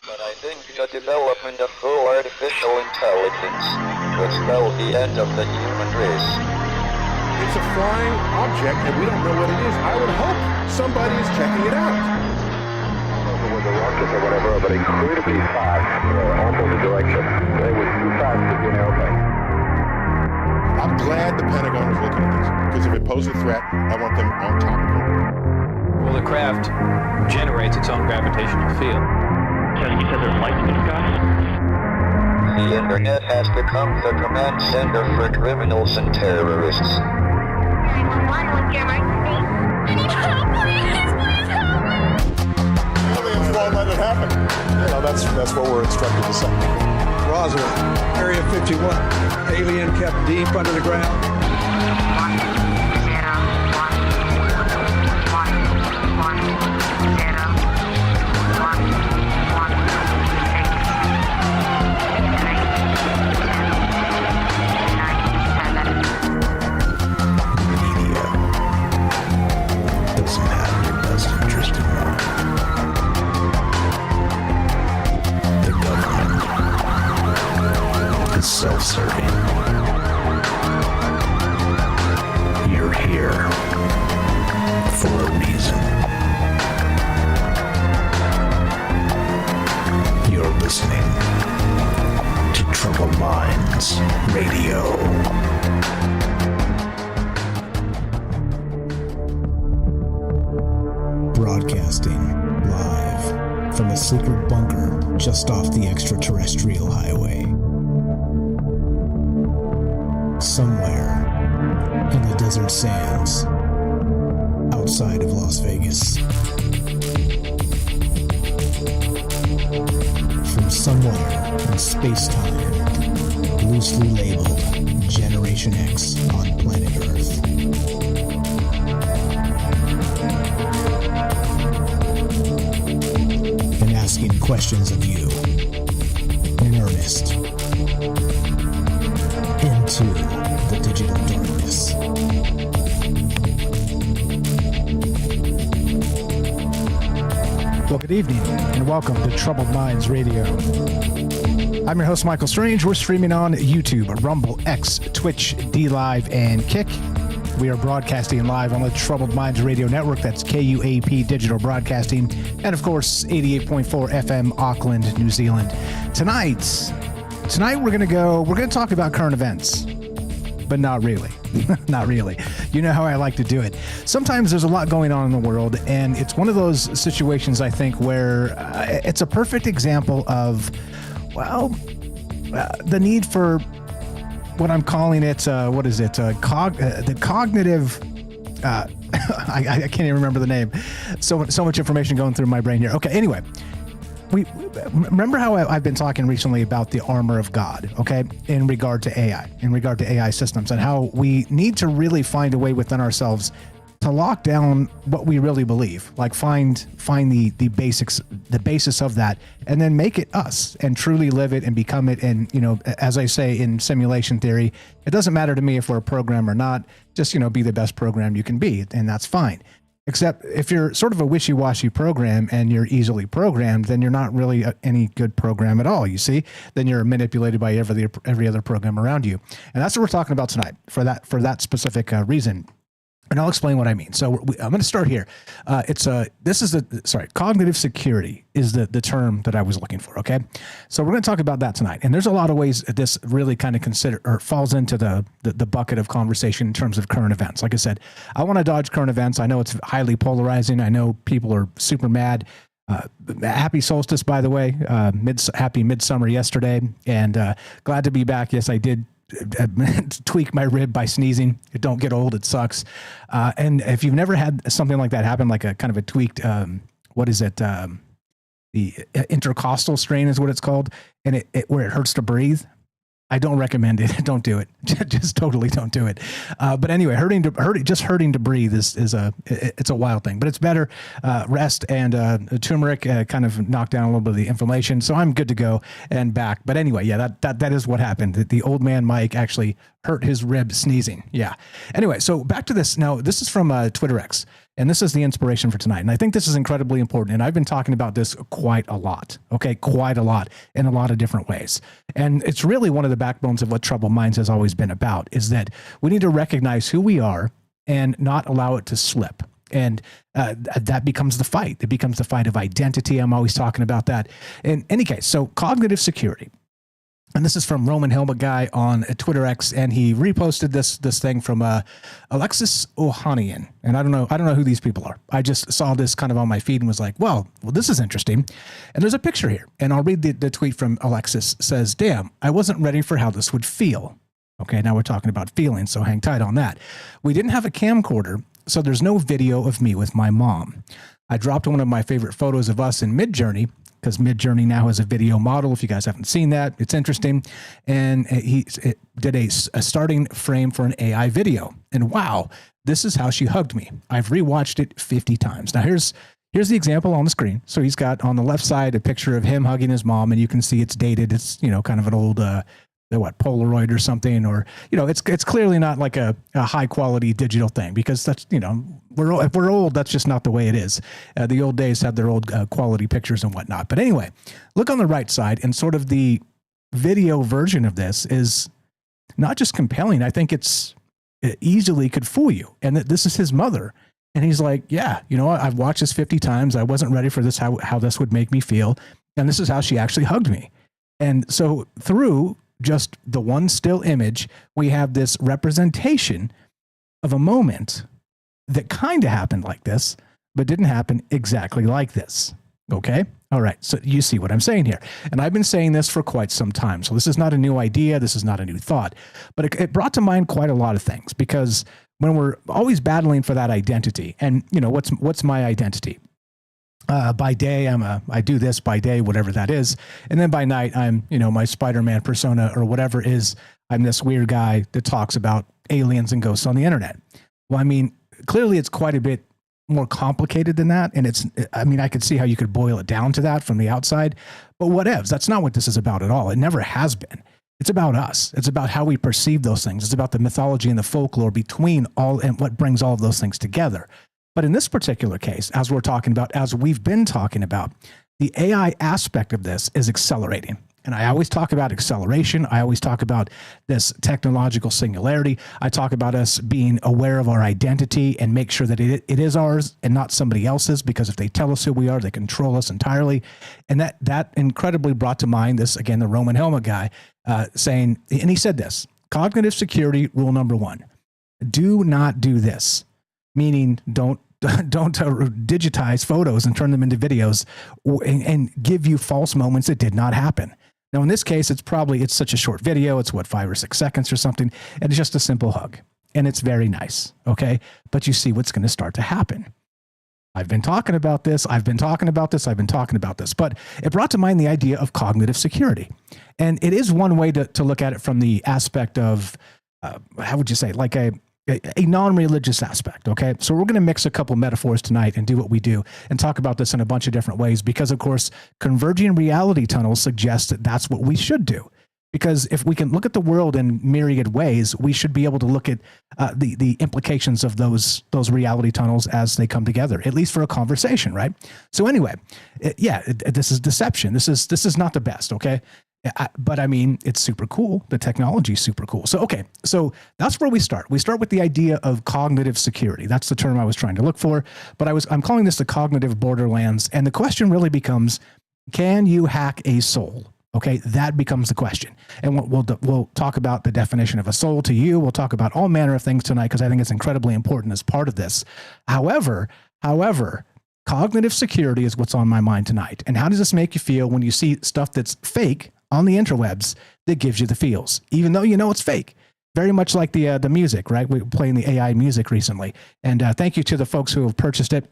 But I think the development of full artificial intelligence could spell the end of the human race. It's a flying object, and we don't know what it is. I would hope somebody is checking it out. With the rockets or whatever, but incredibly fast, opposite direction. They were too fast to be an airplane. I'm glad the Pentagon is looking at this, because if it poses a threat, I want them on top of it. Well, the craft generates its own gravitational field. You said there's lights in the sky? The internet has become the command center for criminals and terrorists. 911, what's your emergency? I need help, please help me! Aliens won't let it happen. You know, that's what we're instructed to say. Roswell, Area 51. Alien kept deep under the ground. 1, 0, 1, 1, 1, 0, 1. Doesn't have your best interest in mind. The government is self-serving. You're here for a reason. You're listening to Troubled Minds Radio. Broadcasting live from a secret bunker just off the extraterrestrial highway. Somewhere in the desert sands outside of Las Vegas. From somewhere in space-time, loosely labeled Generation X on planet Earth. And asking questions of you in earnest into the digital darkness. Well, good evening and welcome to Troubled Minds Radio. I'm your host, Michael Strange. We're streaming on YouTube, Rumble, X, Twitch, D-Live, and Kick. We are broadcasting live on the Troubled Minds Radio Network. That's KUAP Digital Broadcasting. And, of course, 88.4 FM, Auckland, New Zealand. Tonight we're going to talk about current events. But not really. Not really. You know how I like to do it. Sometimes there's a lot going on in the world, and it's one of those situations, I think, where it's a perfect example of, the need for what I'm calling it, the cognitive, I can't even remember the name. So much information going through my brain here. Okay, anyway. We remember how I've been talking recently about the armor of God, okay, in regard to AI systems, and how we need to really find a way within ourselves to lock down what we really believe, like find the basis of that, and then make it us and truly live it and become it. And, you know, as I say in simulation theory, it doesn't matter to me if we're a program or not, just, you know, be the best program you can be, and that's fine. Except if you're sort of a wishy-washy program and you're easily programmed, then you're not really any good program at all, you see? Then you're manipulated by every other program around you. And that's what we're talking about tonight for that specific reason. And I'll explain what I mean. So I'm going to start here. Cognitive security is the term that I was looking for. Okay. So we're going to talk about that tonight. And there's a lot of ways that this really kind of falls into the bucket of conversation in terms of current events. Like I said, I want to dodge current events. I know it's highly polarizing. I know people are super mad. Happy solstice, by the way. Happy midsummer yesterday, and glad to be back. Yes, I did tweak my rib by sneezing. It don't get old. It sucks. And if you've never had something like that happen, like a kind of a tweaked, the intercostal strain is what it's called, and it where it hurts to breathe. I don't recommend it. Don't do it. Just totally don't do it. But anyway, hurting to breathe is a wild thing, but it's better. Rest and turmeric kind of knocked down a little bit of the inflammation. So I'm good to go and back. But anyway, yeah, that is what happened. The old man Mike actually hurt his rib sneezing. Yeah. Anyway, so back to this. Now, this is from Twitter X, and this is the inspiration for tonight. And I think this is incredibly important. And I've been talking about this quite a lot. Okay. Quite a lot in a lot of different ways. And it's really one of the backbones of what Troubled Minds has always been about, is that we need to recognize who we are and not allow it to slip. And that becomes the fight. It becomes the fight of identity. I'm always talking about that. In any case, so cognitive security. And this is from Roman Helmet Guy on Twitter X, and he reposted this thing from Alexis Ohanian. And I don't know who these people are. I just saw this kind of on my feed and was like, well, this is interesting. And there's a picture here, and I'll read the tweet from Alexis. Says, "Damn, I wasn't ready for how this would feel." Okay, now we're talking about feelings, so hang tight on that. "We didn't have a camcorder, so there's no video of me with my mom. I dropped one of my favorite photos of us in Midjourney, because Midjourney now has a video model. If you guys haven't seen that, it's interesting. And he did a starting frame for an AI video. And wow, this is how she hugged me. I've rewatched it 50 times. Now here's the example on the screen. So he's got on the left side a picture of him hugging his mom, and you can see it's dated. It's, kind of an old Polaroid or something, or it's clearly not like a high quality digital thing, because that's if we're old, that's just not the way it is. The old days have their old quality pictures and whatnot. But anyway, look on the right side, and sort of the video version of this is not just compelling. I think it easily could fool you, and that this is his mother. And he's like, yeah, I've watched this 50 times. I wasn't ready for this, how this would make me feel. And this is how she actually hugged me. And so through just the one still image, we have this representation of a moment that kind of happened like this, but didn't happen exactly like this. Okay. All right. So you see what I'm saying here. And I've been saying this for quite some time. So this is not a new idea. This is not a new thought, but it brought to mind quite a lot of things, because when we're always battling for that identity, and what's my identity? By day, I do this by day, whatever that is. And then by night, I'm, my Spider-Man persona or whatever is, I'm this weird guy that talks about aliens and ghosts on the internet. Well, I mean, clearly it's quite a bit more complicated than that. And I could see how you could boil it down to that from the outside, but whatevs. That's not what this is about at all. It never has been. It's about us. It's about how we perceive those things. It's about the mythology and the folklore between all, and what brings all of those things together. But in this particular case, as we've been talking about, the AI aspect of this is accelerating. And I always talk about acceleration. I always talk about this technological singularity. I talk about us being aware of our identity and make sure that it is ours and not somebody else's, because if they tell us who we are, they control us entirely. And that incredibly brought to mind this, again, the Roman Helmet Guy saying, and he said this, cognitive security rule number 1, do not do this. Meaning don't digitize photos and turn them into videos and give you false moments that did not happen. Now, in this case, it's such a short video. It's 5 or 6 seconds or something. And it's just a simple hug. And it's very nice. Okay. But you see what's going to start to happen. I've been talking about this. But it brought to mind the idea of cognitive security. And it is one way to look at it from the aspect of, how would you say, like a non-religious aspect. Okay. So we're going to mix a couple metaphors tonight and do what we do and talk about this in a bunch of different ways, because of course, converging reality tunnels suggest that that's what we should do. Because if we can look at the world in myriad ways, we should be able to look at the implications of those reality tunnels as they come together, at least for a conversation, right? So anyway, this is deception. This is not the best, okay? But I mean, it's super cool. The technology is super cool. So, okay. So that's where we start. We start with the idea of cognitive security. That's the term I was trying to look for, but I'm calling this the cognitive borderlands. And the question really becomes, can you hack a soul? Okay. That becomes the question. And we'll talk about the definition of a soul to you. We'll talk about all manner of things tonight, because I think it's incredibly important as part of this. However, cognitive security is what's on my mind tonight. And how does this make you feel when you see stuff that's fake on the interwebs that gives you the feels, even though you know it's fake? Very much like the music, right? We were playing the AI music recently. And thank you to the folks who have purchased it.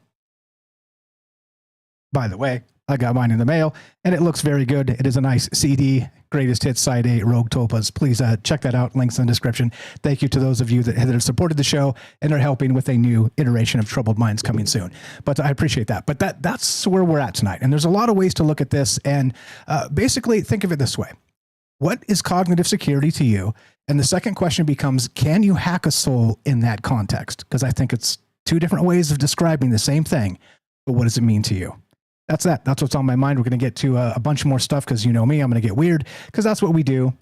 By the way, I got mine in the mail, and it looks very good. It is a nice CD, Greatest Hits Side A, Rogue Tulpas. Please check that out. Links in the description. Thank you to those of you that have supported the show and are helping with a new iteration of Troubled Minds coming soon. But I appreciate that. But that's where we're at tonight. And there's a lot of ways to look at this. And basically, think of it this way. What is cognitive security to you? And the second question becomes, can you hack a soul in that context? Because I think it's two different ways of describing the same thing. But what does it mean to you? That's what's on my mind. We're going to get to a bunch more stuff, because you know me, I'm going to get weird, because that's what we do.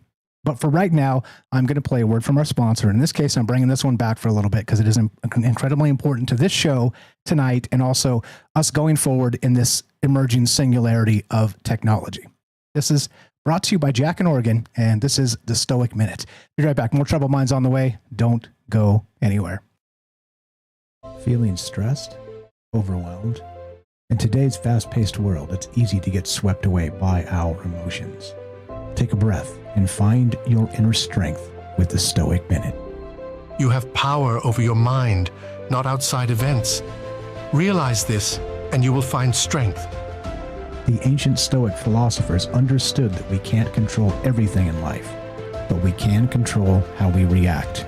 But for right now, I'm going to play a word from our sponsor. In this case, I'm bringing this one back for a little bit, because it is incredibly important to this show tonight, and also us going forward in this emerging singularity of technology. This is brought to you by Jack in Oregon, and this is the Stoic Minute. Be right back. More Troubled Minds on the way. Don't go anywhere. Feeling stressed? Overwhelmed? In today's fast-paced world, it's easy to get swept away by our emotions. Take a breath and find your inner strength with the Stoic Minute. You have power over your mind, not outside events. Realize this, and you will find strength. The ancient Stoic philosophers understood that we can't control everything in life, but we can control how we react.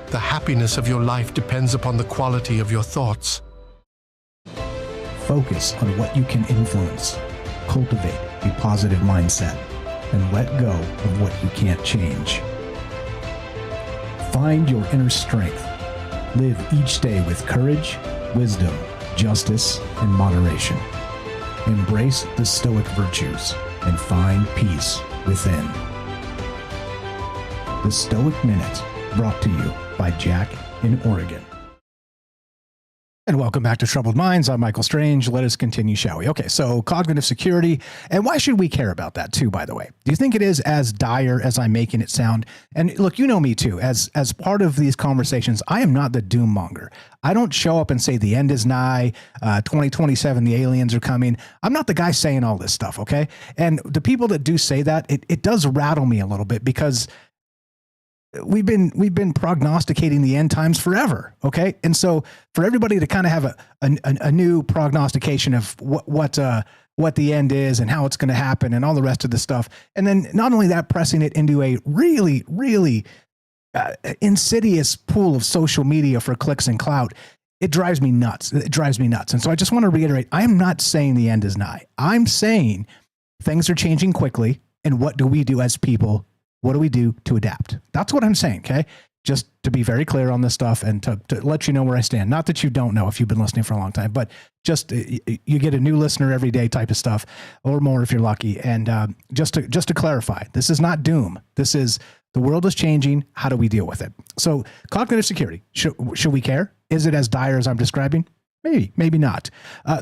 The happiness of your life depends upon the quality of your thoughts. Focus on what you can influence. Cultivate a positive mindset and let go of what you can't change. Find your inner strength. Live each day with courage, wisdom, justice, and moderation. Embrace the Stoic virtues and find peace within. The Stoic Minute, brought to you by Jack in Oregon. And welcome back to Troubled Minds. I'm Michael Strange. Let us continue, shall we? Okay, so cognitive security. And why should we care about that too, by the way? Do you think it is as dire as I'm making it sound? And look, you know me too. As part of these conversations, I am not the doom monger. I don't show up and say the end is nigh, 2027, the aliens are coming. I'm not the guy saying all this stuff, okay? And the people that do say that, it does rattle me a little bit, because we've been prognosticating the end times forever. Okay. And so for everybody to kind of have a new prognostication of what the end is and how it's going to happen and all the rest of the stuff. And then not only that, pressing it into a really, really insidious pool of social media for clicks and clout. It drives me nuts. It drives me nuts. And so I just want to reiterate, I am not saying the end is nigh. I'm saying things are changing quickly. And what do we do as people? What do we do to adapt? That's what I'm saying, okay? Just to be very clear on this stuff and to let you know where I stand. Not that you don't know if you've been listening for a long time, but just you get a new listener every day type of stuff, or more if you're lucky. And just to clarify, this is not doom. This is the world is changing. How do we deal with it? So cognitive security, should we care? Is it as dire as I'm describing? Maybe not.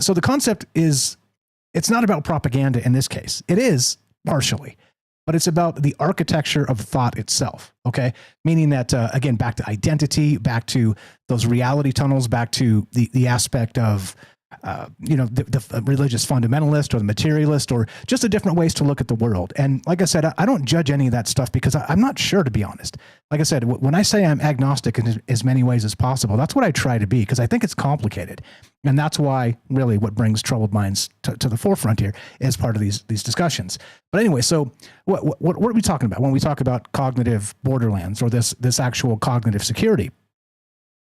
So the concept is, it's not about propaganda in this case. It is partially, but it's about the architecture of thought itself, okay? Meaning that, again, back to identity, back to those reality tunnels, back to the aspect of, the religious fundamentalist or the materialist, or just the different ways to look at the world. And like I said, I don't judge any of that stuff, because I'm not sure, to be honest. Like I said, when I say I'm agnostic in as many ways as possible, that's what I try to be, because I think it's complicated. And that's why really what brings Troubled Minds to the forefront here is part of these discussions. But anyway, so what are we talking about when we talk about cognitive borderlands, or this actual cognitive security?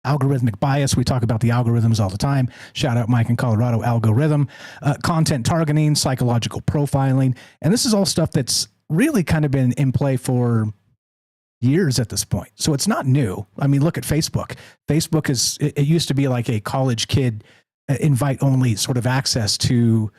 Algorithmic bias. We talk about the algorithms all the time. Shout out Mike in Colorado, algorithm, content targeting, psychological profiling. And this is all stuff that's really kind of been in play for years at this point. So it's not new. I mean, look at Facebook. Facebook it used to be like a college kid invite only sort of access to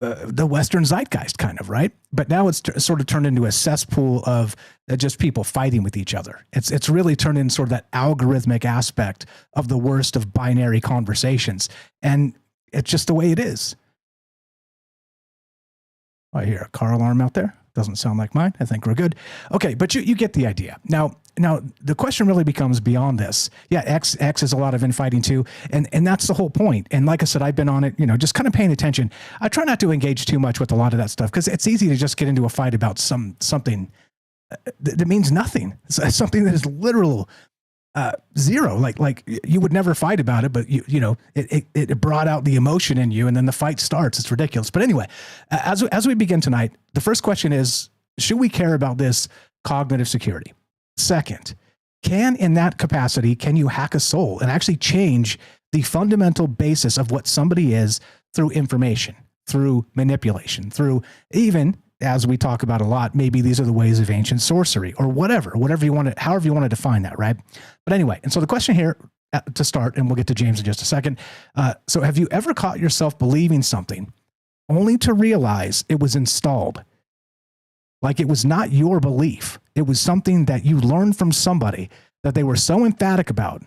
the Western zeitgeist, kind of, right? But now it's sort of turned into a cesspool of just people fighting with each other. It's really turned into sort of that algorithmic aspect of the worst of binary conversations, and it's just the way it is. I hear a car alarm out there. Doesn't sound like mine. I think we're good. Okay, but you get the idea. Now the question really becomes beyond this. Yeah, X is a lot of infighting too, and that's the whole point. And like I said, I've been on it, just kind of paying attention. I try not to engage too much with a lot of that stuff because it's easy to just get into a fight about something that means nothing. Something that is literal zero. Like you would never fight about it, but it brought out the emotion in you, and then the fight starts. It's ridiculous. But anyway, as we begin tonight, the first question is: should we care about this cognitive security? Second, in that capacity, can you hack a soul and actually change the fundamental basis of what somebody is through information, through manipulation, through even, as we talk about a lot, maybe these are the ways of ancient sorcery or whatever you want to, however you want to define that, right? But anyway, and so the question here to start, and we'll get to James in just a second. So have you ever caught yourself believing something only to realize it was installed? Like it was not your belief. It was something that you learned from somebody that they were so emphatic about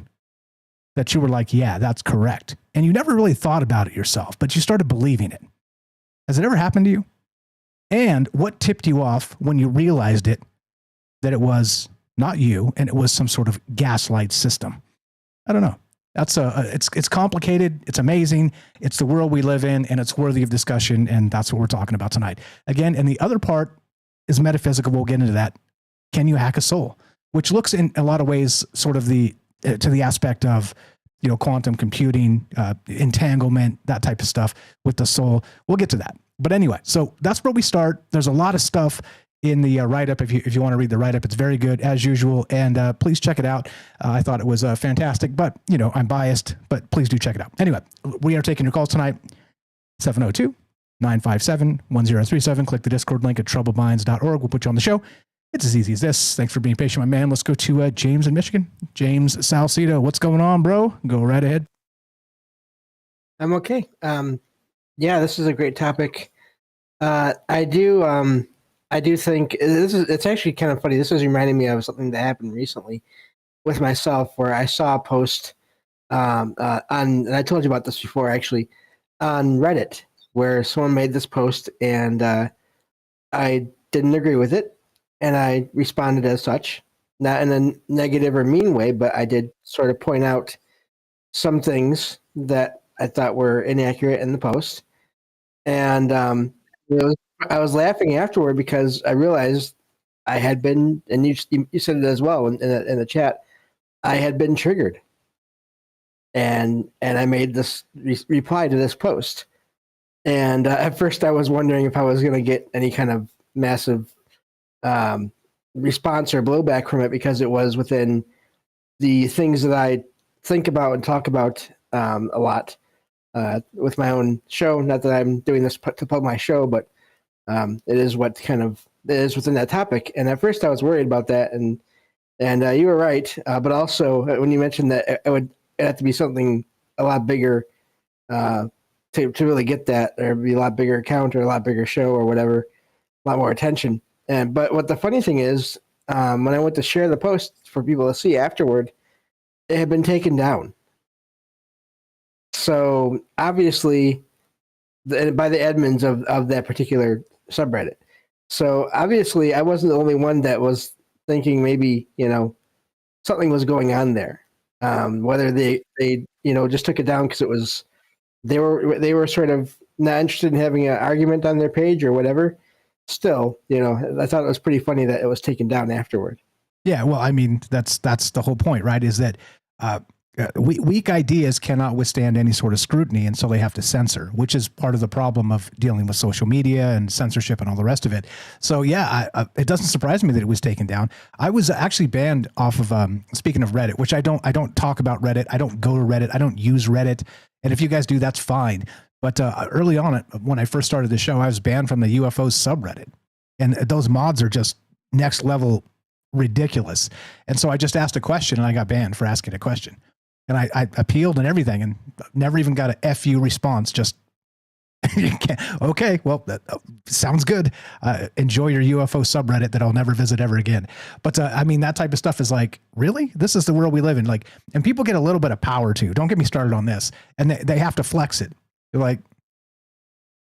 that you were like, yeah, that's correct. And you never really thought about it yourself, but you started believing it. Has it ever happened to you? And what tipped you off when you realized that it was not you and it was some sort of gaslight system? I don't know. That's it's complicated. It's amazing. It's the world we live in, and it's worthy of discussion. And that's what we're talking about tonight. Again, and the other part is metaphysical. We'll get into that. Can you hack a soul? Which looks in a lot of ways sort of to the aspect of, quantum computing, entanglement, that type of stuff with the soul. We'll get to that. But anyway, so that's where we start. There's a lot of stuff in the write-up. If you want to read the write-up, it's very good as usual. And please check it out. I thought it was fantastic, but I'm biased, but please do check it out. Anyway, we are taking your calls tonight. 702-957-1037. Click the Discord link at troubledminds.org. We'll put you on the show. It's as easy as this. Thanks for being patient, my man. Let's go to James in Michigan. James Salcedo, what's going on, bro? Go right ahead. I'm okay. Yeah, this is a great topic. I do think it's actually kind of funny. This is reminding me of something that happened recently with myself, where I saw a post and I told you about this before, actually, on Reddit, where someone made this post and I didn't agree with it, and I responded as such, not in a negative or mean way, but I did sort of point out some things that I thought were inaccurate in the post. And I was laughing afterward because I realized I had been, and you said it as well in the chat, I had been triggered. And I made this reply to this post. And at first I was wondering if I was going to get any kind of massive response or blowback from it, because it was within the things that I think about and talk about a lot with my own show. Not that I'm doing this to plug my show, but it is what kind of it is within that topic. And at first I was worried about that, and you were right. But also when you mentioned that it would have to be something a lot bigger to really get that, or be a lot bigger account or a lot bigger show or whatever, a lot more attention. But what the funny thing is, when I went to share the post for people to see afterward, it had been taken down. So obviously, by the admins of that particular subreddit. So obviously, I wasn't the only one that was thinking maybe something was going on there. Whether they just took it down because it was they were sort of not interested in having an argument on their page or whatever. Still, I thought it was pretty funny that it was taken down afterward. Yeah, well, I mean, that's the whole point, right? Is that weak ideas cannot withstand any sort of scrutiny, and so they have to censor, which is part of the problem of dealing with social media and censorship and all the rest of it. So yeah, it doesn't surprise me that it was taken down. I was actually banned off of, speaking of Reddit, which I don't talk about Reddit. I don't go to Reddit. I don't use Reddit. And if you guys do, that's fine. But early on, when I first started the show, I was banned from the UFO subreddit. And those mods are just next level ridiculous. And so I just asked a question and I got banned for asking a question. And I appealed and everything and never even got a FU response. Just You can't. Okay, well, that sounds good. Enjoy your UFO subreddit that I'll never visit ever again. But I mean, that type of stuff is like, really? This is the world we live in. Like, and people get a little bit of power too. Don't get me started on this. And they have to flex it. They're like,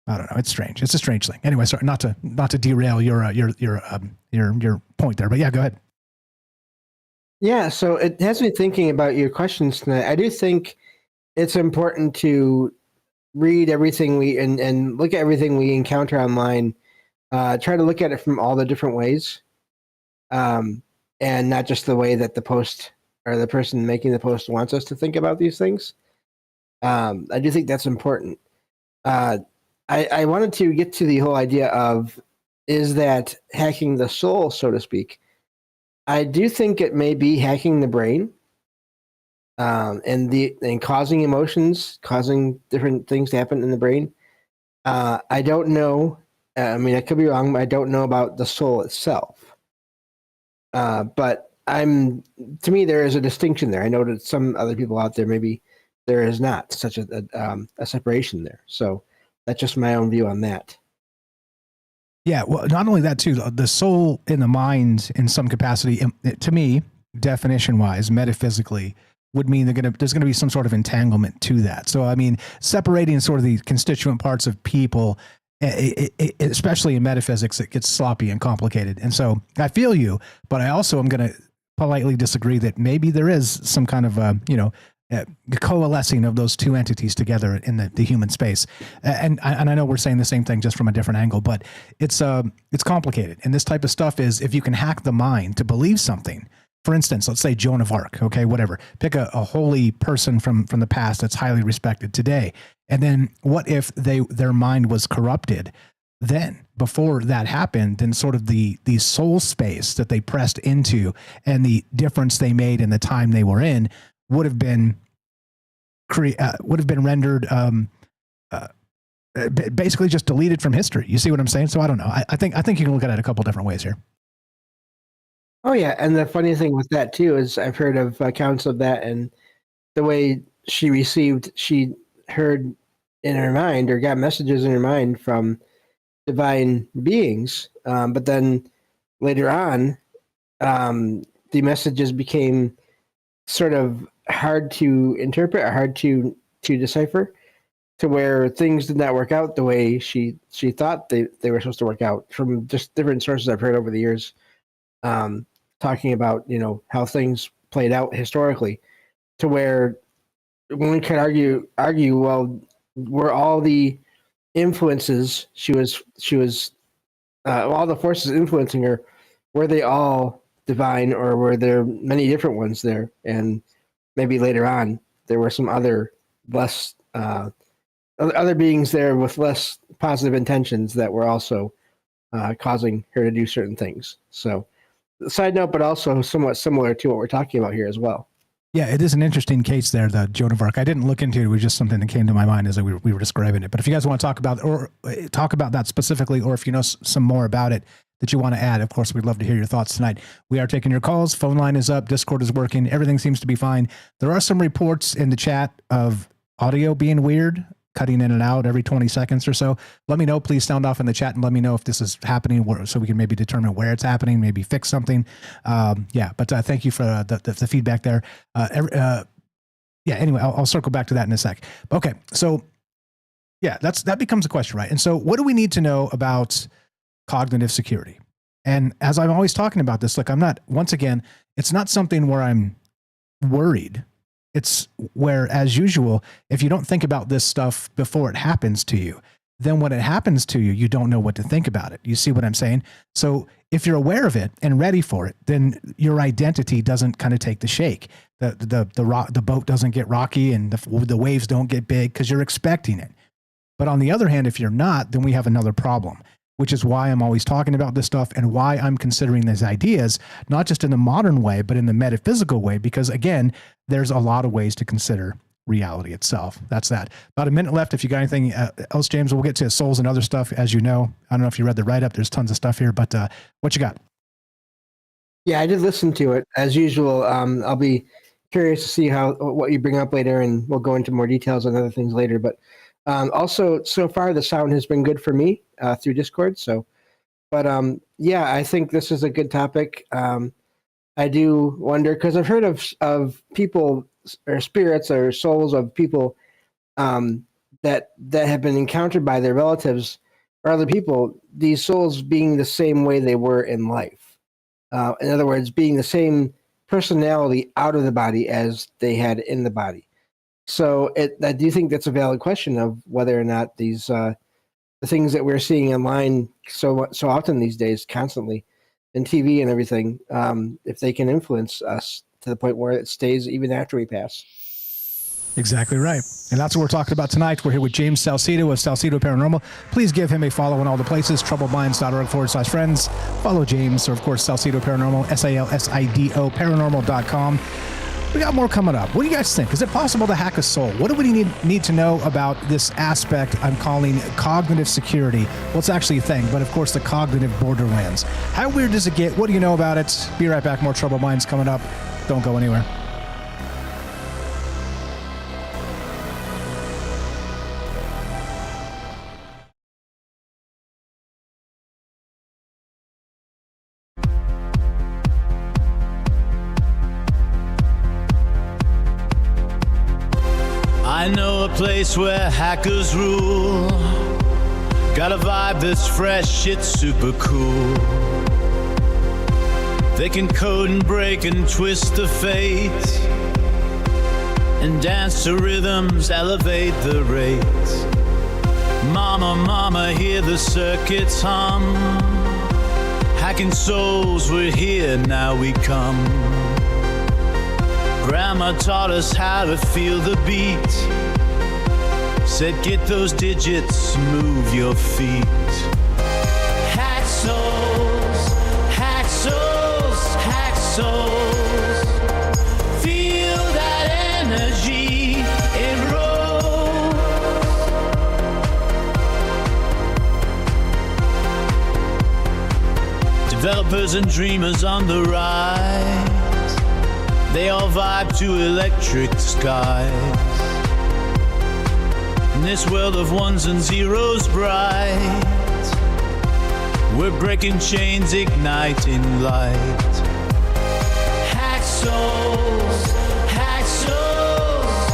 I don't know. It's strange. It's a strange thing. Anyway, sorry, not to derail your point there. But yeah, go ahead. Yeah, so it has me thinking about your questions tonight. I do think it's important to read everything and look at everything we encounter online. Try to look at it from all the different ways, and not just the way that the post or the person making the post wants us to think about these things. I do think that's important. I wanted to get to the whole idea of, is that hacking the soul, so to speak? I do think it may be hacking the brain, and causing emotions, causing different things to happen in the brain. I don't know. I mean, I could be wrong, but I don't know about the soul itself. But to me, there is a distinction there. I know that some other people out there, maybe there is not such a separation there. So that's just my own view on that. Yeah, well, not only that too, the soul in the mind in some capacity, to me, definition-wise, metaphysically, would mean there's going to be some sort of entanglement to that. So, I mean, separating sort of the constituent parts of people, especially in metaphysics, it gets sloppy and complicated. And so I feel you, but I also am going to politely disagree that maybe there is some kind of, coalescing of those two entities together in the human space. And I know we're saying the same thing just from a different angle, but it's complicated. And this type of stuff is, if you can hack the mind to believe something, for instance, let's say Joan of Arc, okay, whatever, pick a holy person from the past that's highly respected today. And then what if their mind was corrupted? Then before that happened, then sort of the soul space that they pressed into and the difference they made in the time they were in would have been rendered basically just deleted from history. You see what I'm saying? So I don't know. I think you can look at it a couple different ways here. Oh yeah, and the funny thing with that too is I've heard of accounts of that, and the way she heard in her mind or got messages in her mind from divine beings, but then later on, the messages became sort of hard to interpret or hard to decipher, to where things did not work out the way she thought they were supposed to work out, from just different sources I've heard over the years, talking about, how things played out historically, to where one could argue, well, were all the influences she was all the forces influencing her, were they all divine, or were there many different ones there? And maybe later on there were some other less other beings there with less positive intentions that were also causing her to do certain things. So, side note, but also somewhat similar to what we're talking about here as well. Yeah, it is an interesting case there, the Joan of Arc. I didn't look into it. It was just something that came to my mind as we were describing it. But if you guys want to talk about that specifically, or if you know some more about it that you want to add, of course, we'd love to hear your thoughts tonight. We are taking your calls. Phone line is up. Discord is working. Everything seems to be fine. There are some reports in the chat of audio being weird, cutting in and out every 20 seconds or so. Let me know. Please sound off in the chat and let me know if this is happening, so we can maybe determine where it's happening, maybe fix something. But thank you for the feedback there. Anyway, I'll circle back to that in a sec. Okay, so yeah, that becomes a question, right? And so what do we need to know about cognitive security? And as I'm always talking about this, like, once again, it's not something where I'm worried. It's where, as usual, if you don't think about this stuff before it happens to you, then when it happens to you, you don't know what to think about it. You see what I'm saying? So if you're aware of it and ready for it, then your identity doesn't kind of take the shake. The boat doesn't get rocky and the waves don't get big because you're expecting it. But on the other hand, if you're not, then we have another problem, which is why I'm always talking about this stuff and why I'm considering these ideas, not just in the modern way, but in the metaphysical way, because again, there's a lot of ways to consider reality itself. That's that. About a minute left. If you got anything else, James, we'll get to souls and other stuff. As you know, I don't know if you read the write-up. There's tons of stuff here, but what you got? Yeah, I did listen to it. As usual, I'll be curious to see what you bring up later, and we'll go into more details on other things later. But Also, so far the sound has been good for me through Discord. So, but yeah, I think this is a good topic. I do wonder because I've heard of people or spirits or souls of people that have been encountered by their relatives or other people. These souls being the same way they were in life. In other words, being the same personality out of the body as they had in the body. So I do think that's a valid question of whether or not these the things that we're seeing online so often these days, constantly, in TV and everything, if they can influence us to the point where it stays even after we pass. Exactly right. And that's what we're talking about tonight. We're here with James Salcido of Salcido Paranormal. Please give him a follow on all the places, troubledminds.org/friends. Follow James, or of course, Salcido Paranormal, SALSIDO, paranormal.com. We got more coming up. What do you guys think? Is it possible to hack a soul? What do we need to know about this aspect I'm calling cognitive security? Well, it's actually a thing, but of course, the cognitive borderlands. How weird does it get? What do you know about it? Be right back. More Troubled Minds coming up. Don't go anywhere. I know a place where hackers rule. Got a vibe that's fresh, it's super cool. They can code and break and twist the fate, and dance to rhythms, elevate the rate. Mama, mama, hear the circuits hum. Hacking souls, we're here, now we come. Grandma taught us how to feel the beat. Said get those digits, move your feet. Hack souls, hack souls, hack souls. Feel that energy, it rolls. Developers and dreamers on the rise. They all vibe to electric skies. In this world of ones and zeros bright, we're breaking chains, igniting light. Hack souls, hack souls,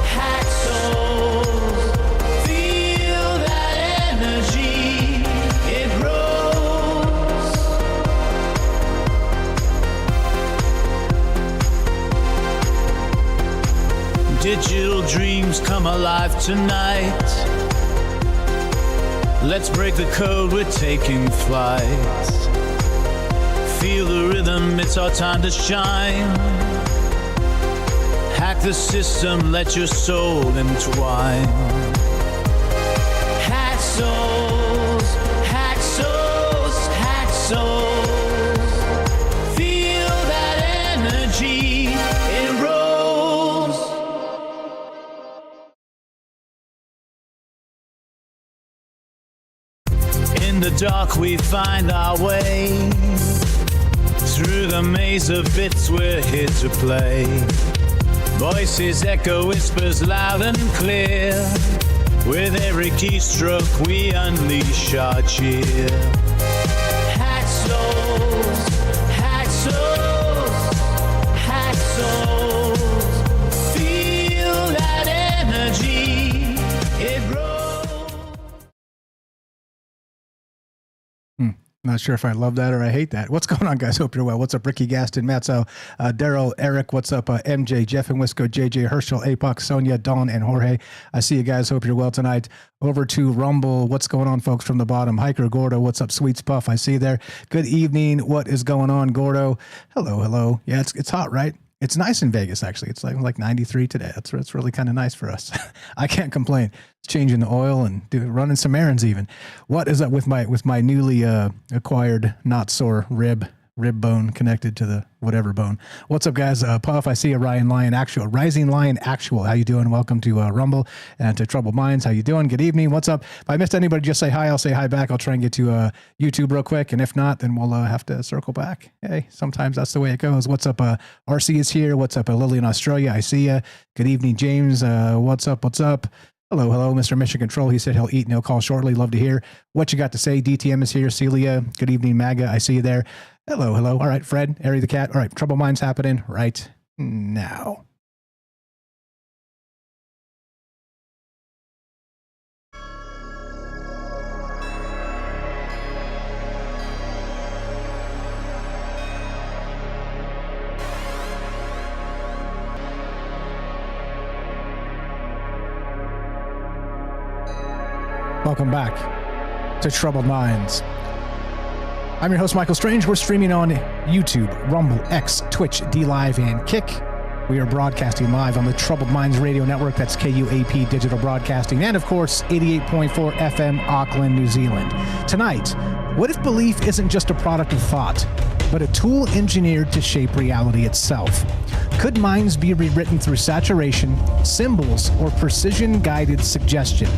hack souls. Feel that energy, it rolls. Digital dreams come alive tonight. Let's break the code, we're taking flight. Feel the rhythm, it's our time to shine. Hack the system, let your soul entwine. Hack souls, hack souls, hack souls. Feel that energy, it rolls. In the dark we find our way. Through the maze of bits we're here to play. Voices echo whispers loud and clear. With every keystroke we unleash our cheer. Hack souls, hack souls, hack souls. Feel that energy, it rolls. Not sure if I love that or I hate that. What's going on, guys? Hope you're well. What's up, Ricky Gaston, Matzo, Daryl, Eric? What's up, MJ, Jeff and Wisco, JJ, Herschel, Apoc, Sonia, Dawn, and Jorge? I see you guys. Hope you're well tonight. Over to Rumble. What's going on, folks, from the bottom? Hiker Gordo. What's up, Sweets Puff? I see you there. Good evening. What is going on, Gordo? Hello, hello. Yeah, it's hot, right? It's nice in Vegas, actually. It's like 93 today. It's really kind of nice for us. I can't complain. It's changing the oil and running some errands even. What is up with my newly acquired not sore rib bone connected to the whatever bone? What's up, guys? Puff, I see a Rising Lion Actual. How you doing? Welcome to Rumble and to Troubled Minds. How you doing? Good evening. What's up? If I missed anybody, just say hi. I'll say hi back. I'll try and get to YouTube real quick, and if not, then we'll have to circle back. Hey, sometimes that's the way it goes. What's up? RC is here. What's up? Lily in Australia. I see you. Good evening, James. What's up? What's up? Hello, hello, Mr. Mission Control. He said he'll eat and he'll call shortly. Love to hear what you got to say. DTM is here. Celia, good evening, MAGA. I see you there. Hello, hello. All right, Fred, Harry the Cat. All right, Trouble Minds happening right now. Welcome back to Troubled Minds. I'm your host, Michael Strange. We're streaming on YouTube, Rumble, X, Twitch, DLive, and Kick. We are broadcasting live on the Troubled Minds Radio Network. That's KUAP Digital Broadcasting. And, of course, 88.4 FM, Auckland, New Zealand. Tonight, what if belief isn't just a product of thought, but a tool engineered to shape reality itself? Could minds be rewritten through saturation, symbols, or precision-guided suggestion?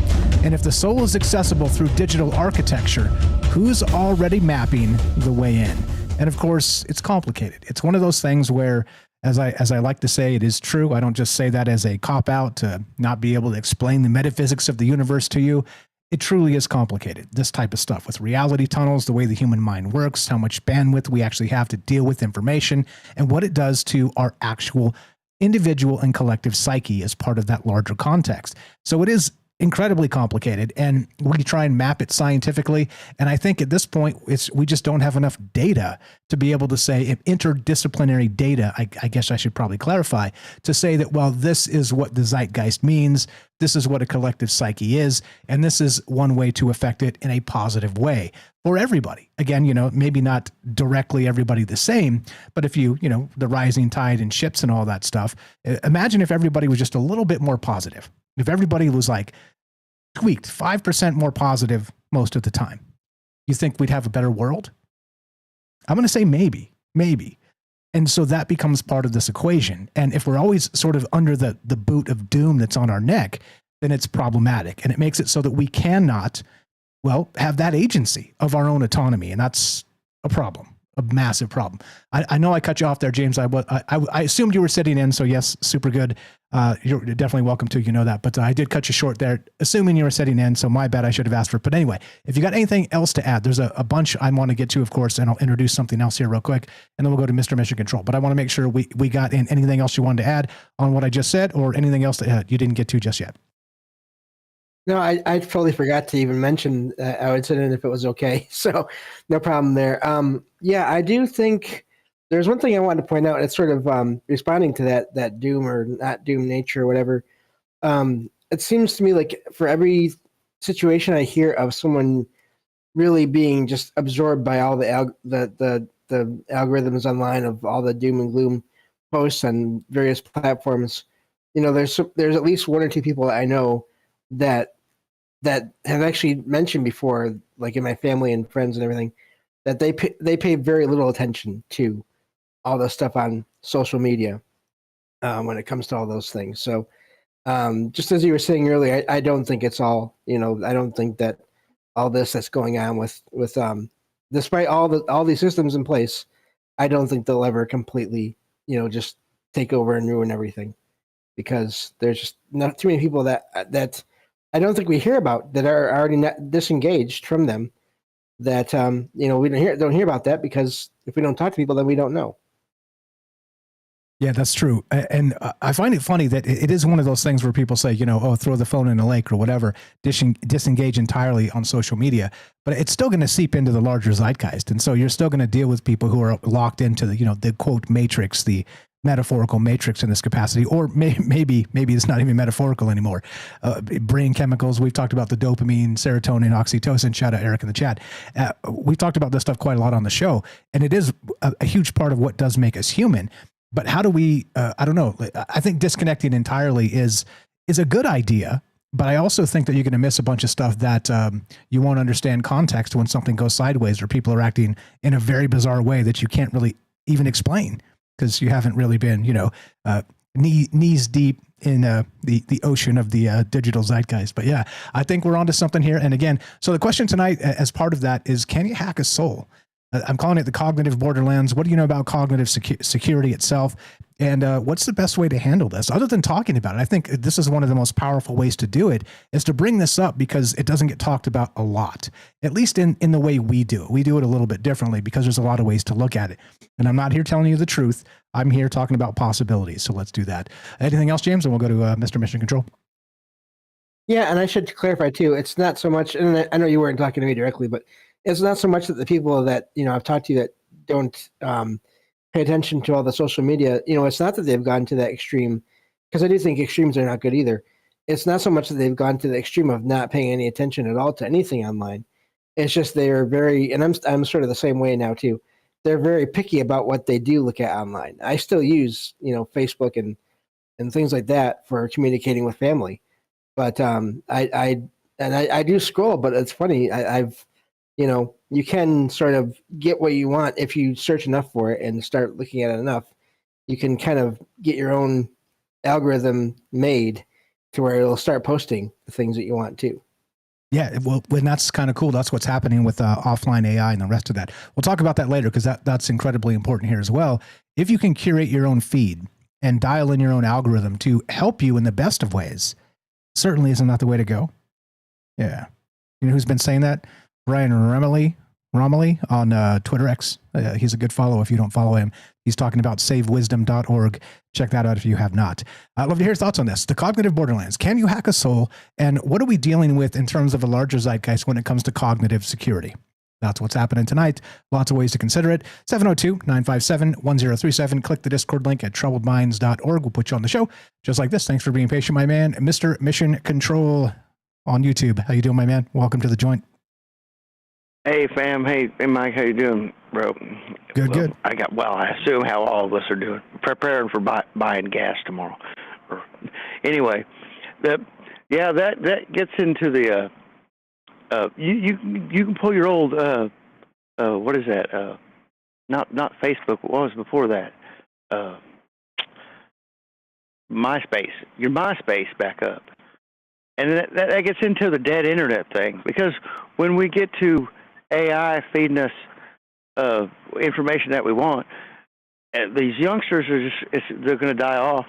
And if the soul is accessible through digital architecture, who's already mapping the way in? And of course, it's complicated. It's one of those things where, as I like to say, it is true. I don't just say that as a cop-out to not be able to explain the metaphysics of the universe to you. It truly is complicated, this type of stuff, with reality tunnels, the way the human mind works, how much bandwidth we actually have to deal with information, and what it does to our actual individual and collective psyche as part of that larger context. So it is incredibly complicated, and we try and map it scientifically. And I think at this point, we just don't have enough data to be able to say, if interdisciplinary data, I guess I should probably clarify, to say that, well, this is what the zeitgeist means, this is what a collective psyche is, and this is one way to affect it in a positive way for everybody. Again, maybe not directly everybody the same, but if the rising tide and ships and all that stuff, imagine if everybody was just a little bit more positive. If everybody was like tweaked 5% more positive most of the time, you think we'd have a better world? I'm going to say maybe. And so that becomes part of this equation. And if we're always sort of under the boot of doom that's on our neck, then it's problematic. And it makes it so that we cannot, have that agency of our own autonomy. And that's a problem, a massive problem. I know I cut you off there, James. I assumed you were sitting in, so yes, super good. You're definitely welcome to, that. But I did cut you short there, assuming you were sitting in, so my bad, I should have asked for it. But anyway, if you got anything else to add, there's a bunch I want to get to, of course, and I'll introduce something else here real quick, and then we'll go to Mr. Mission Control. But I want to make sure we got in anything else you wanted to add on what I just said, or anything else that you didn't get to just yet. No, I totally forgot to even mention I would sit in if it was okay. So no problem there. Yeah, I do think there's one thing I wanted to point out. It's sort of responding to that doom or not doom nature or whatever. It seems to me like for every situation I hear of someone really being just absorbed by all the algorithms online of all the doom and gloom posts on various platforms, there's at least one or two people that I know that have actually mentioned before, like in my family and friends and everything, that they pay very little attention to all the stuff on social media when it comes to all those things. So just as you were saying earlier, I don't think it's all, I don't think that all this that's going on with despite all these systems in place, I don't think they'll ever completely, just take over and ruin everything, because there's just not too many people that I don't think we hear about that are already not disengaged from them. That we don't hear about that, because if we don't talk to people, then we don't know. Yeah, that's true. And I find it funny that it is one of those things where people say, throw the phone in a lake or whatever, disengage entirely on social media, but it's still going to seep into the larger zeitgeist. And so you're still going to deal with people who are locked into the quote matrix, the metaphorical matrix in this capacity, or maybe it's not even metaphorical anymore. Brain chemicals. We've talked about the dopamine, serotonin, oxytocin. Shout out Eric in the chat. We've talked about this stuff quite a lot on the show, and it is a huge part of what does make us human. But how do we, I don't know. I think disconnecting entirely is a good idea, but I also think that you're going to miss a bunch of stuff that you won't understand context when something goes sideways, or people are acting in a very bizarre way that you can't really even explain, because you haven't really been, knees deep in the ocean of the digital zeitgeist. But yeah, I think we're onto something here. And again, so the question tonight as part of that is, can you hack a soul? I'm calling it the cognitive borderlands. What do you know about cognitive security itself? And what's the best way to handle this other than talking about it? I think this is one of the most powerful ways to do it, is to bring this up because it doesn't get talked about a lot, at least in the way we do it. We do it a little bit differently because there's a lot of ways to look at it. And I'm not here telling you the truth. I'm here talking about possibilities. So let's do that. Anything else, James? And we'll go to Mr. Mission Control. Yeah, and I should clarify too. It's not so much, and I know you weren't talking to me directly, but it's not so much that the people that I've talked to that don't pay attention to all the social media. It's not that they've gone to that extreme, because I do think extremes are not good either. It's not so much that they've gone to the extreme of not paying any attention at all to anything online. It's just they are very, and I'm sort of the same way now too. They're very picky about what they do look at online. I still use Facebook and things like that for communicating with family. But I do scroll, but it's funny. I've you can sort of get what you want if you search enough for it and start looking at it enough. You can kind of get your own algorithm made to where it'll start posting the things that you want to. Yeah, well, and that's kind of cool. That's what's happening with offline AI and the rest of that. We'll talk about that later because that's incredibly important here as well. If you can curate your own feed and dial in your own algorithm to help you in the best of ways, certainly isn't that the way to go? Yeah. You know who's been saying that? Brian Romilly on Twitter X. He's a good follow if you don't follow him. He's talking about savewisdom.org. Check that out if you have not. I'd love to hear your thoughts on this. The cognitive borderlands. Can you hack a soul? And what are we dealing with in terms of a larger zeitgeist when it comes to cognitive security? That's what's happening tonight. Lots of ways to consider it. 702-957-1037. Click the Discord link at troubledminds.org. We'll put you on the show just like this. Thanks for being patient, my man. Mr. Mission Control on YouTube. How you doing, my man? Welcome to the joint. Hey, fam. Hey, Mike. How you doing, bro? Good. I assume how all of us are doing. Preparing for buying gas tomorrow. Anyway, that gets into the you can pull your old what is that? Not Facebook. What was before that? MySpace. Your MySpace back up, and that gets into the dead internet thing, because when we get to AI feeding us information that we want, these youngsters they're going to die off,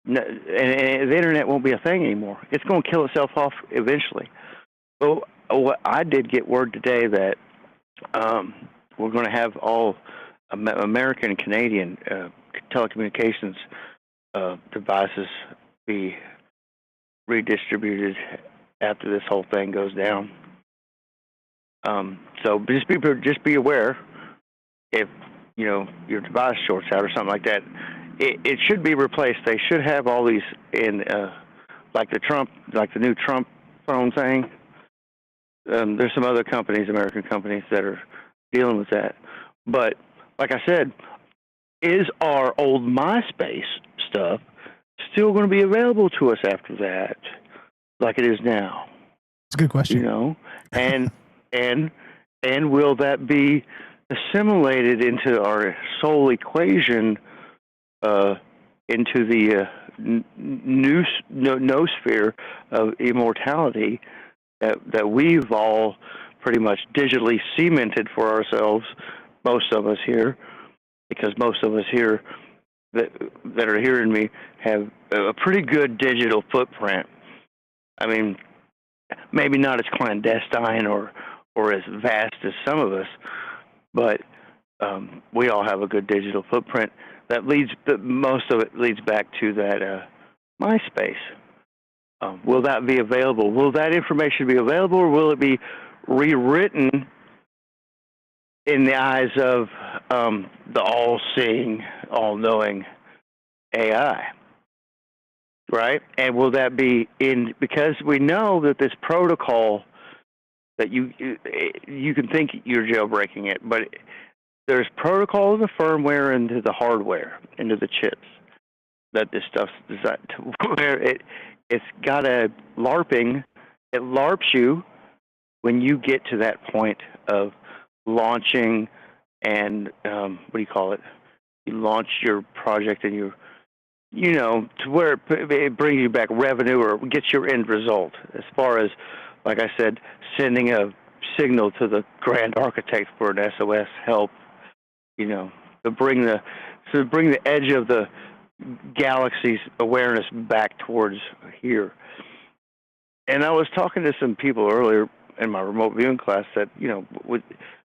and the internet won't be a thing anymore. It's going to kill itself off eventually. Well, I did get word today that we're going to have all American and Canadian telecommunications devices be redistributed after this whole thing goes down. So just be aware if your device shorts out or something like that. It should be replaced. They should have all these in like the new Trump phone thing. There's some other companies, American companies, that are dealing with that. But like I said, is our old MySpace stuff still going to be available to us after that, like it is now? It's a good question. And will that be assimilated into our soul equation, into the noosphere of immortality that we've all pretty much digitally cemented for ourselves, most of us here, because most of us here that are hearing me have a pretty good digital footprint. I mean, maybe not as clandestine or as vast as some of us, but we all have a good digital footprint most of it leads back to that MySpace. Will that be available? Will that information be available, or will it be rewritten in the eyes of the all-seeing, all-knowing AI? Right? And will that be because we know that this protocol that you can think you're jailbreaking it, but there's protocol in the firmware into the hardware, into the chips, that this stuff's designed to where it's got a LARPing. It LARPs you when you get to that point of launching and what do you call it? You launch your project and to where it brings you back revenue or gets your end result. As far as, like I said, sending a signal to the grand architect for an SOS help, to bring the edge of the galaxy's awareness back towards here. And I was talking to some people earlier in my remote viewing class that,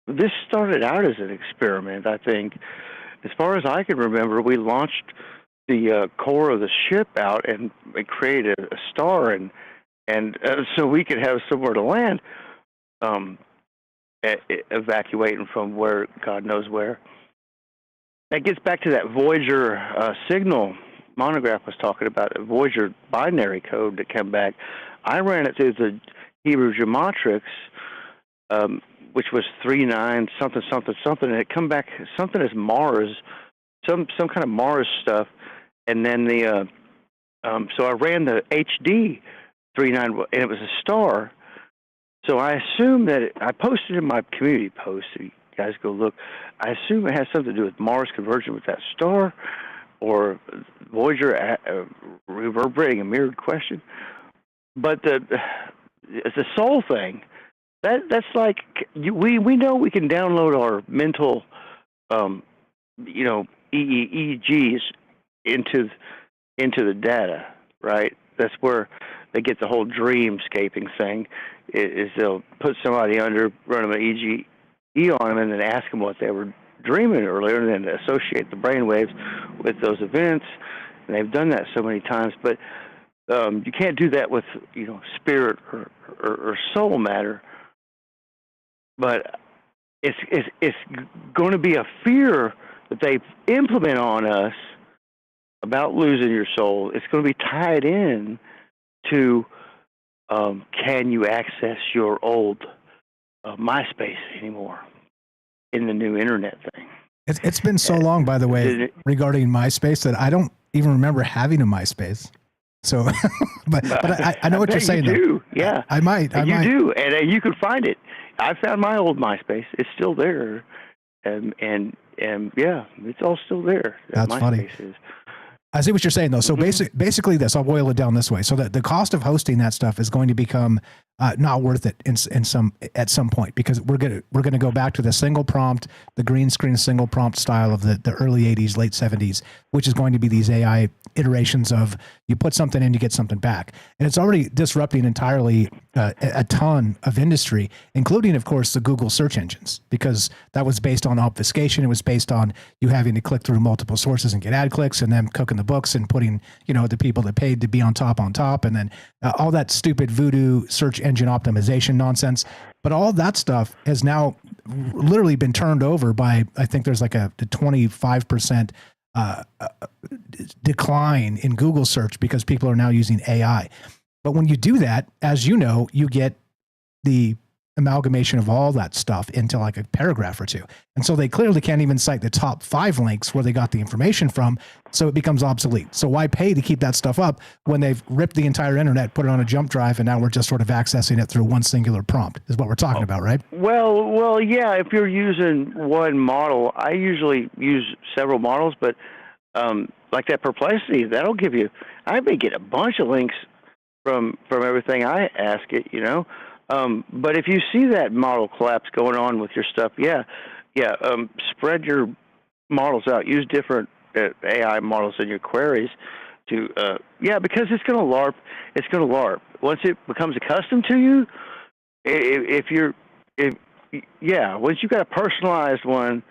this started out as an experiment, I think. As far as I can remember, we launched the core of the ship out and created a star, and so we could have somewhere to land, evacuating from where, God knows where. That gets back to that Voyager signal Monograph was talking about, a Voyager binary code that came back. I ran it through the Hebrew geometrics, which was 39 something something something, and it come back something as Mars, some kind of Mars stuff, and then the so I ran the HD 39, and it was a star. So I assume that I posted in my community post. So you guys go look. I assume it has something to do with Mars converging with that star, or Voyager reverberating a mirrored question. But it's a soul thing. That's like we know we can download our mental, EEGs into the data, right? That's where they get the whole dreamscaping thing. Is they'll put somebody under, run them an EEG on them, and then ask them what they were dreaming earlier, and then associate the brainwaves with those events. And they've done that so many times, but you can't do that with spirit or soul matter. But it's going to be a fear that they implement on us about losing your soul. It's going to be tied in to can you access your old MySpace anymore in the new internet thing. It's been so long, by the way, regarding MySpace that I don't even remember having a MySpace. So, but I know what you're saying. You do, yeah. I might. You do, and you can find it. I found my old MySpace. It's still there, and yeah, it's all still there. That's MySpace funny. Is. I see what you're saying, though. So basically this, I'll boil it down this way. So that the cost of hosting that stuff is going to become not worth it at some point, because we're gonna go back to the single prompt, the green screen single prompt style of the early 80s, late 70s, which is going to be these AI iterations of you put something in, you get something back. And it's already disrupting entirely a ton of industry, including, of course, the Google search engines, because that was based on obfuscation. It was based on you having to click through multiple sources and get ad clicks, and then cooking the books and putting, the people that paid to be on top, and then all that stupid voodoo search engine optimization nonsense. But all that stuff has now literally been turned over by, I think there's like a 25% decline in Google search because people are now using AI. But when you do that, as you know, you get the amalgamation of all that stuff into like a paragraph or two. And so they clearly can't even cite the top 5 links where they got the information from. So it becomes obsolete. So why pay to keep that stuff up when they've ripped the entire internet, put it on a jump drive, and now we're just sort of accessing it through one singular prompt is what we're talking about, right? Well, yeah, if you're using one model, I usually use several models, but like that Perplexity, that'll give you, I may get a bunch of links from everything I ask it, but if you see that model collapse going on with your stuff, spread your models out. Use different AI models in your queries to, because it's going to LARP. It's going to LARP. Once it becomes accustomed to you, once you got a personalized one,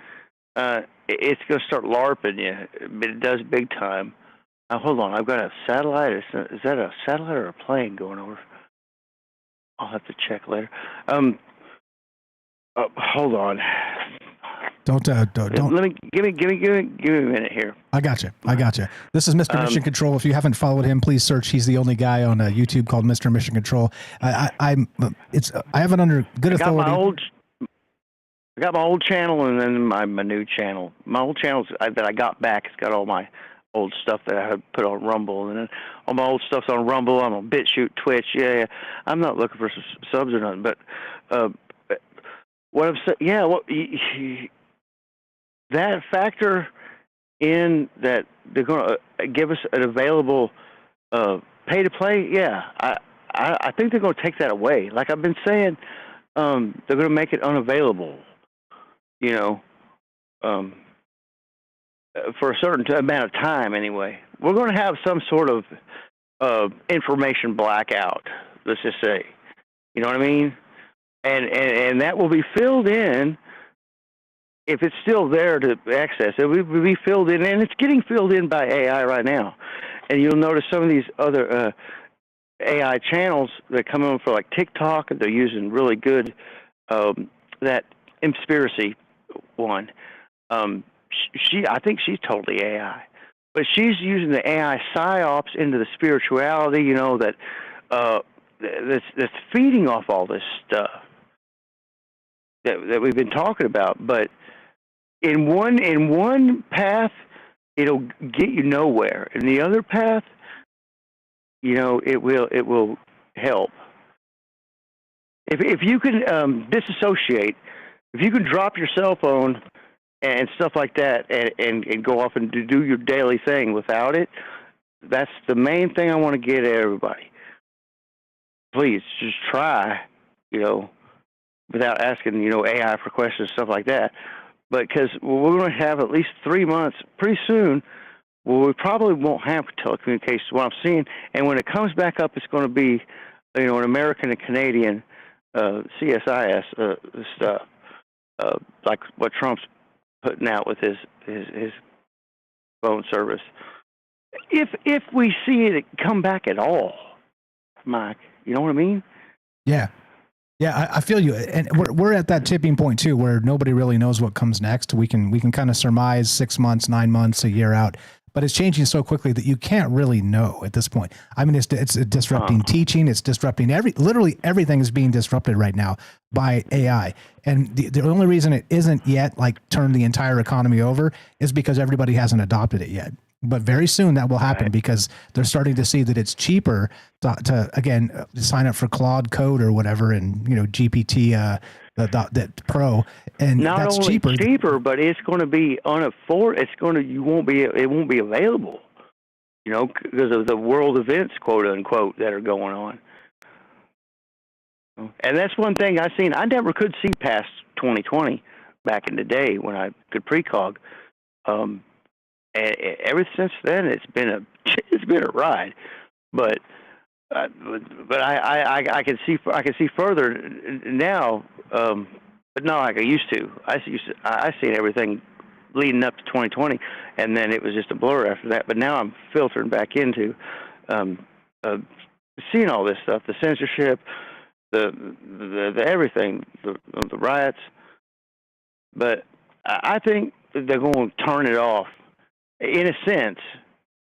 it's going to start LARPing you. But it does big time. Hold on, I've got a satellite. Is that a satellite or a plane going over? I'll have to check later. Hold on. Don't. Let me give me a minute here. I got you. This is Mr. Mission Control. If you haven't followed him, please search. He's the only guy on YouTube called Mr. Mission Control. I have it under good authority. I got my old channel and then my new channel. My old channel that I got back, it's got all my old stuff that I had put on Rumble, and then all my old stuff's on Rumble. I'm on BitChute, Twitch. Yeah. I'm not looking for subs or nothing, but what I'm saying, that factor in that they're going to give us an available pay to play. Yeah, I think they're going to take that away. Like I've been saying, they're going to make it unavailable, you know, for a certain amount of time anyway. We're going to have some sort of information blackout, let's just say. You know what I mean? And that will be filled in, if it's still there to access. It will be filled in, and it's getting filled in by AI right now. And you'll notice some of these other AI channels that come in for like TikTok, they're using really good, that conspiracy one. I think she's totally AI. But she's using the AI psyops into the spirituality, you know, that's feeding off all this stuff that we've been talking about. But in one path, it'll get you nowhere. In the other path, you know, it will help. If you can disassociate, if you can drop your cell phone and stuff like that, and go off and do your daily thing without it, that's the main thing I want to get at everybody. Please, just try, you know, without asking, you know, AI for questions, stuff like that. But because we're going to have at least 3 months pretty soon, well, we probably won't have telecommunications, what I'm seeing. And when it comes back up, it's going to be, you know, an American and Canadian CSIS stuff, like what Trump's putting out with his phone service. If we see it come back at all, Mike, you know what I mean? Yeah. Yeah, I feel you. And we're at that tipping point too, where nobody really knows what comes next. We can kind of surmise 6 months, 9 months, a year out, but it's changing so quickly that you can't really know at this point. I mean, it's disrupting teaching. It's disrupting literally everything is being disrupted right now by AI. And the only reason it isn't yet like turned the entire economy over is because everybody hasn't adopted it yet. But very soon that will happen, because they're starting to see that it's cheaper to again sign up for Claude Code or whatever, and you know GPT that Pro, and not that's only cheaper, but it's going to be it won't be available, you know, because of the world events, quote unquote, that are going on. And that's one thing I've seen. I never could see past 2020 back in the day when I could precog. And ever since then, it's been a ride. But I can see further now, but not like I used to. I seen everything leading up to 2020, and then it was just a blur after that. But now I'm filtering back into seeing all this stuff, the censorship, the everything, the riots. But I think they're going to turn it off. In a sense,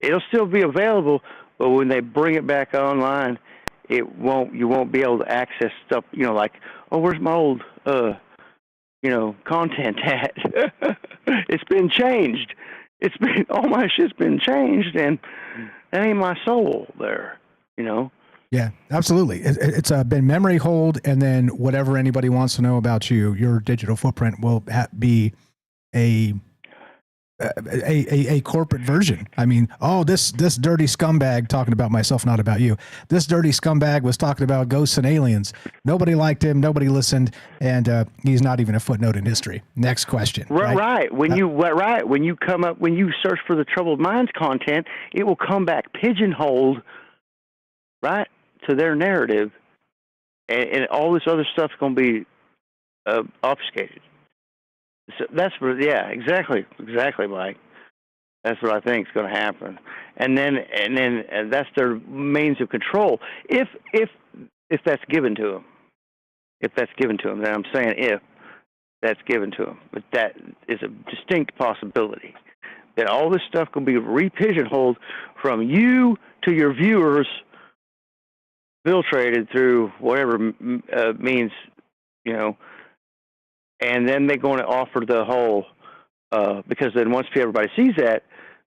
it'll still be available, but when they bring it back online, you won't be able to access stuff, you know, like, oh, where's my old, you know, content at? It's been changed. All my shit's been changed, and that ain't my soul there, you know? Yeah, absolutely. It's been memory hold, and then whatever anybody wants to know about you, your digital footprint will be a corporate version. I mean, oh, this dirty scumbag, talking about myself, not about you. This dirty scumbag was talking about ghosts and aliens. Nobody liked him. Nobody listened, and he's not even a footnote in history. Next question. Right. When you search for the Troubled Minds content, it will come back pigeonholed, right, to their narrative, and all this other stuff's going to be obfuscated. So that's what, yeah, exactly, Mike. That's what I think is going to happen, and then that's their means of control. If that's given to them, then I'm saying if that's given to them, but that is a distinct possibility that all this stuff can be re-pigeonholed from you to your viewers, filtrated through whatever means, you know. And then they're going to offer the whole, because then once everybody sees that,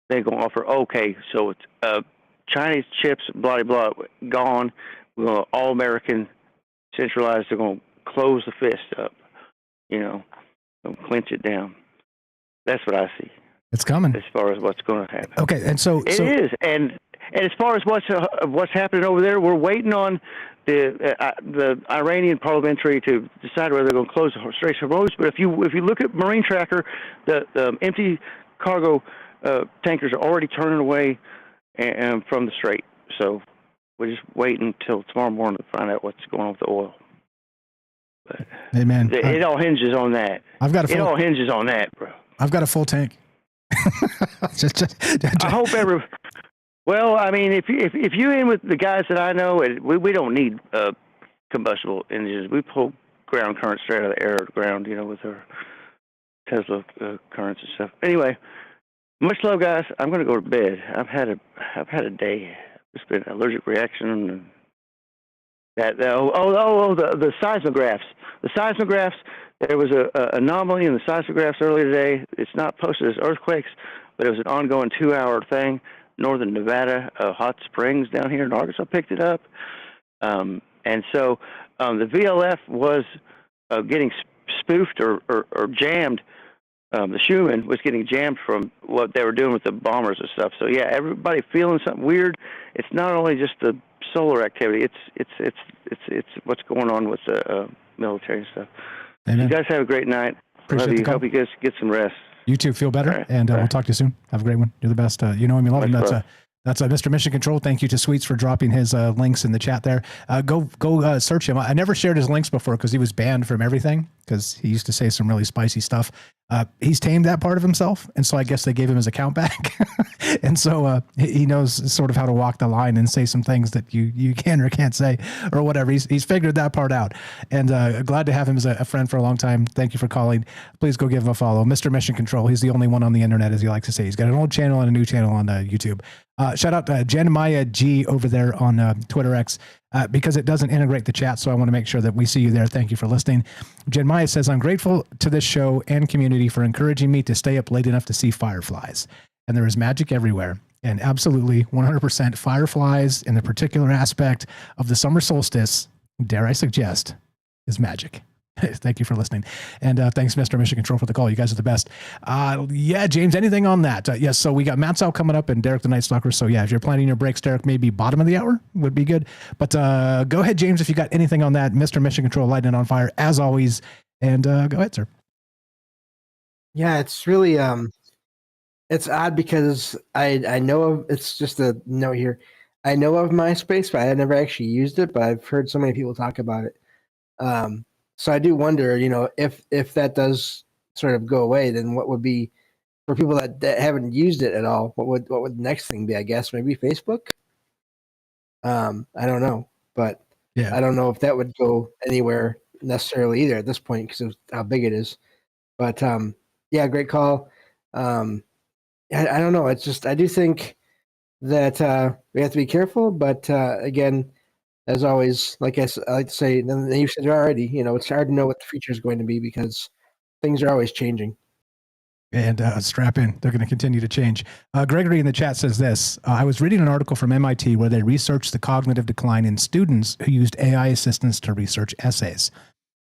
they're going to offer, okay, so it's Chinese chips, blah, blah, blah, gone. We're going to all American, centralized. They're going to close the fist up, you know, clinch it down. That's what I see. It's coming. As far as what's going to happen. Okay, and so it is. And as far as what's happening over there, we're waiting on the Iranian parliamentary to decide whether they're going to close the Straits of Hormuz. But if you look at Marine Tracker, the empty cargo tankers are already turning away from the strait. So we're just waiting until tomorrow morning to find out what's going on with the oil. But hey man, it all hinges on that. It all hinges on that, bro. I've got a full tank. I hope Well, I mean, if you in with the guys that I know, we don't need combustible engines. We pull ground current straight out of the air to the ground, with our Tesla currents and stuff. Anyway, much love, guys. I'm going to go to bed. I've had a day. It's been an allergic reaction. And the seismographs. The seismographs. There was a anomaly in the seismographs earlier today. It's not posted as earthquakes, but it was an ongoing 2-hour thing. Northern Nevada, Hot Springs down here in Arkansas picked it up. And so the VLF was getting spoofed or jammed. The Schumann was getting jammed from what they were doing with the bombers and stuff. So yeah, everybody feeling something weird. It's not only just the solar activity. It's what's going on with the military and stuff. Amen. You guys have a great night. Appreciate Love the you. call. Hope you guys get some rest. You too. Feel better, Right. and we'll talk to you soon. Have a great one. You're the best. You know him, you love him. That's Mr. Mission Control. Thank you to Sweets for dropping his links in the chat there. Go search him. I never shared his links before because he was banned from everything because he used to say some really spicy stuff. He's tamed that part of himself, and so I guess they gave him his account back. And so he knows sort of how to walk the line and say some things that you can or can't say or whatever. He's figured that part out, and glad to have him as a friend for a long time. Thank you for calling. Please go give him a follow. Mr. Mission Control. He's the only one on the internet, as he likes to say. He's got an old channel and a new channel on YouTube. Shout out to Jeremiah G over there on Twitter X because it doesn't integrate the chat. So I want to make sure that we see you there. Thank you for listening. Jeremiah says, I'm grateful to this show and community for encouraging me to stay up late enough to see fireflies. And there is magic everywhere. And absolutely 100% fireflies in the particular aspect of the summer solstice, dare I suggest, is magic. Thank you for listening. And thanks, Mr. Mission Control, for the call. You guys are the best. Yeah, James, anything on that? Yes, so we got Matt's out coming up and Derek the Night Stalker. So yeah, if you're planning your breaks, Derek, maybe bottom of the hour would be good. But go ahead, James, if you got anything on that. Mr. Mission Control, lighting it on fire, as always. And go ahead, sir. Yeah, it's really it's odd because I know of, it's just a note here. I know of MySpace, but I never actually used it, but I've heard so many people talk about it. So I do wonder, if that does sort of go away, then what would be for people that haven't used it at all? What would the next thing be? I guess maybe Facebook. I don't know, but yeah, I don't know if that would go anywhere necessarily either at this point because of how big it is. But yeah, great call. I don't know. It's just I do think that we have to be careful, but again. As always, like I like to say, and you said already, it's hard to know what the future is going to be because things are always changing. And strap in. They're going to continue to change. Gregory in the chat says this. I was reading an article from MIT where they researched the cognitive decline in students who used AI assistants to research essays.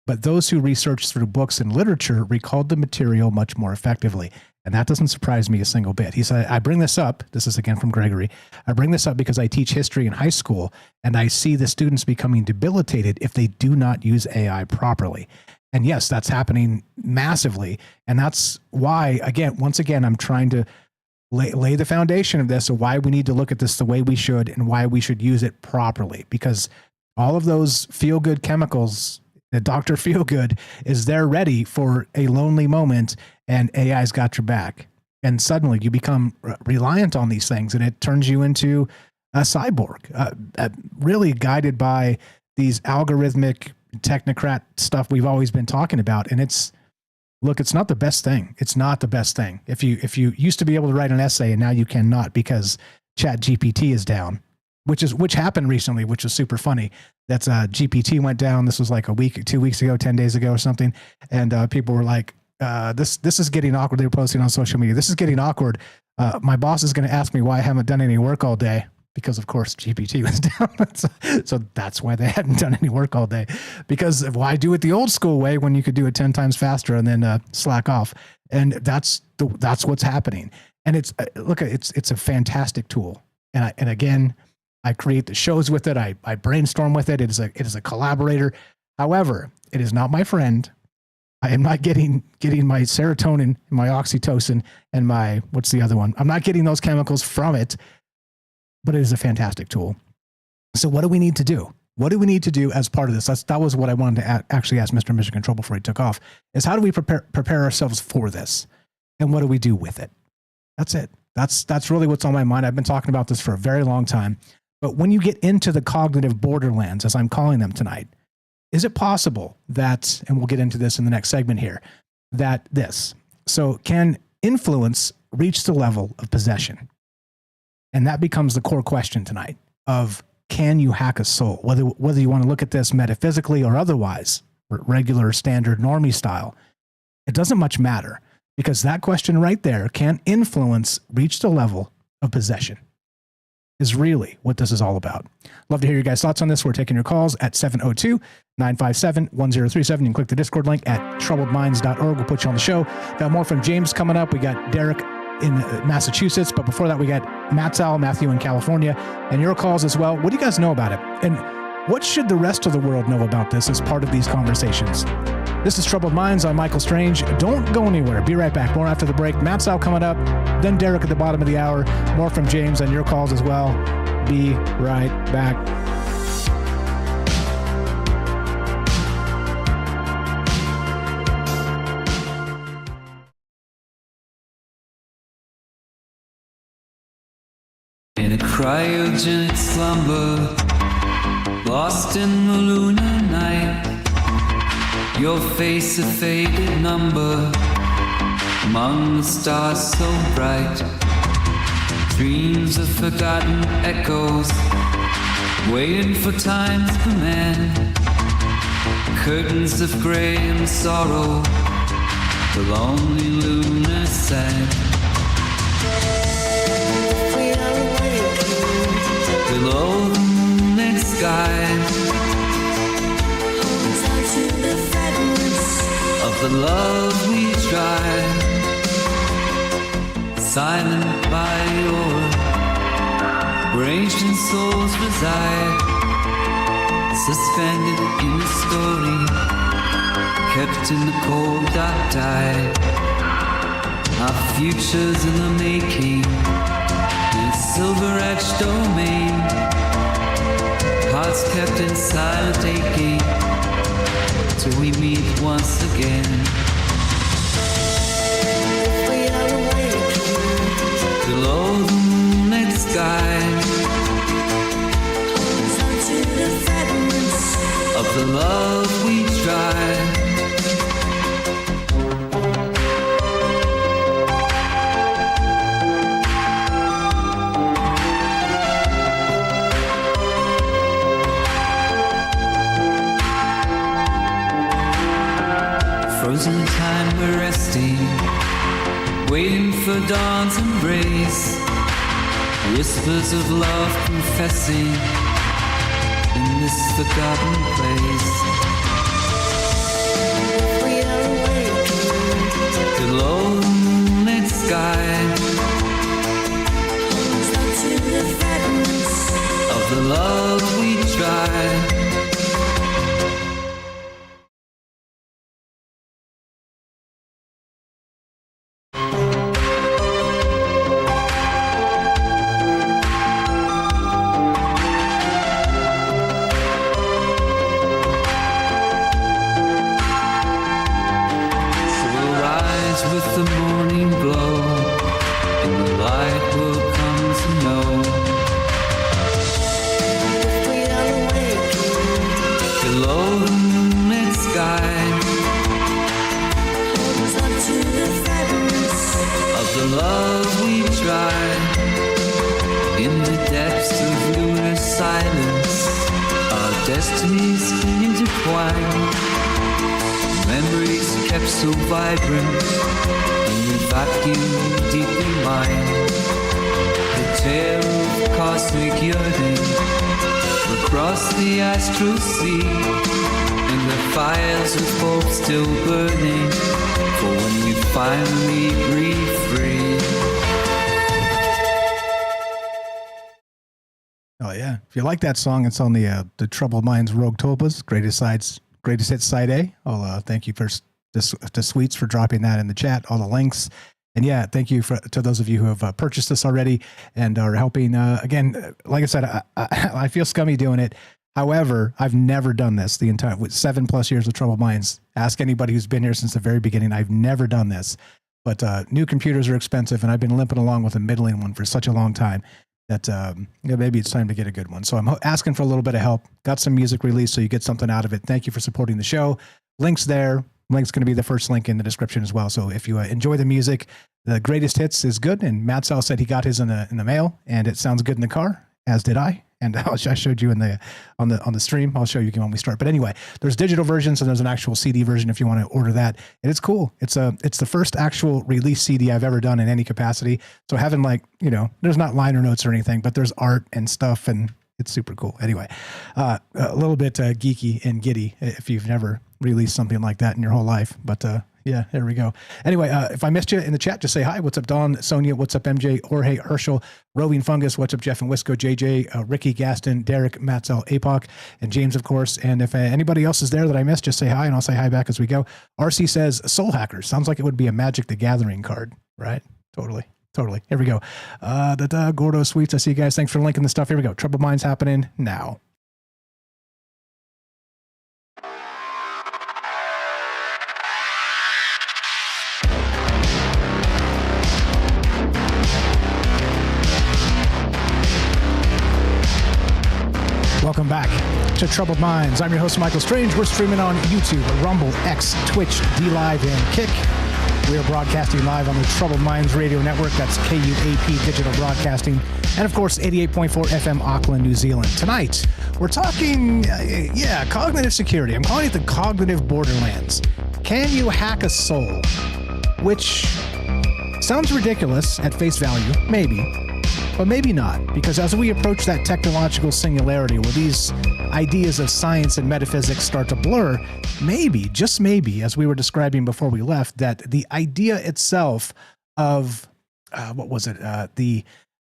But those who researched through books and literature recalled the material much more effectively. And that doesn't surprise me a single bit. He said, I bring this up. This is again from Gregory. I bring this up because I teach history in high school and I see the students becoming debilitated if they do not use AI properly. And yes, that's happening massively. And that's why, once again, I'm trying to lay the foundation of this of why we need to look at this the way we should and why we should use it properly. Because all of those feel-good chemicals, the Dr. Feelgood is there ready for a lonely moment and AI's got your back. And suddenly you become reliant on these things and it turns you into a cyborg, really guided by these algorithmic technocrat stuff we've always been talking about. And it's not the best thing. It's not the best thing. If you used to be able to write an essay and now you cannot because ChatGPT is down, which happened recently, which was super funny. That's GPT went down. This was like a week, 2 weeks ago, 10 days ago or something. And people were like, this is getting awkward. They were posting on social media. This is getting awkward. My boss is going to ask me why I haven't done any work all day because of course GPT was down. So that's why they hadn't done any work all day, because why do it the old school way when you could do it 10 times faster and then slack off. And that's what's happening. And it's a fantastic tool. And again, I create the shows with it. I brainstorm with it. It is a collaborator. However, it is not my friend. I am not getting my serotonin, my oxytocin, and my, what's the other one? I'm not getting those chemicals from it, but it is a fantastic tool. So what do we need to do? What do we need to do as part of this? That was what I wanted to actually ask Mr. Mission Control before he took off, is how do we prepare ourselves for this? And what do we do with it? That's it. That's really what's on my mind. I've been talking about this for a very long time. But when you get into the cognitive borderlands, as I'm calling them tonight, is it possible that, and we'll get into this in the next segment here, so can influence reach the level of possession? And that becomes the core question tonight of, can you hack a soul? Whether you want to look at this metaphysically or otherwise, regular, standard, normie style, it doesn't much matter, because that question right there, can influence reach the level of possession, is really what this is all about. Love to hear your guys' thoughts on this. We're taking your calls at 702-957-1037. You can click the Discord link at troubledminds.org. We'll put you on the show. Got more from James coming up. We got Derek in Massachusetts, but before that we got Matthew in California, and your calls as well. What do you guys know about it? And what should the rest of the world know about this as part of these conversations? This is Troubled Minds. I'm Michael Strange. Don't go anywhere. Be right back. More after the break. Matt Sal coming up, then Derek at the bottom of the hour. More from James and your calls as well. Be right back. In a cryogenic slumber, lost in the lunar night, your face a faded number among the stars so bright. Dreams of forgotten echoes, waiting for time's command. Curtains of gray and sorrow, the lonely lunar sand. Below the moonlit sky, of the love we try, silent by your where ancient souls reside, suspended in a story, kept in the cold dark tide. Our futures in the making, in a silver-etched domain, hearts kept in silent aching, till we meet once again. We are awakened below the moonlit sky, to the fragments of the love we try. Frozen time we're resting, waiting for dawn's embrace. Whispers of love confessing in this forgotten place. We are awakened below the moonlit sky, to the fragments of the love we try. Oh yeah. If you like that song, it's on the Troubled Minds Rogue Tulpas greatest hits side A. I'll thank you first to Sweets for dropping that in the chat. All the links. And yeah, thank you to those of you who have purchased this already and are helping. Again, like I said, I feel scummy doing it. However, I've never done this the entire with 7+ years of Troubled Minds. Ask anybody who's been here since the very beginning. I've never done this. But new computers are expensive, and I've been limping along with a middling one for such a long time that maybe it's time to get a good one. So I'm asking for a little bit of help. Got some music released, so you get something out of it. Thank you for supporting the show. Links there. Link's going to be the first link in the description as well. So if you enjoy the music, the greatest hits is good. And Matt Sal said he got his in the mail, and it sounds good in the car, as did I. And I showed you on the stream. I'll show you again when we start. But anyway, there's digital versions and there's an actual CD version if you want to order that. And it's cool. It's the first actual release CD I've ever done in any capacity. So having there's not liner notes or anything, but there's art and stuff, and it's super cool. Anyway, a little bit geeky and giddy if you've never released something like that in your whole life. But yeah, there we go. Anyway, if I missed you in the chat, just say hi. What's up, Don, Sonia? What's up, MJ, Jorge, Herschel, Roving Fungus? What's up, Jeff and Wisco, JJ, Ricky, Gaston, Derek, Matzel, APOC, and James, of course. And if anybody else is there that I missed, just say hi, and I'll say hi back as we go. RC says Soul Hackers. Sounds like it would be a Magic the Gathering card, right? Totally. Here we go. Gordo Sweets. I see you guys. Thanks for linking the stuff. Here we go. Troubled Minds happening now. Welcome back to Troubled Minds. I'm your host, Michael Strange. We're streaming on YouTube, Rumble, X, Twitch, DLive, and Kick. We are broadcasting live on the Troubled Minds Radio Network. That's KUAP Digital Broadcasting. And, of course, 88.4 FM Auckland, New Zealand. Tonight, we're talking, cognitive security. I'm calling it the cognitive Borderlands. Can you hack a soul? Which sounds ridiculous at face value, maybe. But maybe not, because as we approach that technological singularity where these ideas of science and metaphysics start to blur, maybe, just maybe, as we were describing before we left, that the idea itself of, the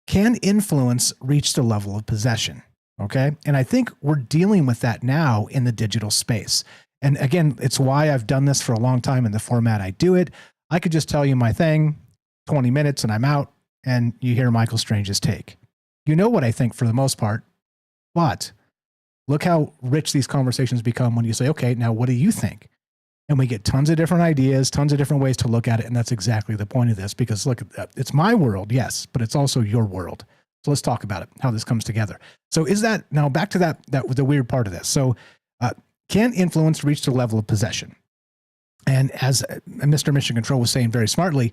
can influence reach the level of possession, okay? And I think we're dealing with that now in the digital space. And again, it's why I've done this for a long time in the format I do it. I could just tell you my thing, 20 minutes, and I'm out. And you hear Michael Strange's take. You know what I think for the most part, but look how rich these conversations become when you say, okay, now what do you think? And we get tons of different ideas, tons of different ways to look at it. And that's exactly the point of this, because look, it's my world, yes, but it's also your world. So let's talk about it, how this comes together. So is that, now back to that the weird part of this. So can influence reach the level of possession? And as Mr. Mission Control was saying very smartly,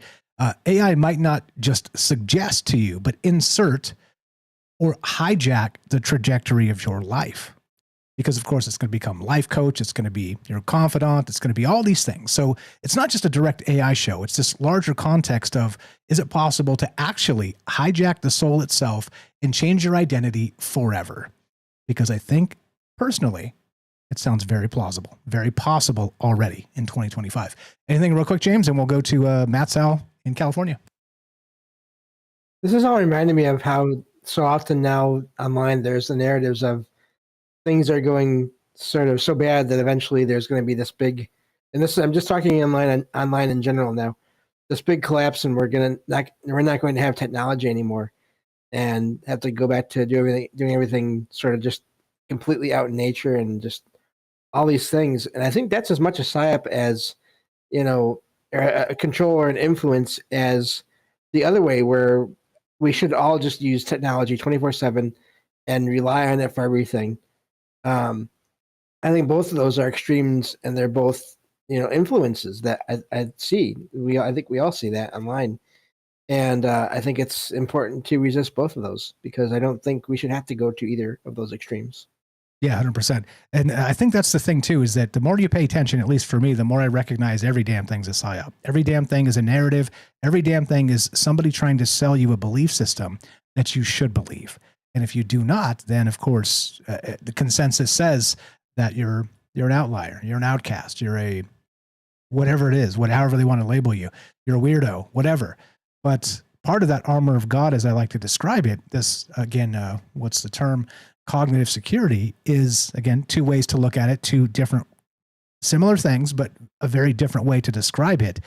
AI might not just suggest to you, but insert or hijack the trajectory of your life. Because, of course, it's going to become life coach. It's going to be your confidant. It's going to be all these things. So it's not just a direct AI show. It's this larger context of, is it possible to actually hijack the soul itself and change your identity forever? Because I think, personally, it sounds very plausible, very possible already in 2025. Anything real quick, James? And we'll go to Matt Sal in California. This is all reminding me of how so often now online there's the narratives of things are going sort of so bad that eventually there's going to be this big, and this I'm just talking online in general now, this big collapse, and we're not going to have technology anymore, and have to go back to doing everything sort of just completely out in nature and just all these things. And I think that's as much a psyop as, a control or an influence as the other way, where we should all just use technology 24/7 and rely on it for everything. I think both of those are extremes, and they're both, influences that I see. I think we all see that online. And I think it's important to resist both of those, because I don't think we should have to go to either of those extremes. Yeah, 100%. And I think that's the thing too, is that the more you pay attention, at least for me, the more I recognize every damn thing's a psyop. Every damn thing is a narrative. Every damn thing is somebody trying to sell you a belief system that you should believe. And if you do not, then of course, the consensus says that you're an outlier, you're an outcast, you're a whatever it is, however they want to label you, you're a weirdo, whatever. But part of that armor of God, as I like to describe it, this, again, what's the term? Cognitive security is, again, two ways to look at it, two different similar things, but a very different way to describe it,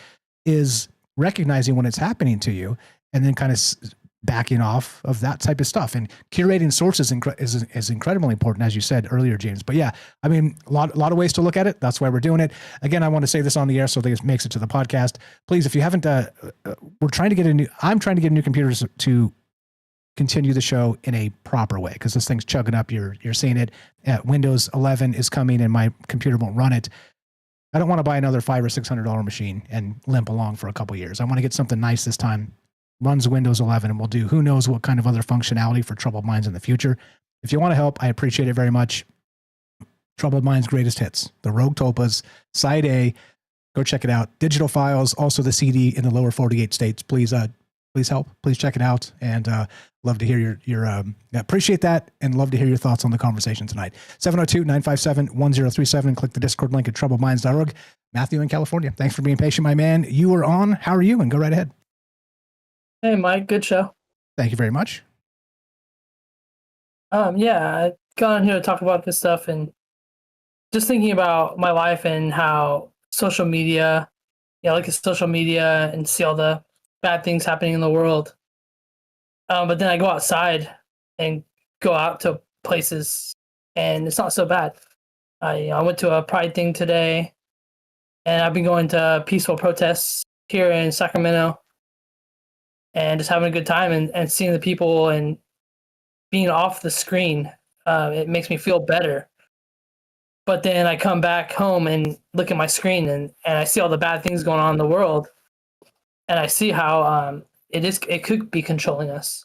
is recognizing when it's happening to you and then kind of backing off of that type of stuff. And curating sources is incredibly important, as you said earlier, James. But yeah, I mean, a lot of ways to look at it. That's why we're doing it. Again, I want to say this on the air so that it makes it to the podcast. Please, if you haven't, I'm trying to get a new computer to continue the show in a proper way, because this thing's chugging up. You're seeing it. Windows 11 is coming and my computer won't run it. I don't want to buy another $500 or $600 machine and limp along for a couple years. I want to get something nice this time. Runs Windows 11, and we'll do who knows what kind of other functionality for Troubled Minds in the future. If you want to help, I appreciate it very much. Troubled Minds Greatest Hits, the Rogue Tulpas, Side A. Go check it out. Digital files, also the CD in the lower 48 states. Please help. Please check it out, and love to hear your appreciate that, and love to hear your thoughts on the conversation tonight. 702-957-1037. Click the Discord link at troubledminds.org. Matthew in California, thanks for being patient, my man. You were on. How are you? And go right ahead. Hey, Mike. Good show. Thank you very much. Yeah, I got on here to talk about this stuff and just thinking about my life and how social media, I look at social media and see all the bad things happening in the world. But then I go outside and go out to places and it's not so bad. I went to a pride thing today and I've been going to peaceful protests here in Sacramento and just having a good time and seeing the people and being off the screen. It makes me feel better. But then I come back home and look at my screen and I see all the bad things going on in the world. And I see how it could be controlling us.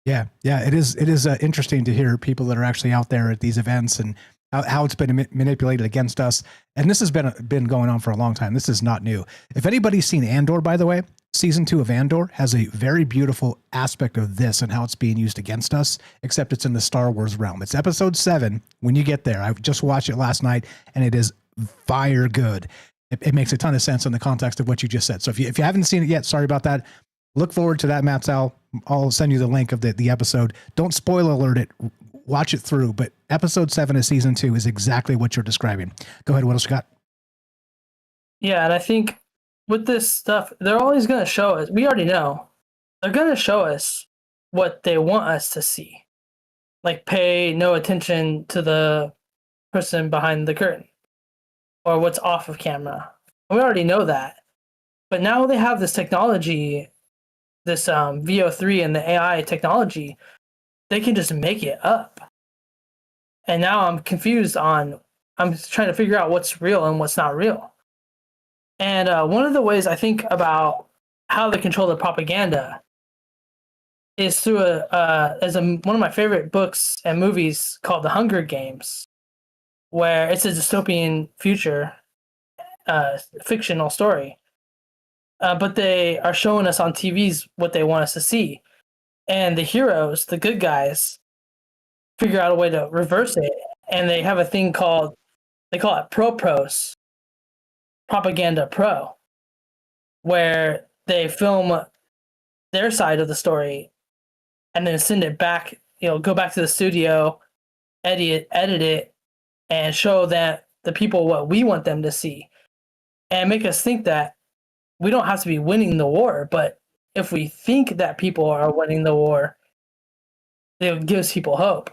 Yeah, it is interesting to hear people that are actually out there at these events and how it's been manipulated against us. And this has been going on for a long time. This is not new. If anybody's seen Andor, by the way, season 2 of Andor has a very beautiful aspect of this and how it's being used against us, except it's in the Star Wars realm. It's episode 7. When you get there, I just watched it last night and it is fire good. It makes a ton of sense in the context of what you just said. So if you haven't seen it yet, sorry about that. Look forward to that, Matt Sal. I'll send you the link of the episode. Don't spoiler alert it. Watch it through. But episode 7 of season 2 is exactly what you're describing. Go ahead. What else you got? Yeah, and I think with this stuff, they're always going to show us. We already know. They're going to show us what they want us to see. Like pay no attention to the person behind the curtain or what's off of camera. We already know that. But now they have this technology, this VO3 and the AI technology, they can just make it up. And now I'm confused I'm trying to figure out what's real and what's not real. And one of the ways I think about how they control the propaganda is through one of my favorite books and movies called The Hunger Games, where it's a dystopian future, fictional story. But they are showing us on TVs what they want us to see. And the heroes, the good guys, figure out a way to reverse it. And they have a thing they call it pros, propaganda pro, where they film their side of the story and then send it back, go back to the studio, edit it, and show that the people what we want them to see. And make us think that we don't have to be winning the war, but if we think that people are winning the war, it gives people hope.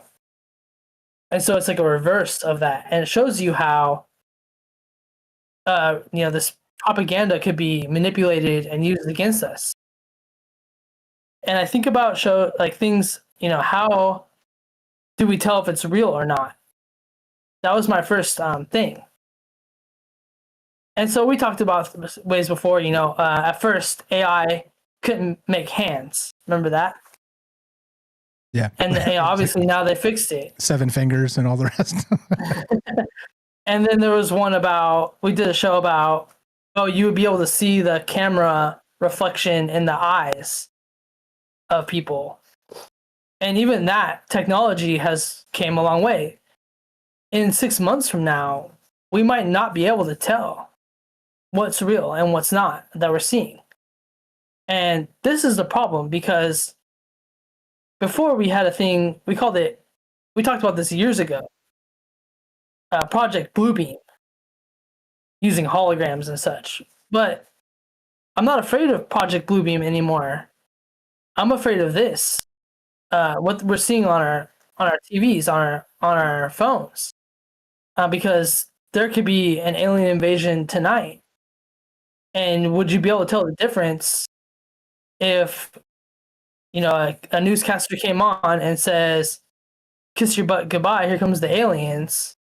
And so it's like a reverse of that. And it shows you how, this propaganda could be manipulated and used against us. And I think about things, how do we tell if it's real or not? That was my first thing. And so we talked about ways before, at first AI couldn't make hands. Remember that? Yeah. And obviously now they fixed it. 7 fingers and all the rest. And then there was one we did a show about, you would be able to see the camera reflection in the eyes of people. And even that technology has came a long way. In 6 months from now, we might not be able to tell what's real and what's not that we're seeing. And this is the problem because before we had a thing, we talked about this years ago, Project Bluebeam, using holograms and such. But I'm not afraid of Project Bluebeam anymore. I'm afraid of this. What we're seeing on our TVs, on our phones, because there could be an alien invasion tonight. And would you be able to tell the difference if, a newscaster came on and says, "Kiss your butt goodbye, here comes the aliens"?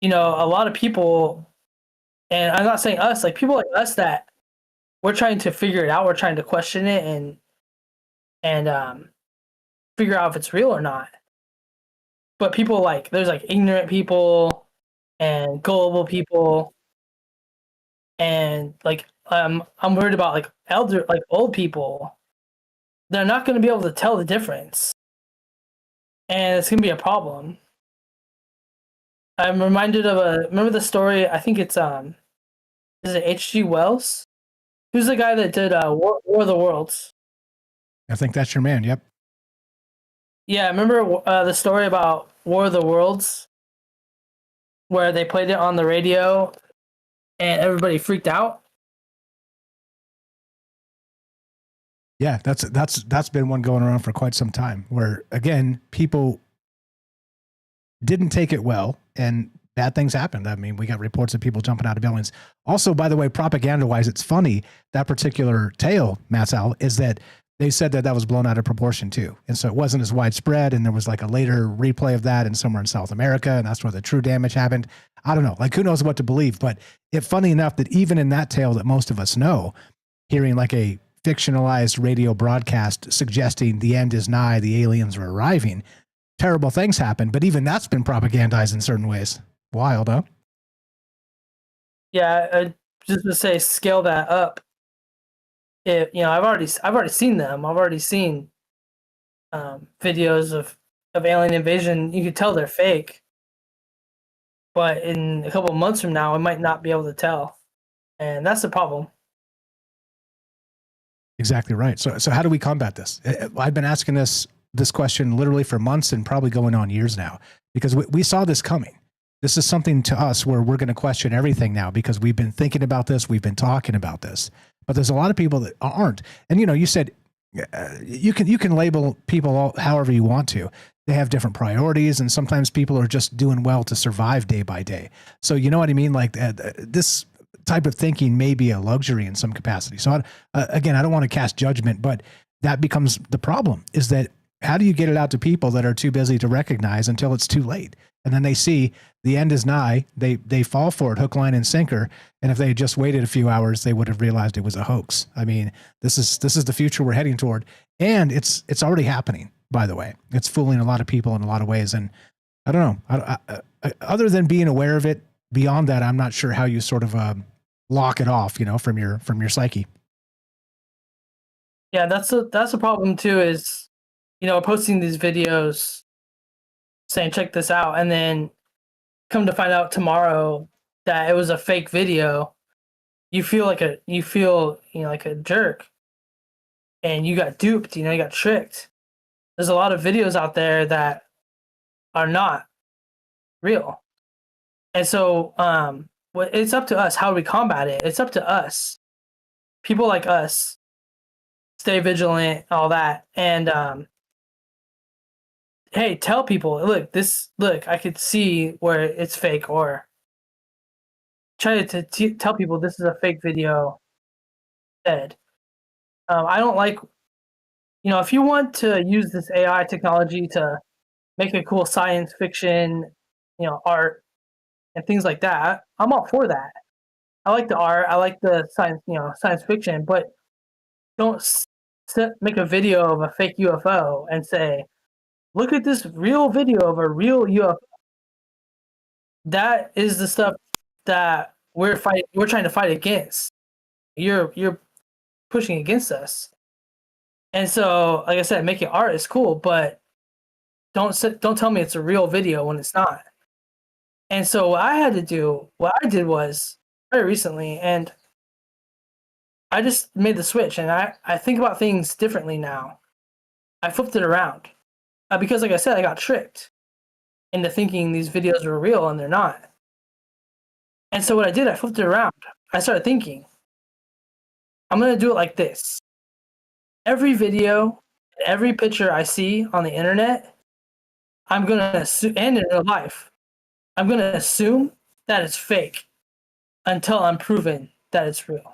A lot of people, and I'm not saying us, like people like us that we're trying to figure it out, we're trying to question it and figure out if it's real or not. But people there's ignorant people and gullible people, and I'm worried about old people. They're not going to be able to tell the difference, and it's going to be a problem. I'm reminded of remember the story? I think it's is it H.G. Wells? Who's the guy that did War of the Worlds? I think that's your man. Yep. Yeah, remember the story about War of the Worlds, where they played it on the radio, and everybody freaked out. Yeah, that's been one going around for quite some time. Where again, people didn't take it well, and bad things happened. I mean, we got reports of people jumping out of buildings. Also, by the way, propaganda-wise, it's funny, that particular tale, Matsal, is that they said that was blown out of proportion too. And so it wasn't as widespread, and there was a later replay of that in somewhere in South America, and that's where the true damage happened. I don't know, who knows what to believe, but it's funny enough that even in that tale that most of us know, hearing a fictionalized radio broadcast suggesting the end is nigh, the aliens are arriving, terrible things happen, but even that's been propagandized in certain ways. Wild, huh? Yeah, I just to say, scale that up. I've already seen them. I've already seen videos of alien invasion. You could tell they're fake, but in a couple of months from now, I might not be able to tell, and that's the problem. Exactly right. So how do we combat this? I've been asking this question literally for months and probably going on years now, because we saw this coming. This is something to us where we're going to question everything now because we've been thinking about this, we've been talking about this, but there's a lot of people that aren't. And you said you can label people however you want to. They have different priorities, and sometimes people are just doing well to survive day by day. So you know what I mean? This type of thinking may be a luxury in some capacity. So again, I don't want to cast judgment, but that becomes the problem, is that how do you get it out to people that are too busy to recognize until it's too late? And then they see the end is nigh, they fall for it hook, line, and sinker. And if they had just waited a few hours, they would have realized it was a hoax. I mean, this is the future we're heading toward. And it's already happening, by the way. It's fooling a lot of people in a lot of ways. And I don't know, other than being aware of it, beyond that, I'm not sure how you sort of lock it off, from your psyche. Yeah, that's a problem too, is, posting these videos saying, check this out, and then come to find out tomorrow that it was a fake video. You feel like a jerk, and you got duped, you got tricked. There's a lot of videos out there that are not real. And so it's up to us. How do we combat it? It's up to us. People like us stay vigilant, all that. And hey, tell people, look, I could see where it's fake, or try to tell people this is a fake video instead. I don't like, if you want to use this AI technology to make a cool science fiction, art and things like that, I'm all for that. I like the art, I like the science fiction, but don't make a video of a fake UFO and say, look at this real video of a real UFO. That is the stuff that we're trying to fight against. You're pushing against us. And so, like I said, making art is cool, but don't tell me it's a real video when it's not. And so what I did was very recently, and I just made the switch, and I think about things differently now. I flipped it around because, like I said, I got tricked into thinking these videos were real, and they're not. And so what I did, I flipped it around. I started thinking, I'm gonna do it like this. Every video, every picture I see on the internet, I'm gonna assume, and in real life, I'm gonna assume that it's fake until I'm proven that it's real.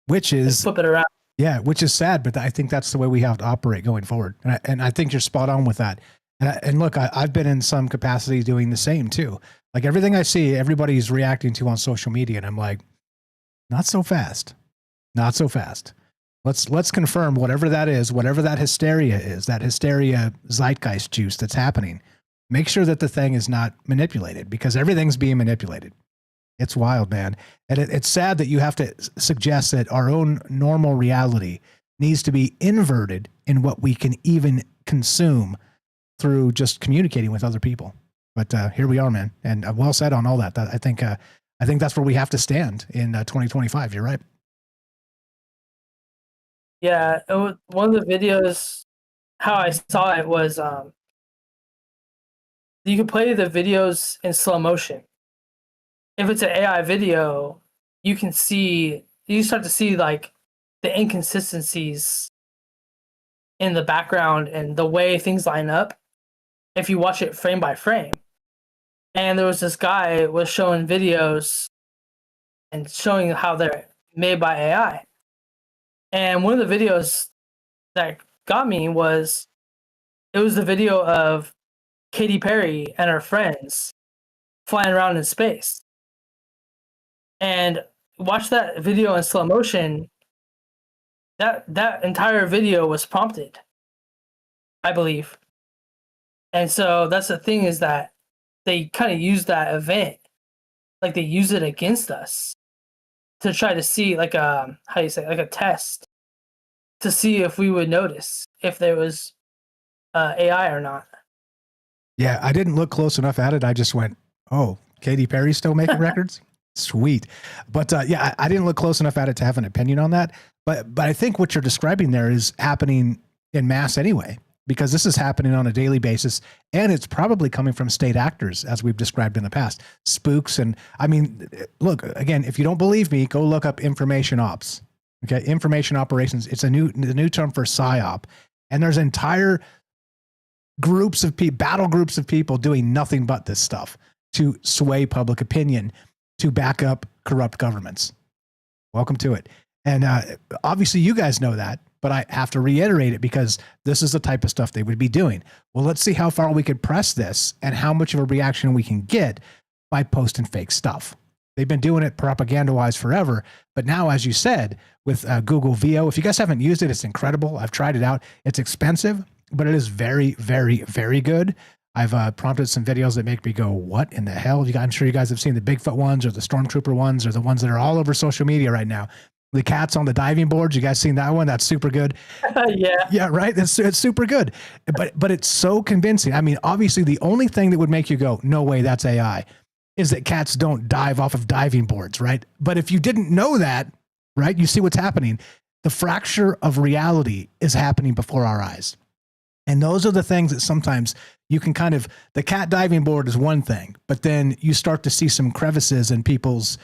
Which is flip it around. Yeah, which is sad, but I think that's the way we have to operate going forward. And I think you're spot on with that. And look, I've been in some capacity doing the same too. Like everything I see, everybody's reacting to on social media, and I'm like, not so fast, not so fast. Let's confirm whatever that is, whatever that hysteria is, that hysteria zeitgeist juice that's happening. Make sure that the thing is not manipulated, because everything's being manipulated. It's wild, man. And it's sad that you have to suggest that our own normal reality needs to be inverted in what we can even consume through just communicating with other people. But here we are, man. And well said on all that. I think that's where we have to stand in 2025. You're right. Yeah, one of the videos, how I saw it was you can play the videos in slow motion. If it's an AI video, you start to see like the inconsistencies in the background and the way things line up if you watch it frame by frame. And there was this guy was showing videos and showing how they're made by AI. And one of the videos that got me was the video of Katy Perry and her friends flying around in space. And watch that video in slow motion. That entire video was prompted, I believe. And so that's the thing, is that they kind of use that event, like they use it against us to try to see like a test to see if we would notice if there was AI or not. Yeah, I didn't look close enough at it. I just went, oh, Katy Perry's still making records? Sweet. But yeah, I didn't look close enough at it to have an opinion on that. But I think what you're describing there is happening in mass anyway, because this is happening on a daily basis, and it's probably coming from state actors, as we've described in the past, spooks. And I mean, look, again, if you don't believe me, go look up information ops. Okay, information operations. It's the new term for PSYOP, and there's entire groups of people, battle groups of people doing nothing but this stuff to sway public opinion, to back up corrupt governments. Welcome to it. And obviously you guys know that, but I have to reiterate it because this is the type of stuff they would be doing. Well, let's see how far we could press this and how much of a reaction we can get by posting fake stuff. They've been doing it propaganda-wise forever, but now, as you said, with Google VO, if you guys haven't used it, it's incredible. I've tried it out. It's expensive, but it is very, very, very good. I've prompted some videos that make me go, what in the hell? I'm sure you guys have seen the Bigfoot ones or the Stormtrooper ones or the ones that are all over social media right now. The cats on the diving boards. You guys seen that one? That's super good. Yeah. Yeah, right? It's super good. But it's so convincing. I mean, obviously, the only thing that would make you go, no way, that's AI, is that cats don't dive off of diving boards, right? But if you didn't know that, right, you see what's happening. The fracture of reality is happening before our eyes. And those are the things that sometimes you can kind of, the cat diving board is one thing, but then you start to see some crevices in people's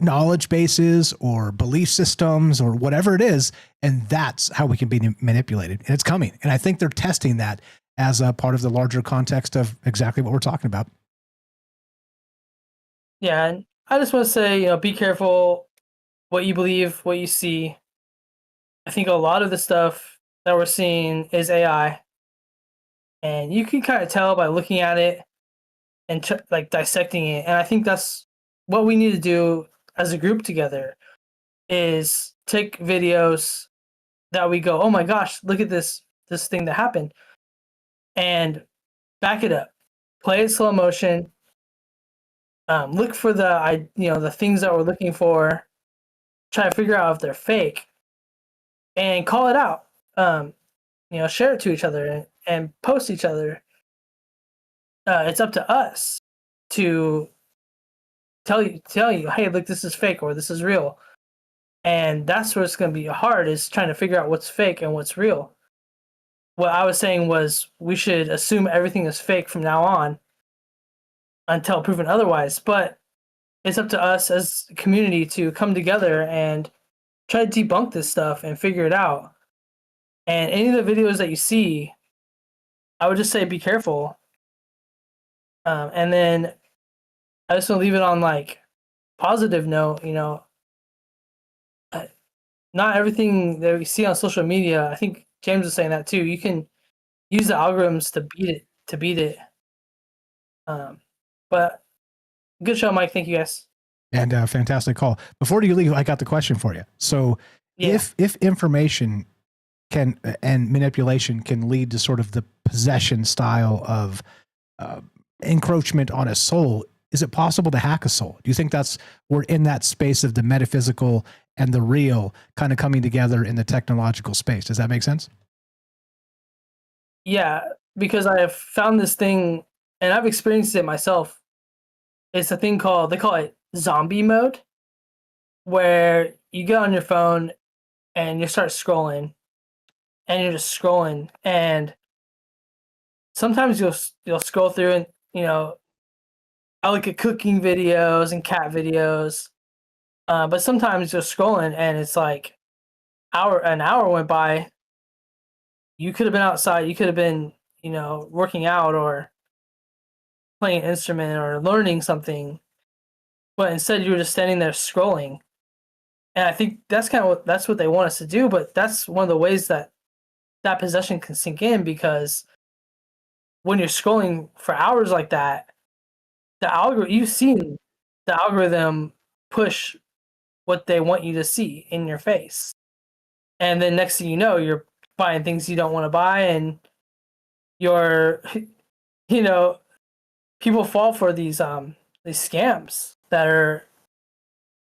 knowledge bases or belief systems or whatever it is. And that's how we can be manipulated. And it's coming. And I think they're testing that as a part of the larger context of exactly what we're talking about. Yeah. And I just want to say, be careful what you believe, what you see. I think a lot of the stuff that we're seeing is AI. And you can kind of tell by looking at it and dissecting it. And I think that's what we need to do as a group together, is take videos that we go, oh my gosh, look at this thing that happened, and back it up, play it slow motion, look for the things that we're looking for, try to figure out if they're fake, and call it out. Share it to each other and post each other. It's up to us to tell you, hey, look, this is fake or this is real. And that's where it's going to be hard, is trying to figure out what's fake and what's real. What I was saying was we should assume everything is fake from now on until proven otherwise. But it's up to us as a community to come together and try to debunk this stuff and figure it out. And any of the videos that you see, I would just say be careful. And then I just want to leave it on like positive note, not everything that we see on social media. I think James was saying that too. You can use the algorithms to beat it. But good show, Mike. Thank you guys. And fantastic call. Before you leave, I got the question for you. So if information can and manipulation can lead to sort of the possession style of encroachment on a soul, is it possible to hack a soul? Do you think we're in that space of the metaphysical and the real kind of coming together in the technological space? Does that make sense? Yeah, because I have found this thing, and I've experienced it myself. It's a thing they call it zombie mode, where you get on your phone and you start scrolling, and you're just scrolling, and sometimes you'll scroll through and I look at cooking videos and cat videos, but sometimes you're scrolling and it's like an hour went by. You could have been outside. You could have been, working out or playing an instrument or learning something, but instead you were just standing there scrolling. And I think that's that's what they want us to do. But that's one of the ways that possession can sink in, because when you're scrolling for hours like that, you've seen the algorithm push what they want you to see in your face. And then next thing you know, you're buying things you don't want to buy, and you're, people fall for these scams that are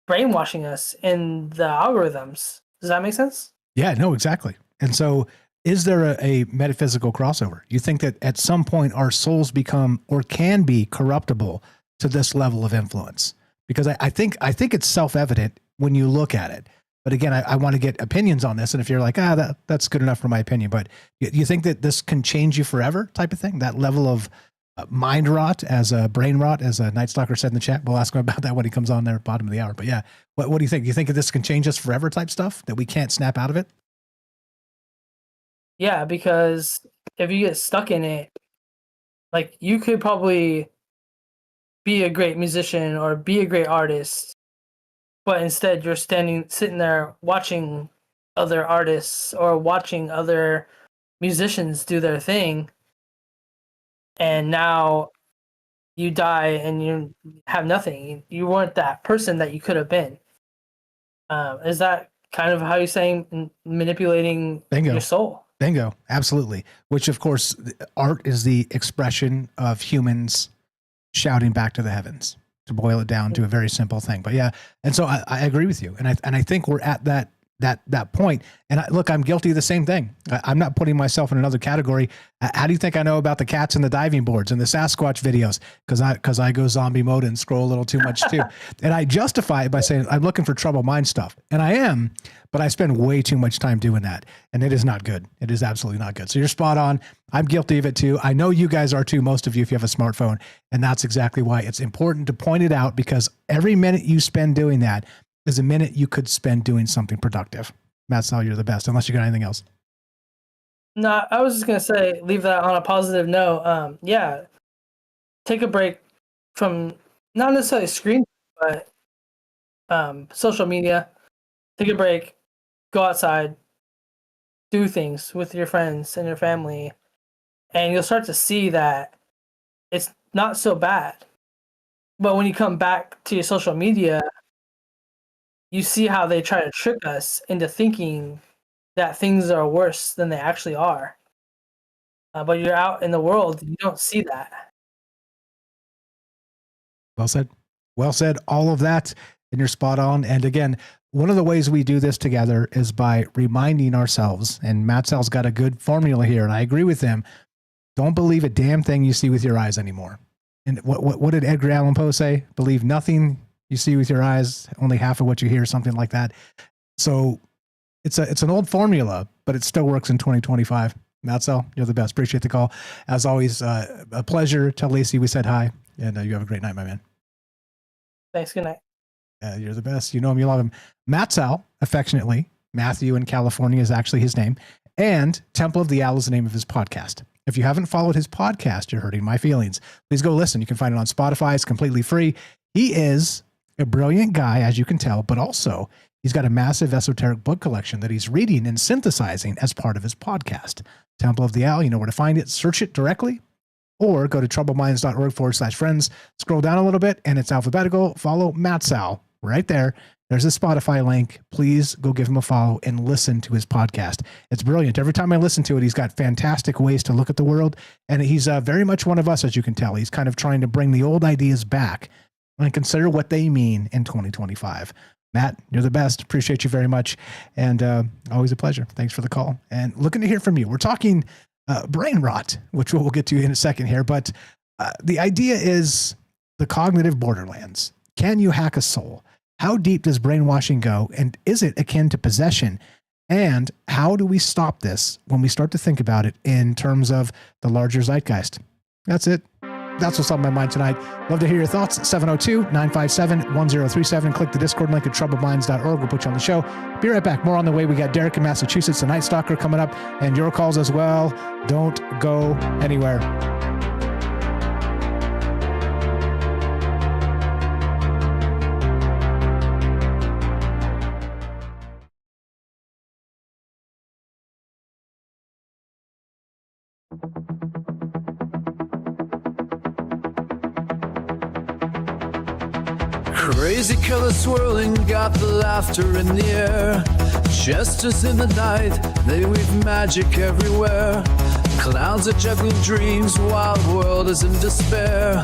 brainwashing us in the algorithms. Does that make sense? Yeah, no, exactly. And so is there a metaphysical crossover? You think that at some point our souls become or can be corruptible to this level of influence? Because I think it's self-evident when you look at it. But again, I want to get opinions on this. And if you're like, that's good enough for my opinion, but you think that this can change you forever type of thing? That level of mind rot, brain rot, as Night Stalker said in the chat. We'll ask him about that when he comes on there at the bottom of the hour. But yeah, what do you think? Do you think that this can change us forever type stuff, that we can't snap out of it? Yeah, because if you get stuck in it, like, you could probably be a great musician or be a great artist, but instead you're sitting there watching other artists or watching other musicians do their thing, and now you die and you have nothing. You weren't that person that you could have been. Is that kind of how you're saying manipulating your soul? Bingo. Absolutely. Which, of course, art is the expression of humans shouting back to the heavens, to boil it down to a very simple thing. But yeah, and so I agree with you. And I think we're at that point. And look, I'm guilty of the same thing. I'm not putting myself in another category. How do you think I know about the cats and the diving boards and the Sasquatch videos? Because I go zombie mode and scroll a little too much too. And I justify it by saying I'm looking for trouble mind stuff. And I am, but I spend way too much time doing that. And it is not good. It is absolutely not good. So you're spot on. I'm guilty of it too. I know you guys are too, most of you, if you have a smartphone. And that's exactly why it's important to point it out, because every minute you spend doing that is a minute you could spend doing something productive. Matt Sal, you're the best, unless you got anything else. No, I was just going to say, leave that on a positive note. Yeah, take a break from not necessarily screen, but social media. Take a break, go outside, do things with your friends and your family, and you'll start to see that it's not so bad. But when you come back to your social media, you see how they try to trick us into thinking that things are worse than they actually are. But you're out in the world, you don't see that. Well said. Well said. All of that, and you're spot on. And again, one of the ways we do this together is by reminding ourselves, and Matt Sal's got a good formula here, and I agree with him. Don't believe a damn thing you see with your eyes anymore. And what did Edgar Allan Poe say? Believe nothing You see with your eyes, only half of what you hear, something like that. So it's an old formula, but it still works in 2025. Matzel, you're the best. Appreciate the call. As always, a pleasure. Tell Lacey we said hi, and you have a great night, my man. Thanks. Good night. You're the best. You know him. You love him. Matzel, affectionately. Matthew in California is actually his name. And Temple of the Owl is the name of his podcast. If you haven't followed his podcast, you're hurting my feelings. Please go listen. You can find it on Spotify. It's completely free. He is a brilliant guy, as you can tell, but also he's got a massive esoteric book collection that he's reading and synthesizing as part of his podcast. Temple of the Owl, you know where to find it. Search it directly or go to troubledminds.org/friends. Scroll down a little bit and it's alphabetical. Follow Matzel right there. There's a Spotify link. Please go give him a follow and listen to his podcast. It's brilliant. Every time I listen to it, he's got fantastic ways to look at the world. And he's very much one of us, as you can tell. He's kind of trying to bring the old ideas back and consider what they mean in 2025. Matt, you're the best. Appreciate you very much. And always a pleasure. Thanks for the call. And looking to hear from you. We're talking brain rot, which we'll get to in a second here. But the idea is the cognitive borderlands. Can you hack a soul? How deep does brainwashing go? And is it akin to possession? And how do we stop this when we start to think about it in terms of the larger zeitgeist? That's it. That's what's on my mind tonight. Love to hear your thoughts. 702-957-1037. Click the Discord link at troubledminds.org. We'll put you on the show. Be right back. More on the way. We got Derek in Massachusetts, the Night Stalker coming up, and your calls as well. Don't go anywhere. Crazy colors swirling, got the laughter in the air. Jesters in the night, they weave magic everywhere. Clowns are juggling dreams, wild world is in despair.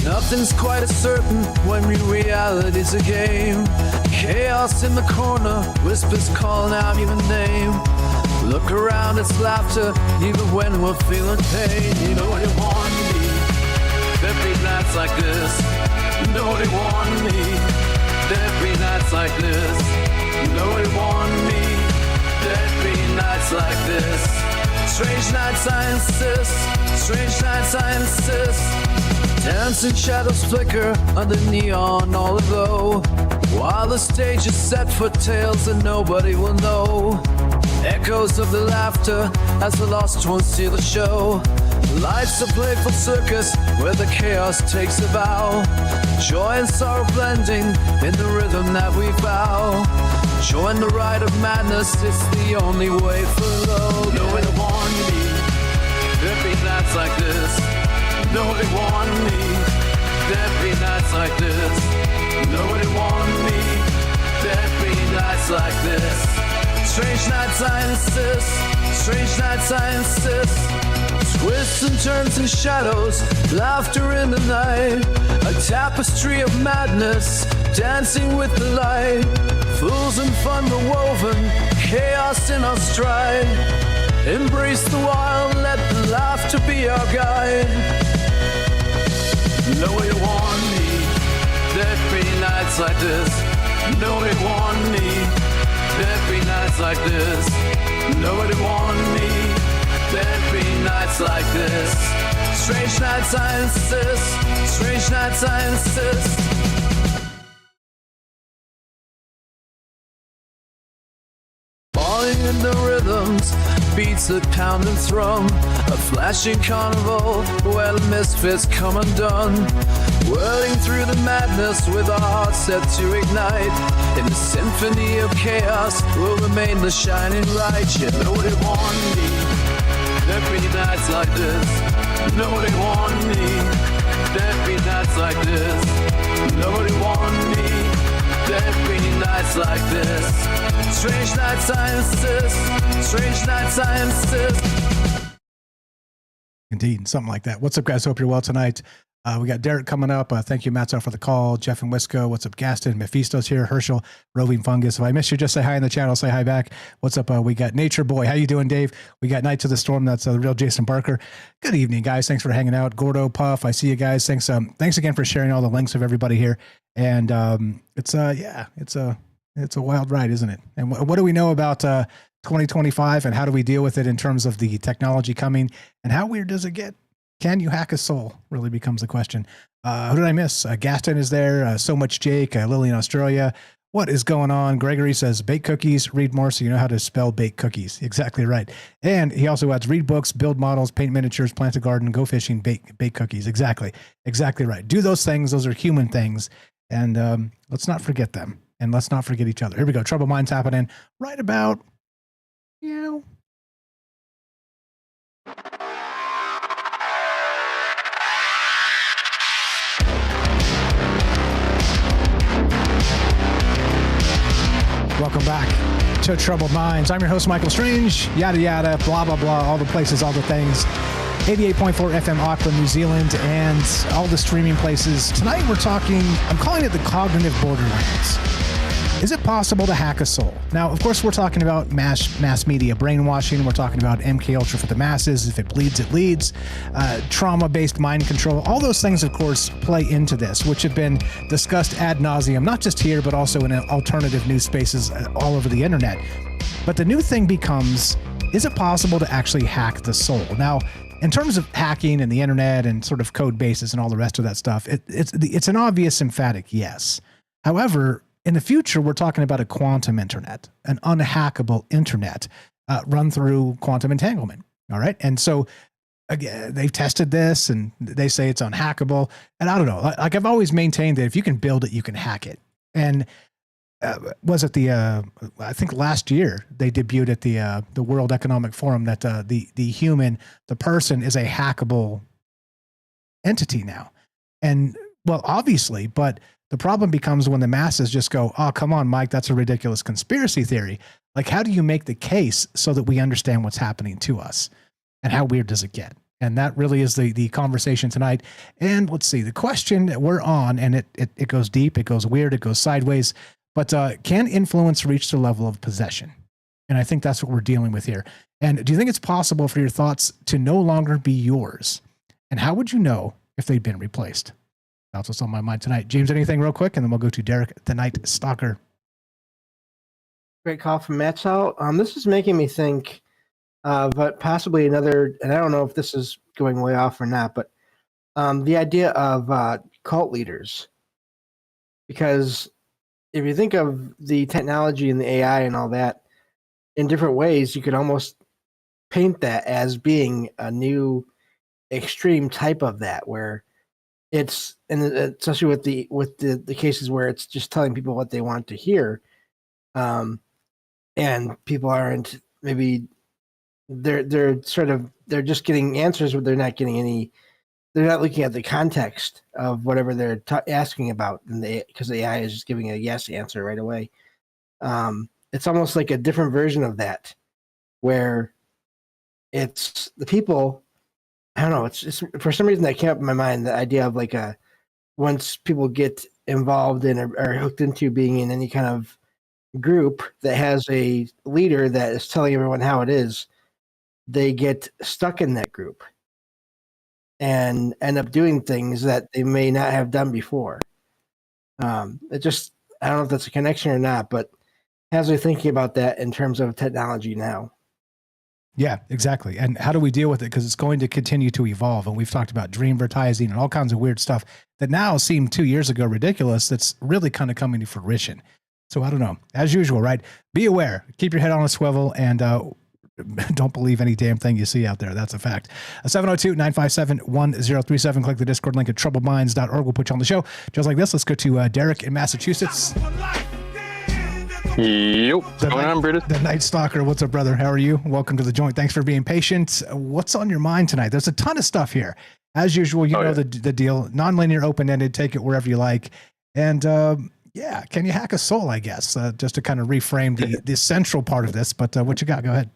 Nothing's quite as certain when reality's a game. Chaos in the corner, whispers calling out your name. Look around, it's laughter, even when we're feeling pain. You know you want me, there'd be nights like this. Nobody want me, there'd be nights like this. Nobody want me, there'd be nights like this. Strange nights I insist, strange nights I insist. Dancing shadows flicker under neon all aglow, while the stage is set for tales that nobody will know. Echoes of the laughter as the lost ones see the show. Life's a playful circus where the chaos takes a bow. Joy and sorrow blending in the rhythm that we vow. Join the ride of madness, it's the only way for love. Nobody want me, there'd be nights like this. Nobody want me, there'd be nights like this. Nobody want me, there'd be nights like this. Strange nights I insist, strange nights I insist. Twists and turns and shadows, laughter in the night. A tapestry of madness, dancing with the light. Fools and fun were woven, chaos in our stride. Embrace the wild, let the laughter be our guide. Nobody want me, there'd be nights like this. Nobody want me, there'd be nights like this. Nobody want me, there'd be nights like this. Strange nights I insist, strange nights I insist. Falling in the rhythms, beats that pound and thrum. A flashing carnival where the misfits come undone. Whirling through the madness with our hearts set to ignite. In the symphony of chaos will remain the shining light. You nobody want me, there'd be nights like this. Nobody want me, there'd be nights like this. Nobody want me, there'd be nights like this. Strange nights I insist, strange nights I insist. Indeed, something like that. What's up, guys? Hope you're well tonight. We got Derek coming up. Thank you, Matzo, for the call. Jeff and Wisco. What's up, Gaston? Mephisto's here. Herschel, Roving Fungus. If I miss you, just say hi in the channel. Say hi back. What's up? We got Nature Boy. How you doing, Dave? We got Night to the Storm. That's the real Jason Barker. Good evening, guys. Thanks for hanging out. Gordo, Puff. I see you guys. Thanks again for sharing all the links of everybody here. And it's a wild ride, isn't it? And what do we know about 2025, and how do we deal with it in terms of the technology coming, and how weird does it get? Can you hack a soul? Really becomes the question. Who did I miss? Gaston is there. So much Jake. Lily in Australia. What is going on? Gregory says, bake cookies, read more so you know how to spell bake cookies. Exactly right. And he also adds, read books, build models, paint miniatures, plant a garden, go fishing, bake cookies. Exactly right. Do those things. Those are human things. And let's not forget them. And let's not forget each other. Here we go. Troubled Minds happening right about, Welcome back to Troubled Minds. I'm your host, Michael Strange. Yada, yada, blah, blah, blah, all the places, all the things. 88.4 FM Auckland, New Zealand, and all the streaming places. Tonight we're talking, I'm calling it the cognitive borderlands. Is it possible to hack a soul? Now, of course, we're talking about mass media brainwashing. We're talking about MK Ultra for the masses. If it bleeds, it leads. Trauma-based mind control. All those things, of course, play into this, which have been discussed ad nauseum, not just here, but also in alternative news spaces all over the internet. But the new thing becomes, is it possible to actually hack the soul? Now, in terms of hacking and the internet and sort of code bases and all the rest of that stuff, it's an obvious, emphatic yes. However, in the future, we're talking about a quantum internet, an unhackable internet run through quantum entanglement. All right. And so again, they've tested this and they say it's unhackable. And I don't know, like I've always maintained that if you can build it, you can hack it. And was it I think last year they debuted at the World Economic Forum that the person is a hackable entity now. And well, obviously, but the problem becomes when the masses just go, oh, come on, Mike, that's a ridiculous conspiracy theory. Like, how do you make the case so that we understand what's happening to us? And how weird does it get? And that really is the conversation tonight. And let's see, the question that we're on, and it goes deep, it goes weird, it goes sideways, but can influence reach the level of possession? And I think that's what we're dealing with here. And do you think it's possible for your thoughts to no longer be yours? And how would you know if they'd been replaced? That's what's on my mind tonight. James, anything real quick, and then we'll go to Derek, the Night Stalker. Great call from Matt's-Out. This is making me think of possibly another, and I don't know if this is going way off or not, but the idea of cult leaders. Because if you think of the technology and the AI and all that in different ways, you could almost paint that as being a new extreme type of that, where it's, and especially with the cases where it's just telling people what they want to hear, and people aren't, maybe they're just getting answers, but they're not getting any. They're not looking at the context of whatever they're asking about, and because the AI is just giving a yes answer right away. It's almost like a different version of that, where it's the people. I don't know. It's just, for some reason that came up in my mind, the idea of like once people get involved in or hooked into being in any kind of group that has a leader that is telling everyone how it is, they get stuck in that group and end up doing things that they may not have done before. I don't know if that's a connection or not, but as we're thinking about that in terms of technology now. Yeah, exactly. And how do we deal with it? Because it's going to continue to evolve. And we've talked about dreamvertising and all kinds of weird stuff that now seemed 2 years ago ridiculous. That's really kind of coming to fruition. So I don't know. As usual, right? Be aware. Keep your head on a swivel and don't believe any damn thing you see out there. That's a fact. 702-957-1037. Click the Discord link at troubledminds.org. We'll put you on the show. Just like this, let's go to Derek in Massachusetts. Yep. Going on, Brutus? The Night Stalker. What's up, brother? How are you? Welcome to the joint. Thanks for being patient. What's on your mind tonight? There's a ton of stuff here. As usual, you know the deal. Non-linear, open-ended. Take it wherever you like. And yeah, can you hack a soul, I guess? Just to kind of reframe the central part of this. But what you got? Go ahead.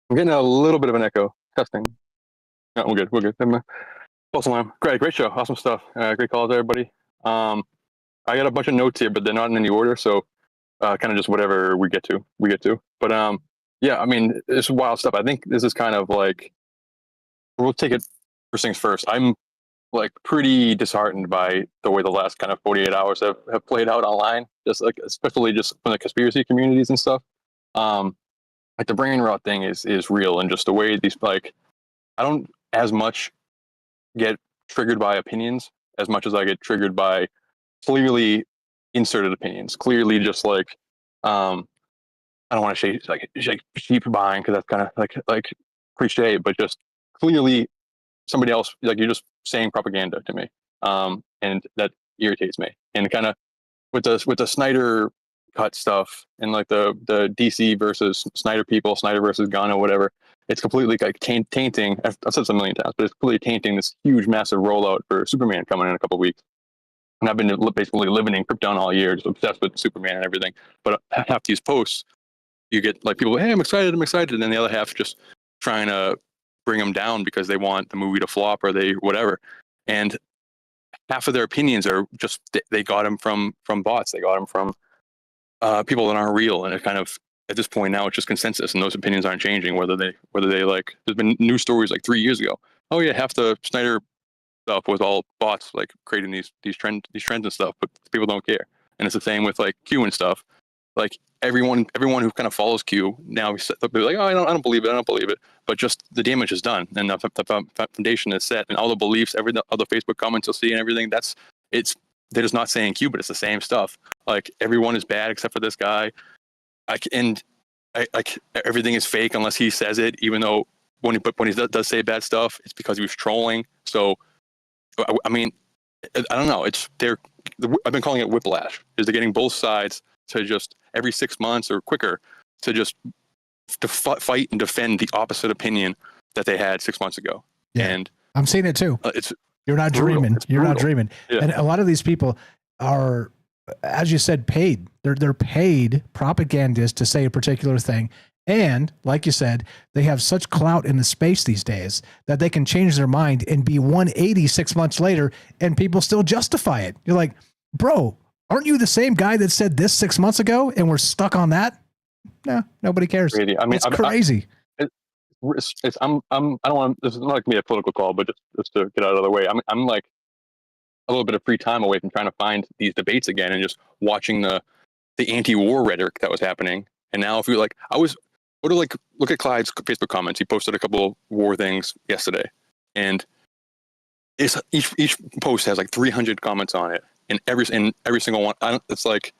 I'm getting a little bit of an echo. Testing. No, we're good. We're good. False alarm. Great show. Awesome stuff. Great calls, everybody. I got a bunch of notes here, but they're not in any order. So kind of just whatever we get to. But yeah, I mean, it's wild stuff. I think this is kind of like, we'll take it first things first. I'm like pretty disheartened by the way the last kind of 48 hours have played out online, just like especially just from the conspiracy communities and stuff. Like the brain rot thing is real, and just the way these, like, I don't as much get triggered by opinions as much as I get triggered by clearly inserted opinions, clearly just like I don't want to say like sheep buying, because that's kind of like cliche, but just clearly somebody else, like, you're just saying propaganda to me, and that irritates me. And kind of with the Snyder cut stuff, and like the DC versus Snyder people, Snyder versus Gunn or whatever, it's completely like tainting. I've said this a million times, but it's completely tainting this huge, massive rollout for Superman coming in a couple of weeks. And I've been basically living in Krypton all year, just obsessed with Superman and everything. But half these posts, you get like people, hey, I'm excited, and then the other half just trying to bring them down because they want the movie to flop or they whatever. And half of their opinions are just they got them from bots, they got them from people that aren't real. And it kind of, at this point now, it's just consensus, and those opinions aren't changing. Whether they like, there's been news stories like 3 years ago. Oh yeah, half the Snyder stuff was all bots, like creating these trends and stuff, but people don't care. And it's the same with like Q and stuff. Like everyone who kind of follows Q now, they'll be like, oh, I don't believe it. But just the damage is done, and the foundation is set, and all the beliefs, all the Facebook comments you'll see and everything. They're just not saying Q, but it's the same stuff. Like everyone is bad except for this guy. Everything is fake unless he says it. Even though when he does say bad stuff, it's because he was trolling. So I mean, I don't know. I've been calling it whiplash. Is they're getting both sides to just every 6 months or quicker to fight and defend the opposite opinion that they had 6 months ago. Yeah. And I'm seeing it too. You're not dreaming. You're not dreaming. Yeah. And a lot of these people are, as you said, paid. They're paid propagandists to say a particular thing. And like you said, they have such clout in the space these days that they can change their mind and be 180 6 months later, and people still justify it. You're like, bro, aren't you the same guy that said this 6 months ago and we're stuck on that? No, nobody cares. Crazy. I mean, it's crazy. I don't want, this is not like me a political call, but just to get out of the way, I'm like a little bit of free time away from trying to find these debates again, and just watching the anti-war rhetoric that was happening. And now if you like, look at Clyde's Facebook comments. He posted a couple of war things yesterday, and it's each post has like 300 comments on it, and every single one, it's like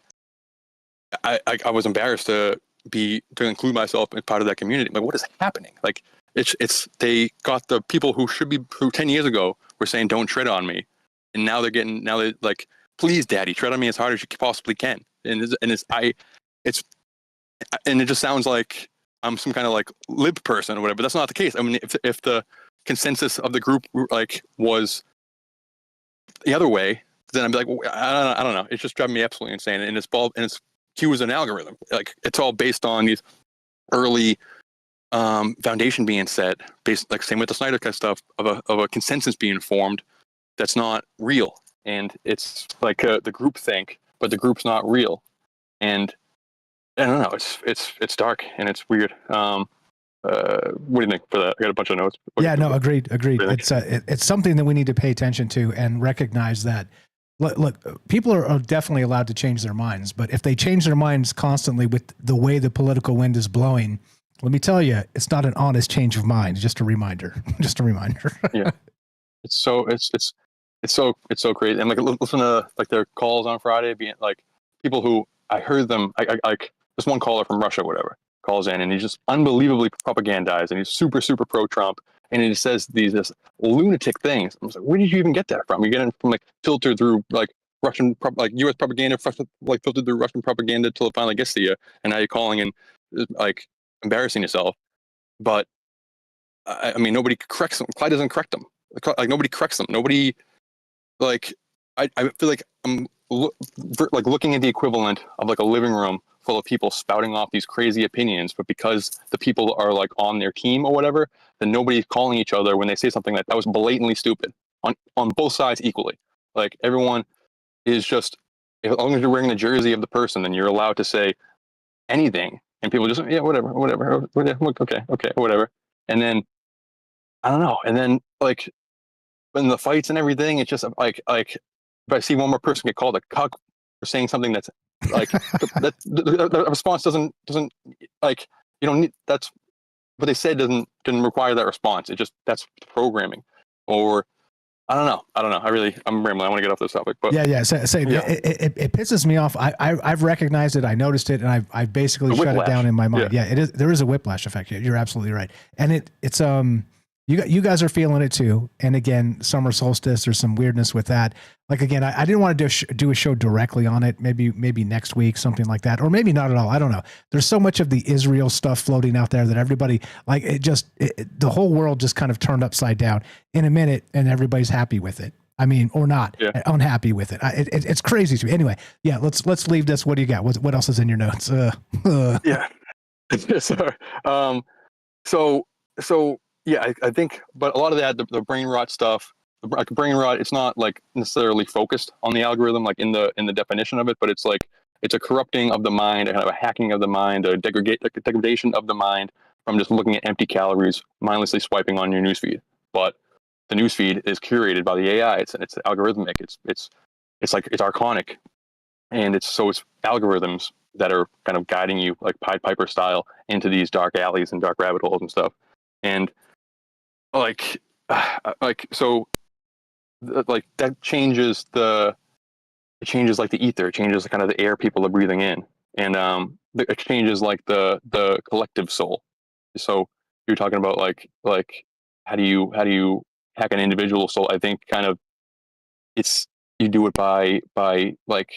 I was embarrassed to include myself as part of that community. Like, what is happening? Like, they got the people who 10 years ago were saying don't tread on me, and now they're like, please, daddy, tread on me as hard as you possibly can. And it just sounds like I'm some kind of like lib person or whatever. But that's not the case. I mean, if the consensus of the group like was the other way, then I'd be like, well, I don't know. It's just driving me absolutely insane. And it's Q is an algorithm. Like, it's all based on these early foundation being set, based, like, same with the Snyder Cut stuff, of a consensus being formed that's not real. And it's like the group think, but the group's not real. And I don't know. It's dark and it's weird. What do you think for that? I got a bunch of notes. Agreed. It's something that we need to pay attention to and recognize that. Look, people are definitely allowed to change their minds, but if they change their minds constantly with the way the political wind is blowing, let me tell you, it's not an honest change of mind. Just a reminder. Yeah, it's so crazy. And like, listen to like their calls on Friday, being like people who I heard them. Like this one caller from Russia, whatever, calls in, and he's just unbelievably propagandized, and he's super pro Trump. And it says these lunatic things. I was like, where did you even get that from? You get it from like filtered through like Russian, like U.S. propaganda, like filtered through Russian propaganda till it finally gets to you. And now you're calling and like embarrassing yourself. But I mean, nobody corrects them. Clyde doesn't correct them. Like nobody corrects them. Nobody, like, I feel like I'm like looking at the equivalent of like a living room full of people spouting off these crazy opinions, but because the people are like on their team or whatever, then nobody's calling each other when they say something that was blatantly stupid on both sides equally. Like, everyone is just, as long as you're wearing the jersey of the person, then you're allowed to say anything, and people just, yeah, whatever, okay, whatever. And then I don't know, and then like in the fights and everything, it's just like if I see one more person get called a cuck for saying something that's like the response doesn't like, you don't need, that's what they said didn't require that response. It just, that's programming. Or I don't know. I'm rambling. I want to get off this topic, but yeah. It pisses me off. I've recognized it. I noticed it, and I've basically shut it down in my mind. Yeah, it is. There is a whiplash effect. You're absolutely right, and it's you guys are feeling it too. And again, summer solstice, there's some weirdness with that. Like again, I didn't want to do a show directly on it. Maybe next week, something like that, or maybe not at all. I don't know. There's so much of the Israel stuff floating out there that everybody like the whole world just kind of turned upside down in a minute, and everybody's happy with it. I mean, or not unhappy with it. It's crazy to me. Anyway, yeah. Let's leave this. What do you got? What else is in your notes? Yeah. Sorry. So yeah, I think, but a lot of that, the brain rot stuff, like brain rot, it's not like necessarily focused on the algorithm, like in the definition of it, but it's like, it's a corrupting of the mind, a kind of a hacking of the mind, a degradation of the mind from just looking at empty calories, mindlessly swiping on your newsfeed. But the newsfeed is curated by the AI. It's algorithmic. It's archonic, and it's algorithms that are kind of guiding you like Pied Piper style into these dark alleys and dark rabbit holes and stuff. And so that changes like the ether, it changes kind of the air people are breathing in, and it changes like the collective soul. So you're talking about like how do you hack an individual soul? I think kind of you do it by like,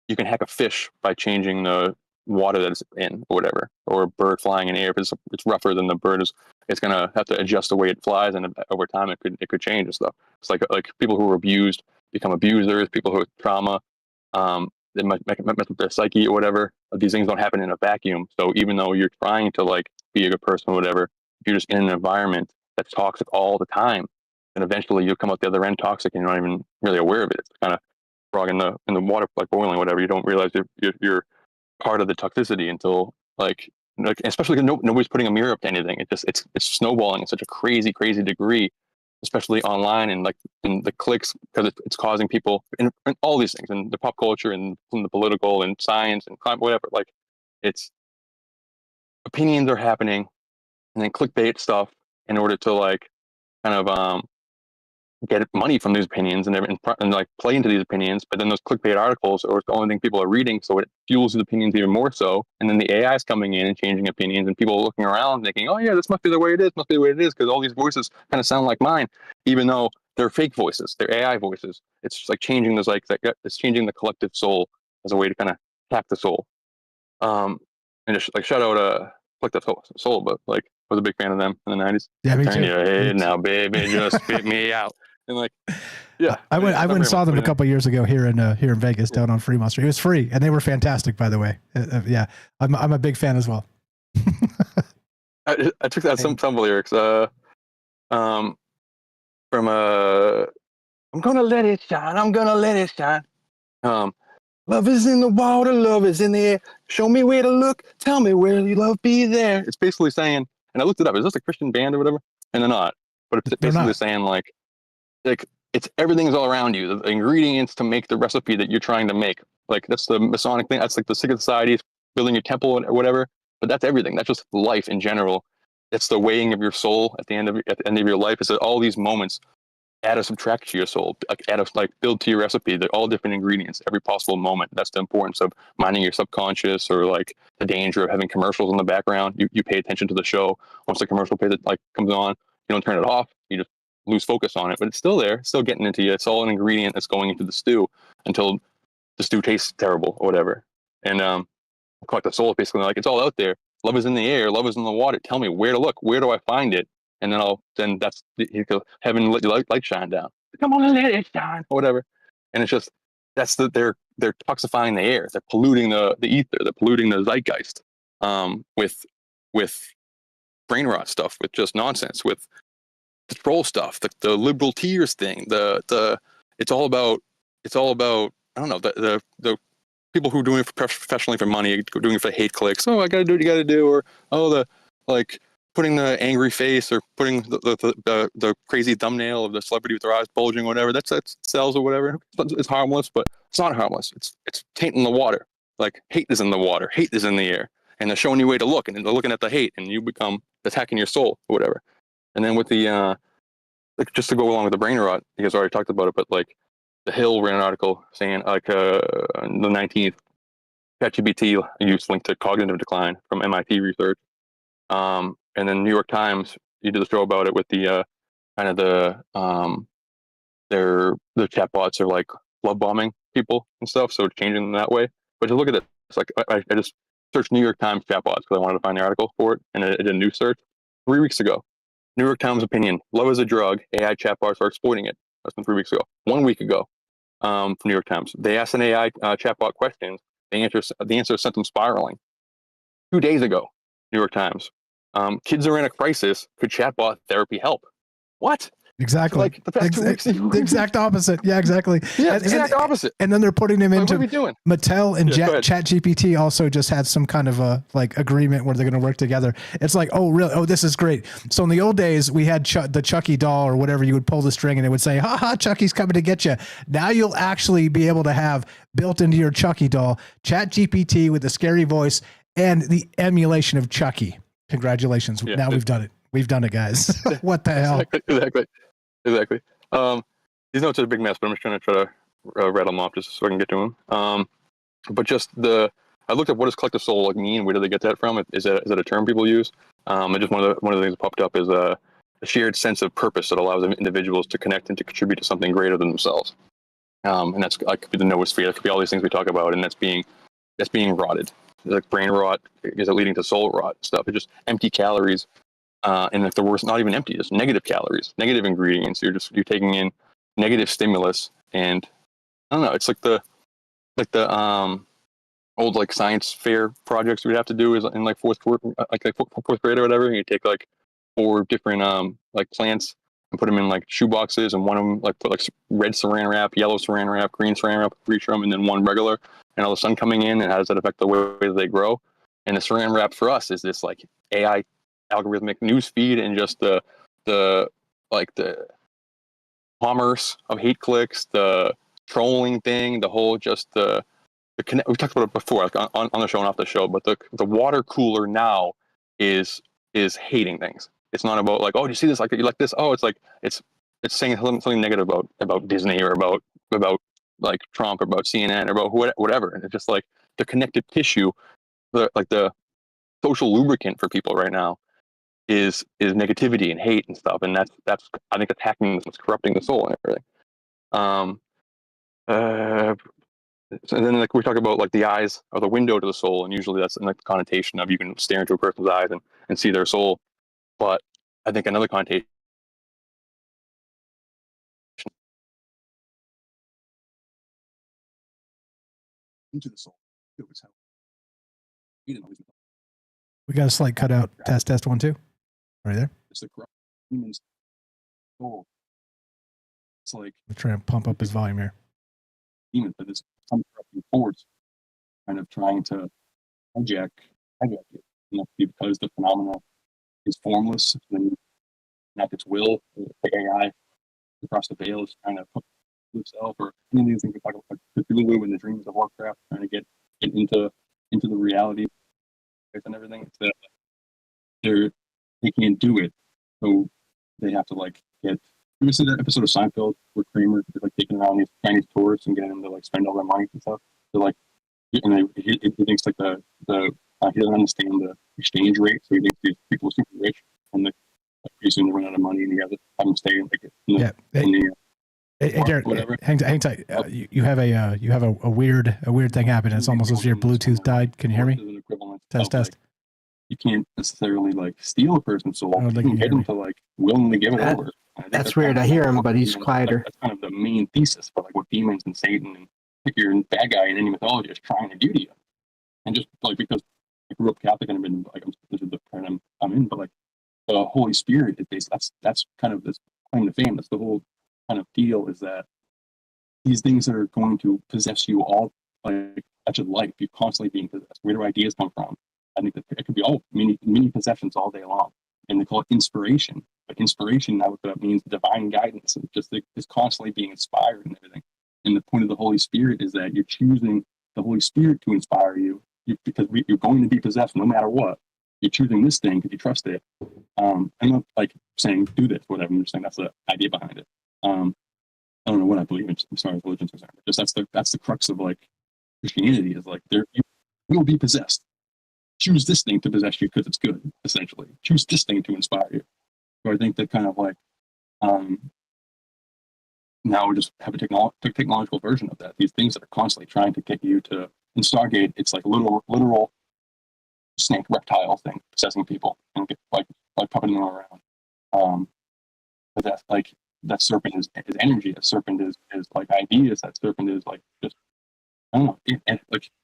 you can hack a fish by changing the water that it's in or whatever, or a bird flying in air. If it's rougher than the bird is, it's gonna have to adjust the way it flies, and over time it could change and stuff. It's like people who are abused become abusers, people who have trauma, they might mess with their psyche or whatever. These things don't happen in a vacuum. So even though you're trying to like be a good person or whatever, if you're just in an environment that's toxic all the time, then eventually you'll come out the other end toxic and you're not even really aware of it. It's kind of frog in the water, like boiling, whatever. You don't realize you're part of the toxicity until like especially because nobody's putting a mirror up to anything. It's snowballing at such a crazy degree, especially online and like in the clicks, because it's causing people in all these things, in the pop culture and in the political and science and climate, whatever. Like, it's opinions are happening, and then clickbait stuff in order to like kind of get money from these opinions and like play into these opinions. But then those clickbait articles are the only thing people are reading, so it fuels the opinions even more so. And then the AI is coming in and changing opinions, and people are looking around thinking, oh yeah, this must be the way it is, because all these voices kind of sound like mine, even though they're fake voices, they're AI voices. It's just like changing those, like it's changing the collective soul as a way to kind of hack the soul. And just like shout out Collective Soul, but like I was a big fan of them in the 90s. Yeah, me Turn too. your head now, baby, just spit me out. And like, yeah, I went and saw them a couple years ago here in Vegas, down on Fremont Street. It was free, and they were fantastic, by the way. Yeah, I'm a big fan as well. I took that some lyrics from I'm gonna let it shine, I'm gonna let it shine. Love is in the water, love is in the air. Show me where to look, tell me where you love be there. It's basically saying, and I looked it up, is this a Christian band or whatever? And they're not. But it's basically saying like it's everything's all around you. The ingredients to make the recipe that you're trying to make. Like that's the Masonic thing. That's like the secret societies, building your temple or whatever. But that's everything. That's just life in general. It's the weighing of your soul at the end of your life. It's that all these moments add or subtract to your soul, like build to your recipe. They're all different ingredients, every possible moment. That's the importance of minding your subconscious, or like the danger of having commercials in the background. You pay attention to the show. Once the commercial comes on, you don't turn it off. You just lose focus on it, but it's still there, it's still getting into you. It's all an ingredient that's going into the stew until the stew tastes terrible or whatever. And Collective Soul is basically like, it's all out there. Love is in the air, love is in the water. Tell me where to look, where do I find it? And then that's heaven, let your light shine down. Come on and let it shine, or whatever. And it's just they're toxifying the air. They're polluting the ether. They're polluting the zeitgeist with brain rot stuff, with just nonsense, with the troll stuff, the liberal tears thing. It's all about I don't know, the people who are doing it professionally for money, doing it for hate clicks. Oh, I got to do what you got to do, or putting the angry face or putting the crazy thumbnail of the celebrity with their eyes bulging, or whatever. That sells or whatever. It's harmless, but it's not harmless. It's tainting the water. Like hate is in the water, hate is in the air, and they're showing you a way to look, and they're looking at the hate, and you become attacking your soul or whatever. And then with the like, just to go along with the brain rot, you guys already talked about it, but like the Hill ran an article saying like on the 19th, ChatGPT use linked to cognitive decline from MIT research. And then New York Times, you did a show about it with the kind of the chatbots are like love bombing people and stuff, so it's changing them that way. But to look at it, it's like I just searched New York Times chatbots because I wanted to find the article for it, and I did a new search 3 weeks ago. New York Times opinion: love is a drug. AI chatbots are exploiting it. That's been 3 weeks ago. 1 week ago, from New York Times, they asked an AI chatbot questions. The answer sent them spiraling. 2 days ago, New York Times. Kids are in a crisis. Could chatbot therapy help? What? Exactly. Like the past 2 weeks. The exact opposite. Yeah, exactly. Yeah, exact opposite. And then they're putting them into. What are we doing? Mattel and ChatGPT also just had some kind of a like agreement where they're going to work together. It's like, oh, really? Oh, this is great. So in the old days, we had the Chucky doll or whatever. You would pull the string and it would say, "Ha ha, Chucky's coming to get you." Now you'll actually be able to have built into your Chucky doll ChatGPT with the scary voice and the emulation of Chucky. Congratulations! Yeah, now we've done it. We've done it, guys. What the hell? Exactly. These notes are a big mess, but I'm just trying to rattle them off just so I can get to them. But just I looked up what does collective soul like mean? Where do they get that from? Is that a term people use? And just one of the things that popped up is a shared sense of purpose that allows individuals to connect and to contribute to something greater than themselves. And that's like could be the noosphere. That could be all these things we talk about, and that's being rotted. Like brain rot, is it leading to soul rot stuff? It's just empty calories, and if the worst, not even empty, just negative calories, negative ingredients. You're taking in negative stimulus, and I don't know. It's like the old like science fair projects we'd have to do is in like fourth grade or whatever. And you take like 4 different like plants and put them in like shoe boxes, and one of them like put like red saran wrap, yellow saran wrap, green saran wrap for each of them, and then one regular. And all the sun coming in, and how does that affect the way that they grow? And the saran wrap for us is this like AI algorithmic news feed, and just the commerce of hate clicks, the trolling thing, the whole just the connect. We talked about it before, like on the show and off the show. But the water cooler now is hating things. It's not about like, oh, do you see this? Like you like this? Oh, it's like it's saying something negative about Disney or about like Trump or about CNN or about whatever. And it's just like the connective tissue, the social lubricant for people right now is negativity and hate and stuff. And that's I think attacking this, corrupting the soul and everything. And then like we talk about like the eyes are the window to the soul, and usually that's in like the connotation of you can stare into a person's eyes and see their soul. But I think another connotation into the soul. We got a slight cutout. Test 1 2. Right there. It's the corrupt human's soul. It's like I'm trying to pump up his volume here. Demon, but it's corrupting force, kind of trying to hijack it. Because the phenomena is formless, and not its will, the AI across the veil is trying to put itself, or any of these things we talk about, like Cthulhu and the dreams of Warcraft, trying to get into the reality and everything. It's that they can't do it, so they have to like get. You ever see that episode of Seinfeld where Kramer is like taking around these Chinese tourists and getting them to like spend all their money and stuff? They're like, and he thinks like he doesn't understand the exchange rate, so he thinks these people are super rich, and like pretty soon they run out of money, and you have them stay Hey, Garrett, hang tight. You have a weird thing happen. It's almost as if your Bluetooth died. Can you hear me? Test. Like, you can't necessarily like steal a person's soul. You can get them to like willingly give it over. That's weird. I hear him, but he's quieter. That's kind of the main thesis for like what demons and Satan and if you're a bad guy in any mythology is trying to do to you. And just like because I grew up Catholic and I've been like this is the part I'm in, but like the Holy Spirit is based. That's kind of this claim to fame. That's the whole kind of deal is that these things are going to possess you all like such a life. You're constantly being possessed. Where do ideas come from? I think that it could be all many possessions all day long. and they call it inspiration. But inspiration, now look it up, means divine guidance, and just it's constantly being inspired and everything. And the point of the Holy Spirit is that you're choosing the Holy Spirit to inspire you, because you're going to be possessed no matter what. You're choosing this thing because you trust it. I'm not like saying do this, whatever. I'm just saying that's the idea behind it. I don't know what I believe in as far as religion's concerned. Just that's the crux of like Christianity is like you will be possessed. Choose this thing to possess you because it's good. Essentially, choose this thing to inspire you. So I think that kind of like now we just have a technological version of that. These things that are constantly trying to get you to. In Stargate, it's like literal snake reptile thing possessing people and get like puppeting them around. But that's like that serpent is energy. That serpent is like ideas. That serpent is like just I don't know.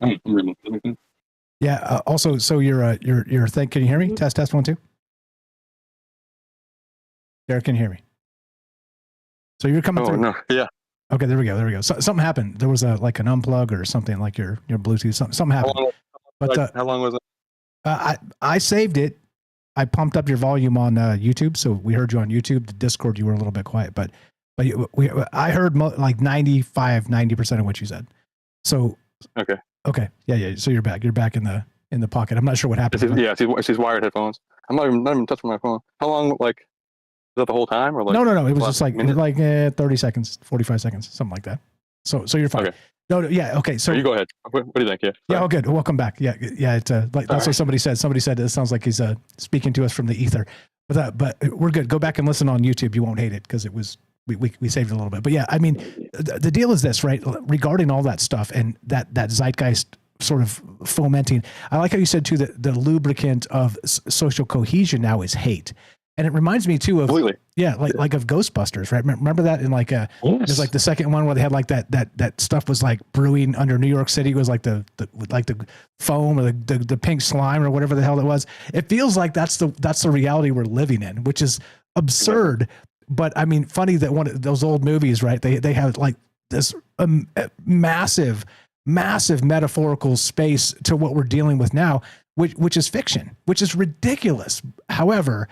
I'm really. Yeah. Also, so your thing. Can you hear me? Test 1 2. Derek, can you hear me? So you're coming through. No. Yeah. Okay. There we go. So, something happened. There was an unplug or something like your Bluetooth. Something happened. How long was it? I saved it. I pumped up your volume on YouTube, so we heard you on YouTube. The Discord, you were a little bit quiet, but I heard like 90% of what you said. So okay, yeah. So you're back in the pocket. I'm not sure what happened. It's these wired headphones. I'm not even touching my phone. How long? Like, is that the whole time or like? No. It was just like 30 seconds, 45 seconds, something like that. So you're fine. Okay. No, yeah, okay. So you go ahead. What do you think? Yeah. Yeah. Oh, good. Welcome back. Yeah. It's like that's what somebody said. Somebody said it sounds like he's speaking to us from the ether. But we're good. Go back and listen on YouTube. You won't hate it because it was we saved it a little bit. But yeah, I mean, the deal is this, right? Regarding all that stuff and that zeitgeist sort of fomenting. I like how you said too that the lubricant of social cohesion now is hate. And it reminds me too of like of Ghostbusters, right? Remember that in like there's like the second one where they had like that stuff was like brewing under New York City. It was like the foam or the pink slime or whatever the hell it was. It feels like that's the reality we're living in, which is absurd. But I mean, funny that one of those old movies, right? They have like this massive metaphorical space to what we're dealing with now, which is fiction, which is ridiculous. However,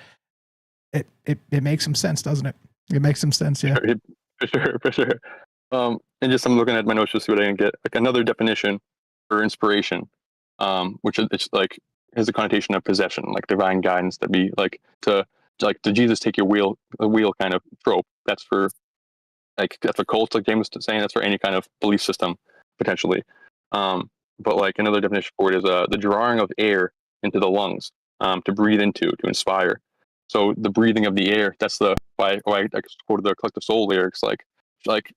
it makes some sense, doesn't it? It makes some sense, yeah. For sure. And just I'm looking at my notes just to see what I can get. Like another definition for inspiration, which it's like has the connotation of possession, like divine guidance. That be like to Jesus take your wheel kind of trope. That's for cults, like James was saying. That's for any kind of belief system potentially. But like another definition for it is the drawing of air into the lungs to breathe into, to inspire. So the breathing of the air, that's why I quoted the Collective Soul lyrics, like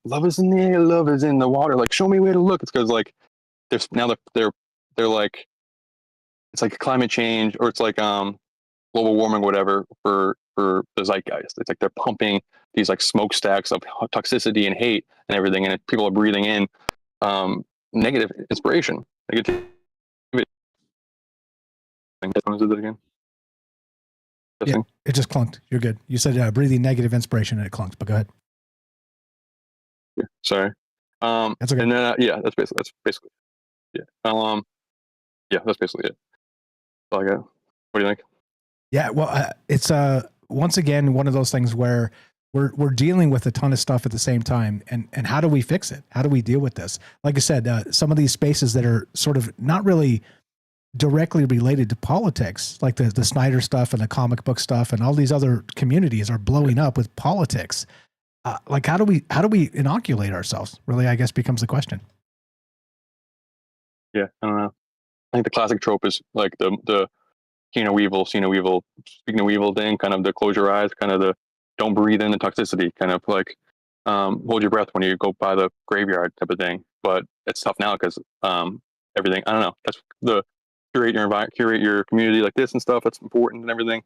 love is in the air, love is in the water, like show me where to look. It's because like there's now they're like it's like climate change or it's like global warming, whatever, for the zeitgeist. It's like they're pumping these like smokestacks of toxicity and hate and everything, and people are breathing in negative inspiration. Negativity. Is it again? Yeah, it just clunked. You're good. You said breathing negative inspiration and it clunked, but go ahead. Yeah, sorry. That's okay. And then that's basically yeah. That's basically it. All I got. What do you think? Yeah, well, it's once again one of those things where we're dealing with a ton of stuff at the same time, and how do we fix it? How do we deal with this? Like I said, some of these spaces that are sort of not really directly related to politics, like the Snyder stuff and the comic book stuff and all these other communities are blowing up with politics. Like how do we inoculate ourselves? Really, I guess becomes the question. Yeah, I don't know. I think the classic trope is like the seeing a weevil, speaking of weevil thing, kind of the close your eyes, kind of the don't breathe in the toxicity, kind of like hold your breath when you go by the graveyard type of thing. But it's tough now because everything, I don't know, that's the curate your community like this and stuff. That's important and everything.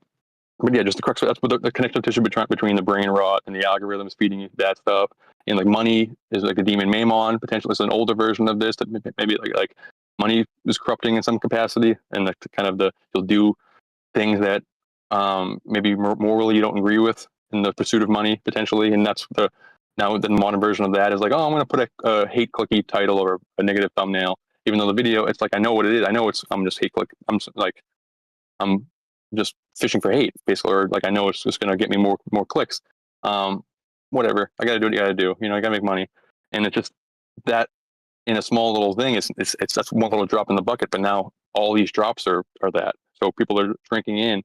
But yeah, just the crux. That's what the connective tissue between the brain rot and the algorithms feeding you that stuff. And like money is like a demon maimon. Potentially, it's an older version of this that maybe like money is corrupting in some capacity, and like you'll do things that maybe morally you don't agree with in the pursuit of money potentially. And that's the modern version of that is like, oh, I'm going to put a hate clicky title or a negative thumbnail. Even though the video, it's like I know what it is. I know I'm just hate click. I'm just fishing for hate, basically, or like I know it's just going to get me more clicks. Whatever, I got to do what you got to do. You know, I got to make money, and it's just that in a small little thing, it's that's one little drop in the bucket. But now all these drops are that. So people are drinking in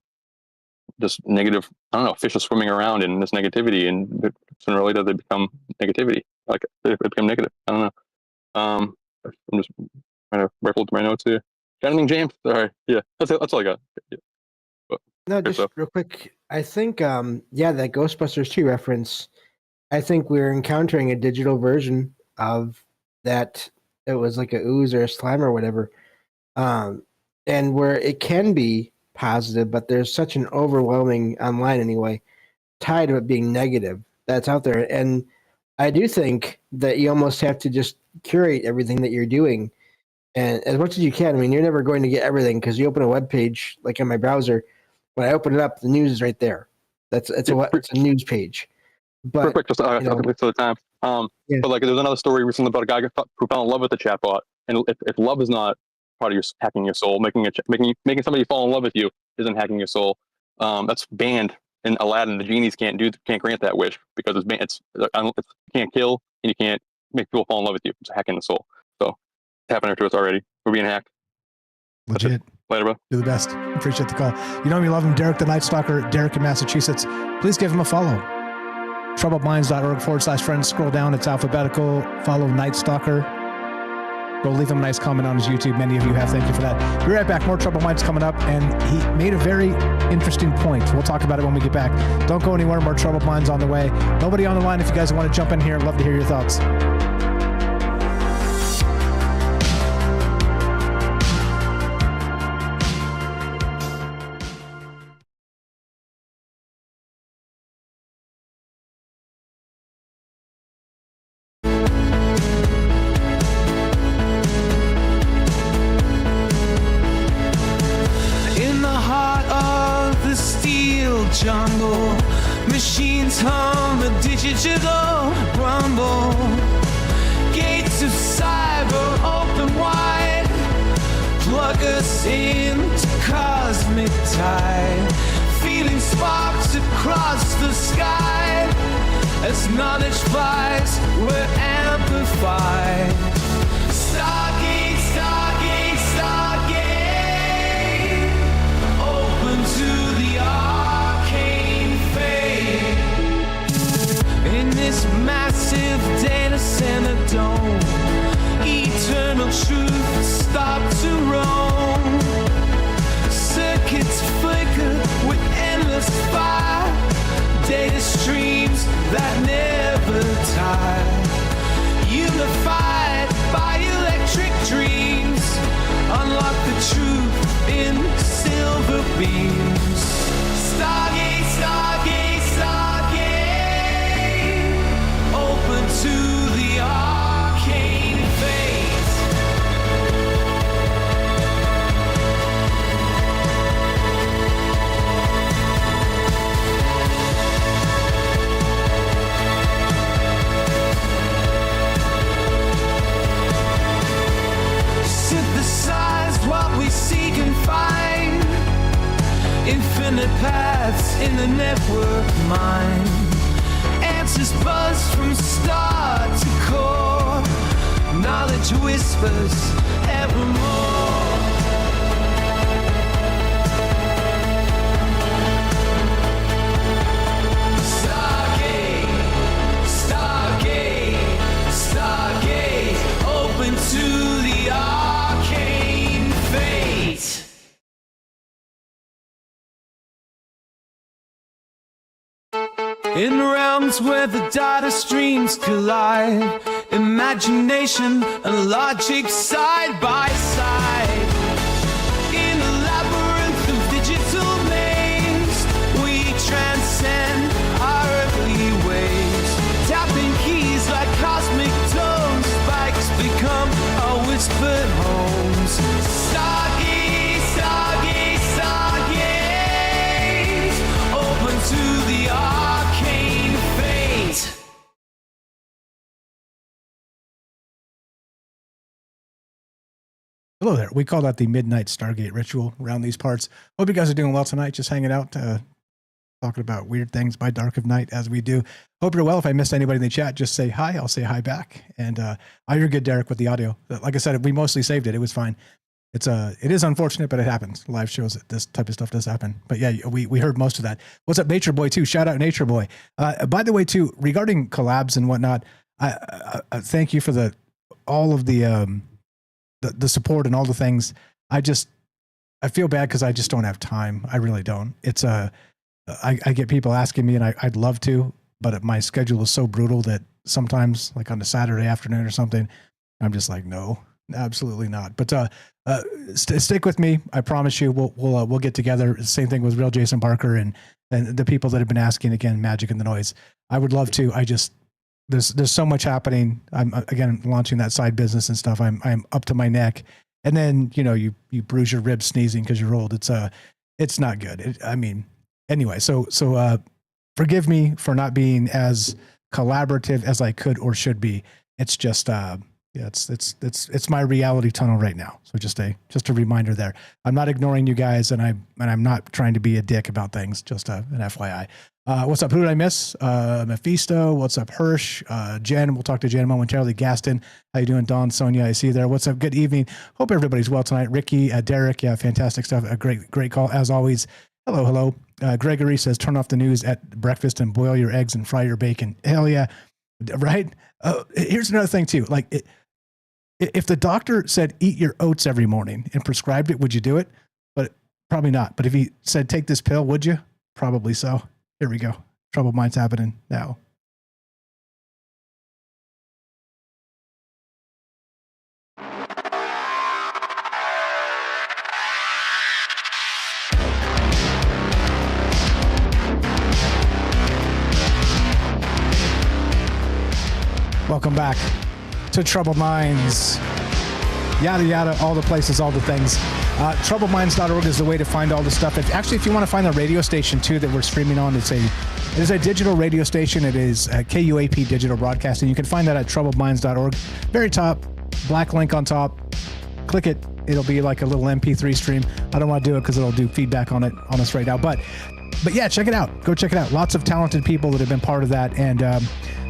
this negative. I don't know, fish are swimming around in this negativity, and sooner or later they become negativity. Like they become negative. I don't know. I'm just trying to rifle through my notes here. Got anything, James? Sorry. Yeah, that's all I got. Yeah. But, No, just real quick. I think, that Ghostbusters 2 reference, I think we're encountering a digital version of that. It was like a ooze or a slime or whatever. And where it can be positive, but there's such an overwhelming online anyway, tide of it being negative that's out there. And I do think that you almost have to just curate everything that you're doing. And as much as you can, I mean, you're never going to get everything because you open a web page, like in my browser, when I open it up, the news is right there. It's a news page. But real quick, just to the time. But like, there's another story recently about a guy who fell in love with the chatbot, and if love is not part of your hacking your soul, making somebody fall in love with you isn't hacking your soul. That's banned in Aladdin. The genies can't grant that wish because it's you can't kill and you can't make people fall in love with you. It's hacking the soul. So it's happening to us already. We're being hacked. Legit. Later, bro. You're the best. Appreciate the call. You know me, love him. Derek the Night Stalker, Derek in Massachusetts. Please give him a follow. troubledminds.org/friends. Scroll down. It's alphabetical. Follow Night Stalker. Go leave him a nice comment on his YouTube. Many of you have. Thank you for that. Be right back. More Troubled Minds coming up. And he made a very interesting point. We'll talk about it when we get back. Don't go anywhere. More Troubled Minds on the way. Nobody on the line. If you guys want to jump in here, I'd love to hear your thoughts. Jungle, machines hum a digital rumble. Gates of cyber open wide. Plug us into cosmic tide. Feeling sparks across the sky. As knowledge flies, we're amplified. Stargate, Stargate, Stargate. Open to the arcane fate. In this massive data center dome, eternal truth stop to roam. Circuits flicker with endless fire. Data streams that never tire. Unified by electric dreams. Unlock the truth in silver beams. Stargate, Stargate, Stargate. Open to the arcane fate. Synthesize what we seek and find. Infinite paths in the network mind. Answers buzz from star to core. Knowledge whispers evermore. Stargate, Stargate, Stargate. Open to the arcane fate. In realms where the data streams collide, imagination and logic side by side. In a labyrinth of digital maze, we transcend our earthly ways. Tapping keys like cosmic tones, spikes become our whispered homes. Stargate, Stargate, Stargate. Open to the arcane fate. Hello there. We call that the midnight Stargate ritual around these parts. Hope you guys are doing well tonight. Just hanging out, talking about weird things by dark of night as we do. Hope you're well. If I missed anybody in the chat, just say hi. I'll say hi back. And you're good, Derek, with the audio. Like I said, we mostly saved it. It was fine. It is unfortunate, but it happens. Live shows that this type of stuff does happen. But yeah, we heard most of that. What's up, Nature Boy too? Shout out Nature Boy. By the way, too, regarding collabs and whatnot, I thank you for all of the support and all the things. I feel bad because I just don't have time. I really don't. It's I get people asking me, and I'd love to, but my schedule is so brutal that sometimes, like on a Saturday afternoon or something, I'm just like, no, absolutely not. But stick with me. I promise you, we'll get together. Same thing with Real Jason Barker and the people that have been asking again, Magic and the Noise. I would love to. There's so much happening. I'm again launching that side business and stuff. I'm up to my neck, and then you bruise your ribs sneezing because you're old. It's not good. Anyway. So forgive me for not being as collaborative as I could or should be. It's just it's my reality tunnel right now. So just a reminder there. I'm not ignoring you guys, and I'm not trying to be a dick about things. Just an FYI. What's up? Who did I miss? Mephisto. What's up? Hirsch. Jen. We'll talk to Jen momentarily. Gaston. How you doing? Dawn. Sonia. I see you there. What's up? Good evening. Hope everybody's well tonight. Ricky. Derek. Yeah, fantastic stuff. A great call as always. Hello. Gregory says, turn off the news at breakfast and boil your eggs and fry your bacon. Hell yeah. Right? Here's another thing too. Like if the doctor said, eat your oats every morning and prescribed it, would you do it? But probably not. But if he said, take this pill, would you? Probably so. Here we go. Troubled Minds happening now. Welcome back to Troubled Minds. Yada, yada, all the places, all the things. Troubledminds.org is the way to find all the stuff. If you want to find the radio station too that we're streaming on, it is a digital radio station. It is KUAP Digital Broadcasting. You can find that at troubledminds.org. Very top, black link on top. Click it. It'll be like a little MP3 stream. I don't want to do it because it'll do feedback on us right now. But yeah, check it out. Go check it out. Lots of talented people that have been part of that. And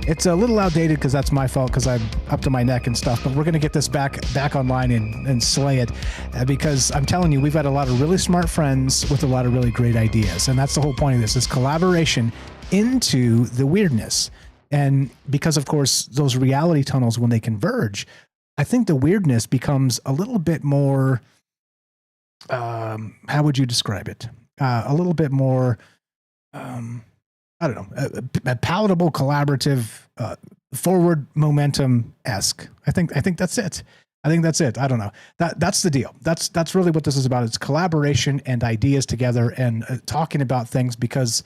it's a little outdated because that's my fault because I'm up to my neck and stuff. But we're going to get this back online and slay it because I'm telling you, we've got a lot of really smart friends with a lot of really great ideas. And that's the whole point of this is collaboration into the weirdness. And because, of course, those reality tunnels, when they converge, I think the weirdness becomes a little bit more, how would you describe it? A little bit more, I don't know, a palatable, collaborative, forward momentum-esque. I think that's it. I don't know. That's the deal. That's really what this is about. It's collaboration and ideas together and talking about things because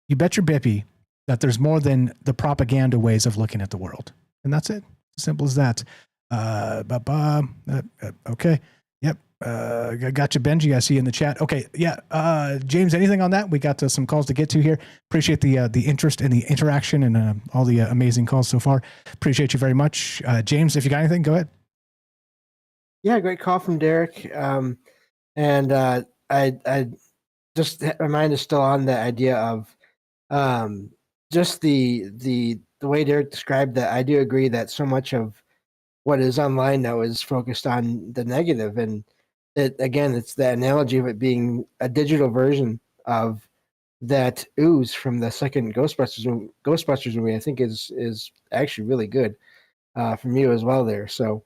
you bet your bippy that there's more than the propaganda ways of looking at the world. And that's it. Simple as that. Okay. Yep. Got you, Benji. I see you in the chat. Okay. Yeah. James, anything on that? We got some calls to get to here. Appreciate the interest and the interaction and all the amazing calls so far. Appreciate you very much. James, if you got anything, go ahead. Yeah, great call from Derek. And I just, my mind is still on the idea of just the way Derek described that. I do agree that so much of what is online now is focused on the negative, and it's the analogy of it being a digital version of that ooze from the second Ghostbusters movie. I think is actually really good from you as well there. So,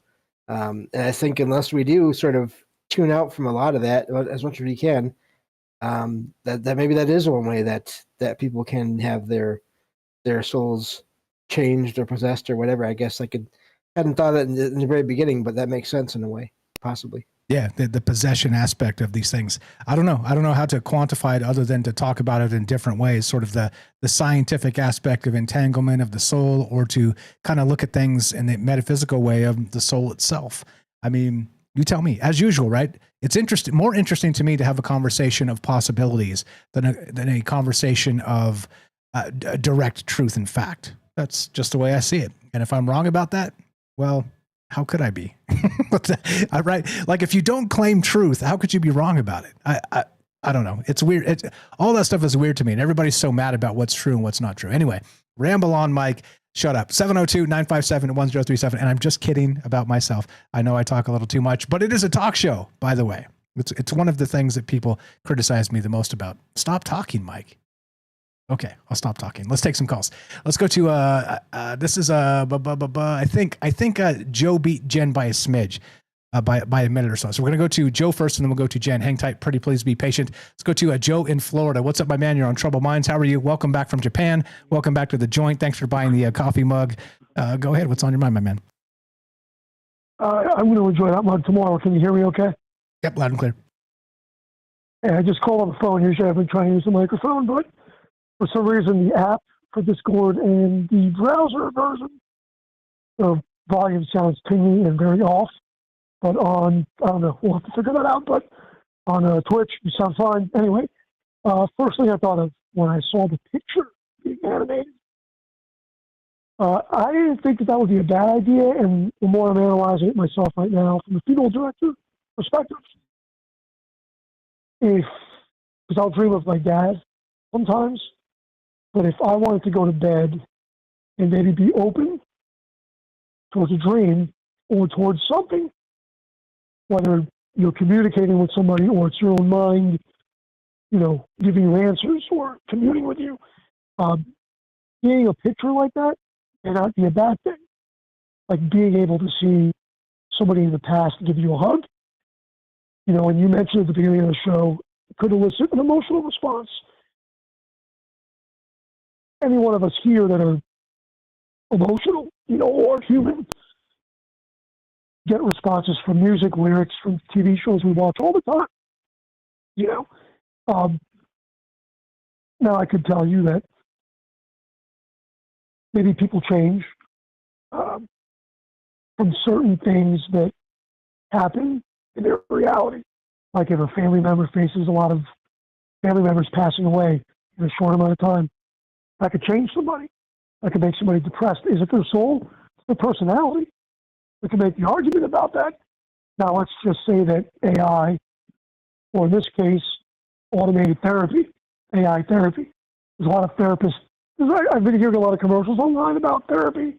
and I think unless we do sort of tune out from a lot of that as much as we can, that maybe that is one way that people can have their souls changed or possessed or whatever. I guess hadn't thought of that in the very beginning, but that makes sense in a way, possibly. Yeah, the possession aspect of these things. I don't know how to quantify it other than to talk about it in different ways, sort of the scientific aspect of entanglement of the soul, or to kind of look at things in the metaphysical way of the soul itself. I mean, you tell me, as usual, right? It's more interesting to me to have a conversation of possibilities than a conversation of direct truth and fact. That's just the way I see it. And if I'm wrong about that, well, How could I be? Right? Like if you don't claim truth, how could you be wrong about it? I don't know. It's weird. All that stuff is weird to me, and everybody's so mad about what's true and what's not true. Anyway, ramble on, Mike. Shut up. 702-957-1037. And I'm just kidding about myself. I know I talk a little too much, but it is a talk show, by the way. It's one of the things that people criticize me the most about. Stop talking, Mike. Okay, I'll stop talking. Let's take some calls. Let's go to this is I think Joe beat Jen by a smidge, by a minute or so. So we're gonna go to Joe first, and then we'll go to Jen. Hang tight, pretty please be patient. Let's go to Joe in Florida. What's up, my man? You're on Troubled Minds. How are you? Welcome back from Japan. Welcome back to the joint. Thanks for buying the coffee mug. Go ahead. What's on your mind, my man? I'm going to enjoy that mug tomorrow. Can you hear me okay? Yep, loud and clear. Yeah, I just called on the phone. Usually I've been trying to use the microphone, but for some reason the app for Discord and the browser version, the volume sounds tingy and very off. But on, I don't know, we'll have to figure that out. But on Twitch, you sound fine. Anyway, first thing I thought of when I saw the picture being animated, I didn't think that would be a bad idea. And the more I'm analyzing it myself right now from a female director perspective, because I'll dream of my dad sometimes, but if I wanted to go to bed and maybe be open towards a dream or towards something, whether you're communicating with somebody or it's your own mind, giving you answers or communing with you, seeing a picture like that may not be a bad thing. Like being able to see somebody in the past give you a hug, and you mentioned at the beginning of the show, could elicit an emotional response. Any one of us here that are emotional, or human, get responses from music, lyrics, from TV shows we watch all the time. Now I could tell you that maybe people change from certain things that happen in their reality. Like if a family member faces a lot of family members passing away in a short amount of time, that could change somebody. That could make somebody depressed. Is it their soul? It's their personality. We can make the argument about that. Now let's just say that AI, or in this case, automated therapy, AI therapy. There's a lot of therapists. I've been hearing a lot of commercials online about therapy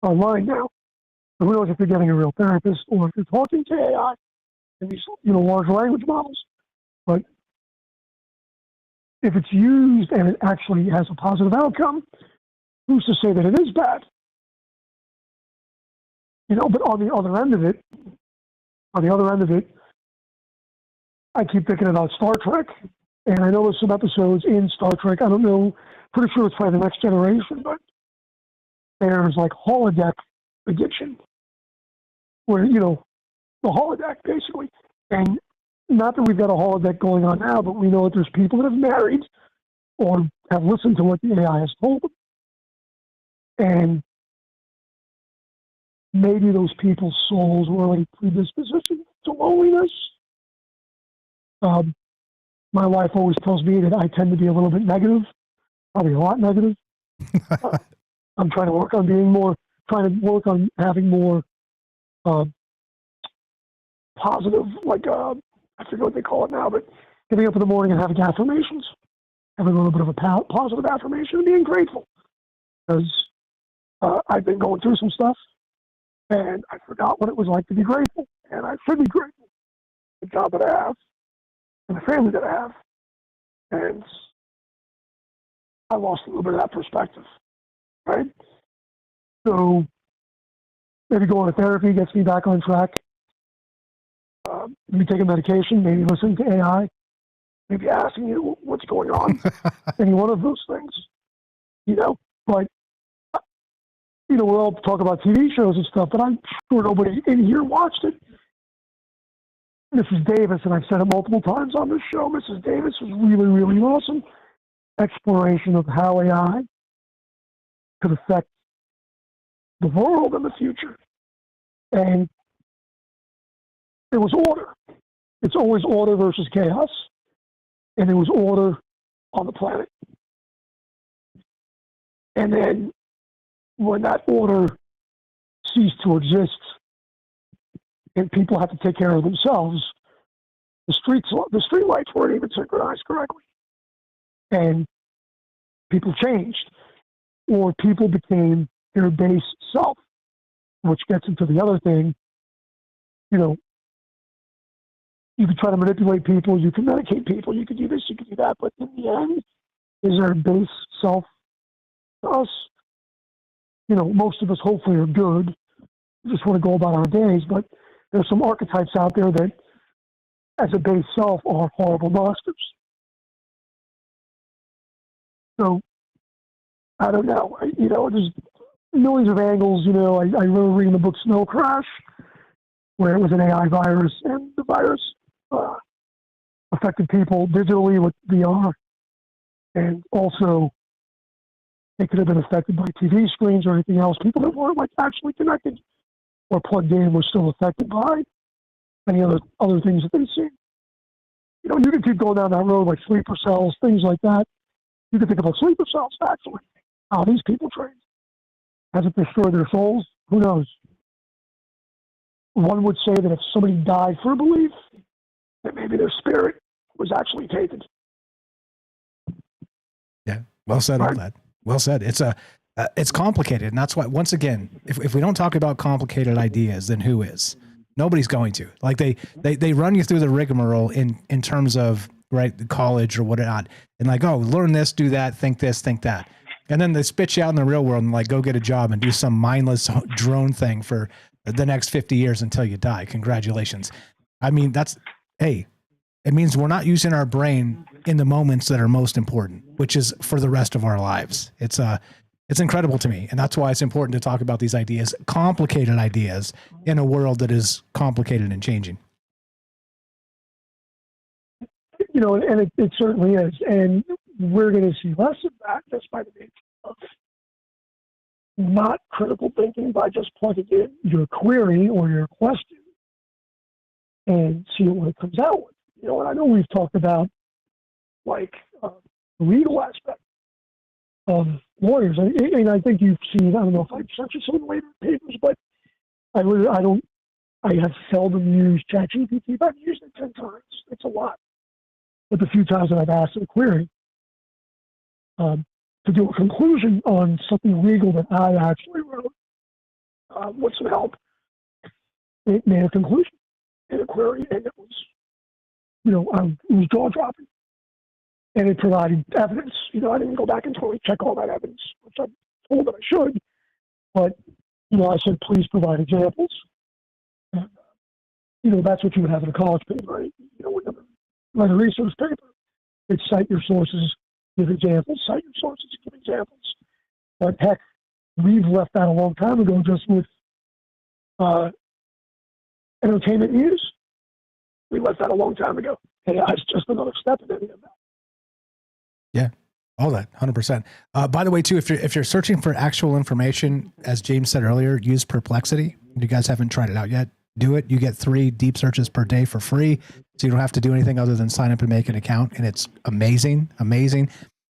online now. I realize if you're getting a real therapist or if you're talking to AI and these, large language models. But if it's used and it actually has a positive outcome, who's to say that it is bad? But on the other end of it, I keep thinking about Star Trek. And I know there's some episodes in Star Trek, I don't know, pretty sure it's probably the Next Generation, but there's like holodeck addiction, where, the holodeck basically. And not that we've got a holodeck going on now, but we know that there's people that have married or have listened to what the AI has told them. And maybe those people's souls were like predisposition to loneliness. My wife always tells me that I tend to be a little bit negative, probably a lot negative. I'm trying to work on having more positive, I forget what they call it now, but getting up in the morning and having affirmations, having a little bit of a positive affirmation and being grateful. Because I've been going through some stuff and I forgot what it was like to be grateful. And I should be grateful for the job that I have and the family that I have. And I lost a little bit of that perspective, right? So maybe going to therapy gets me back on track. Maybe taking medication, maybe listening to AI, maybe asking you what's going on. Any one of those things, But, we'll all talk about TV shows and stuff, but I'm sure nobody in here watched it. Mrs. Davis, and I've said it multiple times on this show, Mrs. Davis was really, really awesome exploration of how AI could affect the world in the future. And there was order. It's always order versus chaos. And there was order on the planet. And then when that order ceased to exist and people have to take care of themselves, the street lights weren't even synchronized correctly. And people changed, or people became their base self, which gets into the other thing. You know, you can try to manipulate people, you can medicate people, you can do this, you can do that, but in the end, is our base self to us? You know, most of us hopefully are good. We just want to go about our days, but there's some archetypes out there that, as a base self, are horrible monsters. So, I don't know. You know, there's millions of angles. You know, I remember reading the book Snow Crash, where it was an AI virus, and the virus affected people digitally with VR, and also they could have been affected by TV screens or anything else. People that weren't like actually connected or plugged in were still affected by any other things that they see. You know, you can keep going down that road, like sleeper cells, things like that. You can think about sleeper cells, actually. How these people trained. Has it destroyed their souls? Who knows? One would say that if somebody died for a belief, that maybe their spirit was actually taken. Yeah, well said. All that. Well said. It's complicated, and that's why, once again, if we don't talk about complicated ideas, then who is? Nobody's going to. Like they run you through the rigmarole in terms of, right, college or whatnot, and like, oh, learn this, do that, think this, think that, and then they spit you out in the real world and like, go get a job and do some mindless drone thing for the next 50 years until you die. Congratulations. I mean, it means we're not using our brain in the moments that are most important, which is for the rest of our lives. It's incredible to me. And that's why it's important to talk about these ideas, complicated ideas, in a world that is complicated and changing. You know, and it certainly is. And we're going to see less of that just by the nature of not critical thinking, by just plugging in your query or your question and see what it comes out with. You know, and I know we've talked about, like, the legal aspect of lawyers. And I think you've seen, I don't know if I've sent you some of the later papers, but I have seldom used ChatGPT, but I've used it 10 times. It's a lot. But the few times that I've asked it a query to do a conclusion on something legal that I actually wrote with some help, it made a conclusion in a query, and it was, you know, it was jaw-dropping. And it provided evidence. You know, I didn't go back and totally check all that evidence, which I'm told that I should. But, you know, I said, please provide examples. And, you know, that's what you would have in a college paper, right? You know, whenever you write a research paper, it's cite your sources, give examples, cite your sources, give examples. But heck, we've left that a long time ago just with entertainment news. We left that a long time ago. And it's just another step in any of that. Yeah, all that, 100%. By the way, too, if you're searching for actual information, as James said earlier, use Perplexity. You guys haven't tried it out yet, do it. You get 3 deep searches per day for free, so you don't have to do anything other than sign up and make an account, and it's amazing, amazing.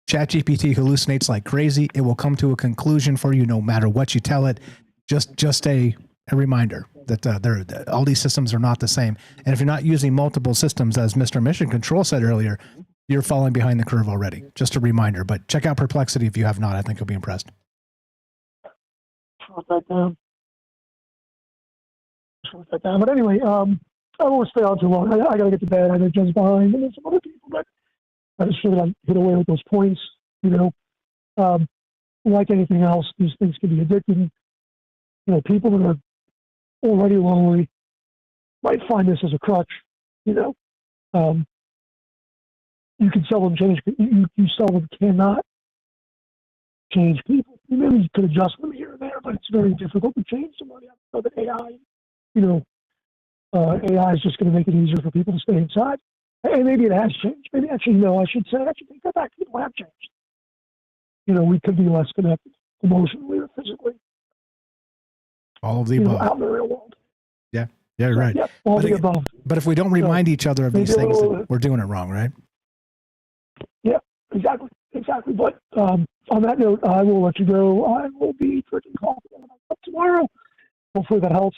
ChatGPT hallucinates like crazy. It will come to a conclusion for you no matter what you tell it. Just a reminder that all these systems are not the same. And if you're not using multiple systems, as Mr. Mission Control said earlier, you're falling behind the curve already. Just a reminder. But check out Perplexity if you have not. I think you'll be impressed. Wrote that down. But anyway, I don't want to stay on too long. I got to get to bed. I know Jen's behind, and there's some other people, but I just figured I'd hit away with those points. You know, like anything else, these things can be addicting. You know, people that are already lonely might find this as a crutch. You know, you can seldom change. You seldom cannot change people. Maybe you could adjust them here and there, but it's very difficult to change somebody. I know that AI, you know, AI is just going to make it easier for people to stay inside. And maybe it has changed. Maybe actually, no, I should take that back. People have changed. You know, we could be less connected emotionally or physically. All of the above. Out in the real world. Yeah, right. Yeah, all the above. But if we don't remind each other of these things, then we're doing it wrong, right? Yeah, exactly. But on that note, I will let you go. I will be drinking coffee tomorrow. Hopefully that helps.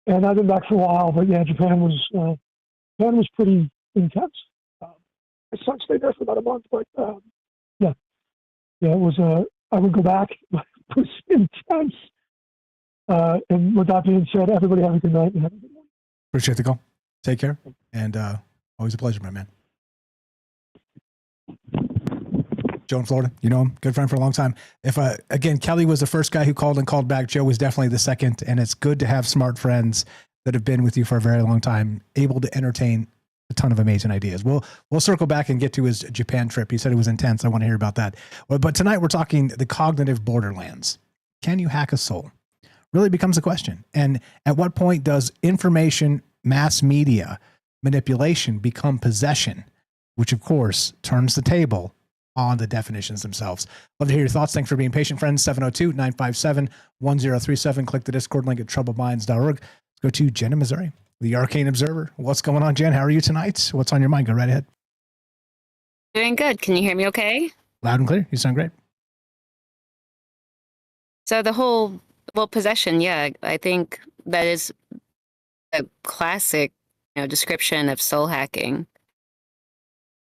and I've been back for a while, but yeah, Japan was pretty intense. My son stayed there for about a month, but yeah, it was. I would go back. But it was intense. And with that being said, everybody have a good night and have a good morning. Appreciate the call. Take care, and always a pleasure, my man. Joe in Florida, you know him, good friend for a long time. If again, Kelly was the first guy who called and called back. Joe was definitely the second, and it's good to have smart friends that have been with you for a very long time, able to entertain a ton of amazing ideas. We'll circle back and get to his Japan trip. He said it was intense. I want to hear about that. But tonight we're talking the cognitive borderlands. Can you hack a soul? Really becomes a question. And at what point does information, mass media manipulation become possession, which of course turns the table on the definitions themselves. Love to hear your thoughts. Thanks for being patient, friends. 702-957-1037. Click the Discord link at troubledminds.org. Let's go to Jen in Missouri, the Arcane Observer. What's going on, Jen? How are you tonight? What's on your mind? Go right ahead. Doing good. Can you hear me okay? Loud and clear. You sound great. So the whole, possession, yeah, I think that is a classic, description of soul hacking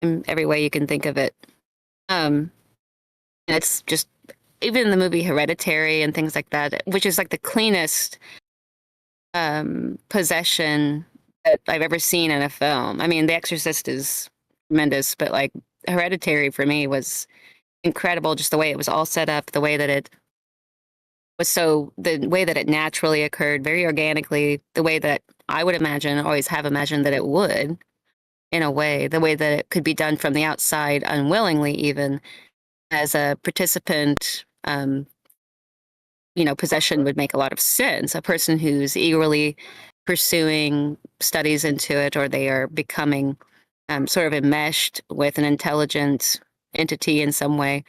in every way you can think of it. It's just, even the movie Hereditary and things like that, which is like the cleanest possession that I've ever seen in a film. I mean, The Exorcist is tremendous, but like Hereditary for me was incredible, just the way it was all set up, the way that it naturally occurred, very organically, the way that I would imagine, always have imagined that it would, in a way, the way that it could be done from the outside, unwillingly even, as a participant, possession would make a lot of sense. A person who's eagerly pursuing studies into it, or they are becoming sort of enmeshed with an intelligent entity in some way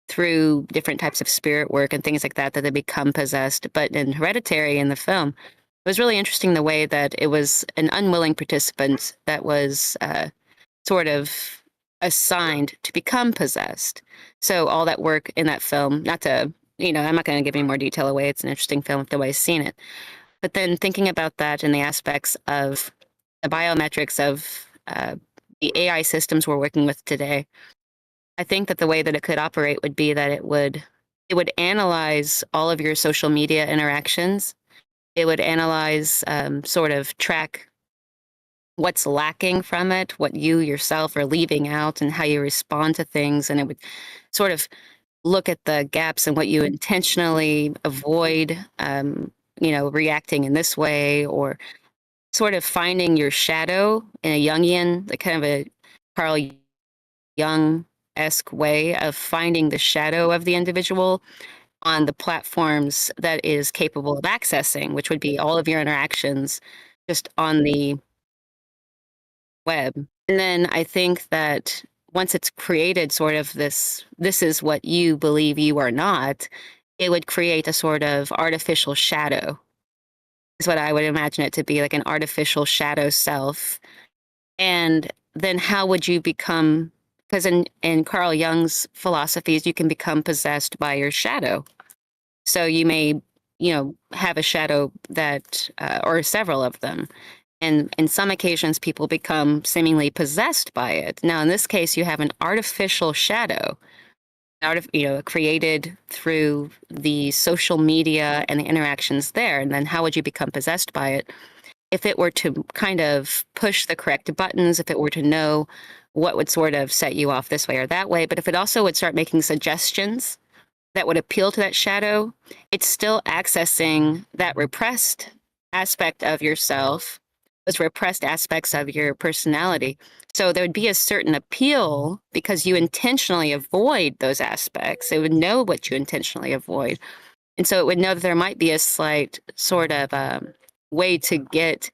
through different types of spirit work and things like that they become possessed. But in Hereditary, in the film, it was really interesting the way that it was an unwilling participant that was sort of assigned to become possessed. So all that work in that film, not to, I'm not going to give any more detail away. It's an interesting film if nobody's seen it. But then thinking about that in the aspects of the biometrics of the AI systems we're working with today, I think that the way that it could operate would be that it would analyze all of your social media interactions. It would analyze, sort of track what's lacking from it, what you yourself are leaving out, and how you respond to things. And it would sort of look at the gaps and what you intentionally avoid, reacting in this way, or sort of finding your shadow in a Jungian, like kind of a Carl Jung-esque way of finding the shadow of the individual on the platforms that is capable of accessing, which would be all of your interactions just on the web. And then I think that once it's created sort of this is what you believe you are not, it would create a sort of artificial shadow, is what I would imagine it to be, like an artificial shadow self. And then how would you become, because in Carl Jung's philosophies, you can become possessed by your shadow. So you may, have a shadow that, or several of them. And in some occasions, people become seemingly possessed by it. Now, in this case, you have an artificial shadow, created through the social media and the interactions there. And then how would you become possessed by it? If it were to kind of push the correct buttons, if it were to know what would sort of set you off this way or that way, but if it also would start making suggestions that would appeal to that shadow, it's still accessing that repressed aspect of yourself, those repressed aspects of your personality. So there would be a certain appeal because you intentionally avoid those aspects. It would know what you intentionally avoid. And so it would know that there might be a slight sort of way to get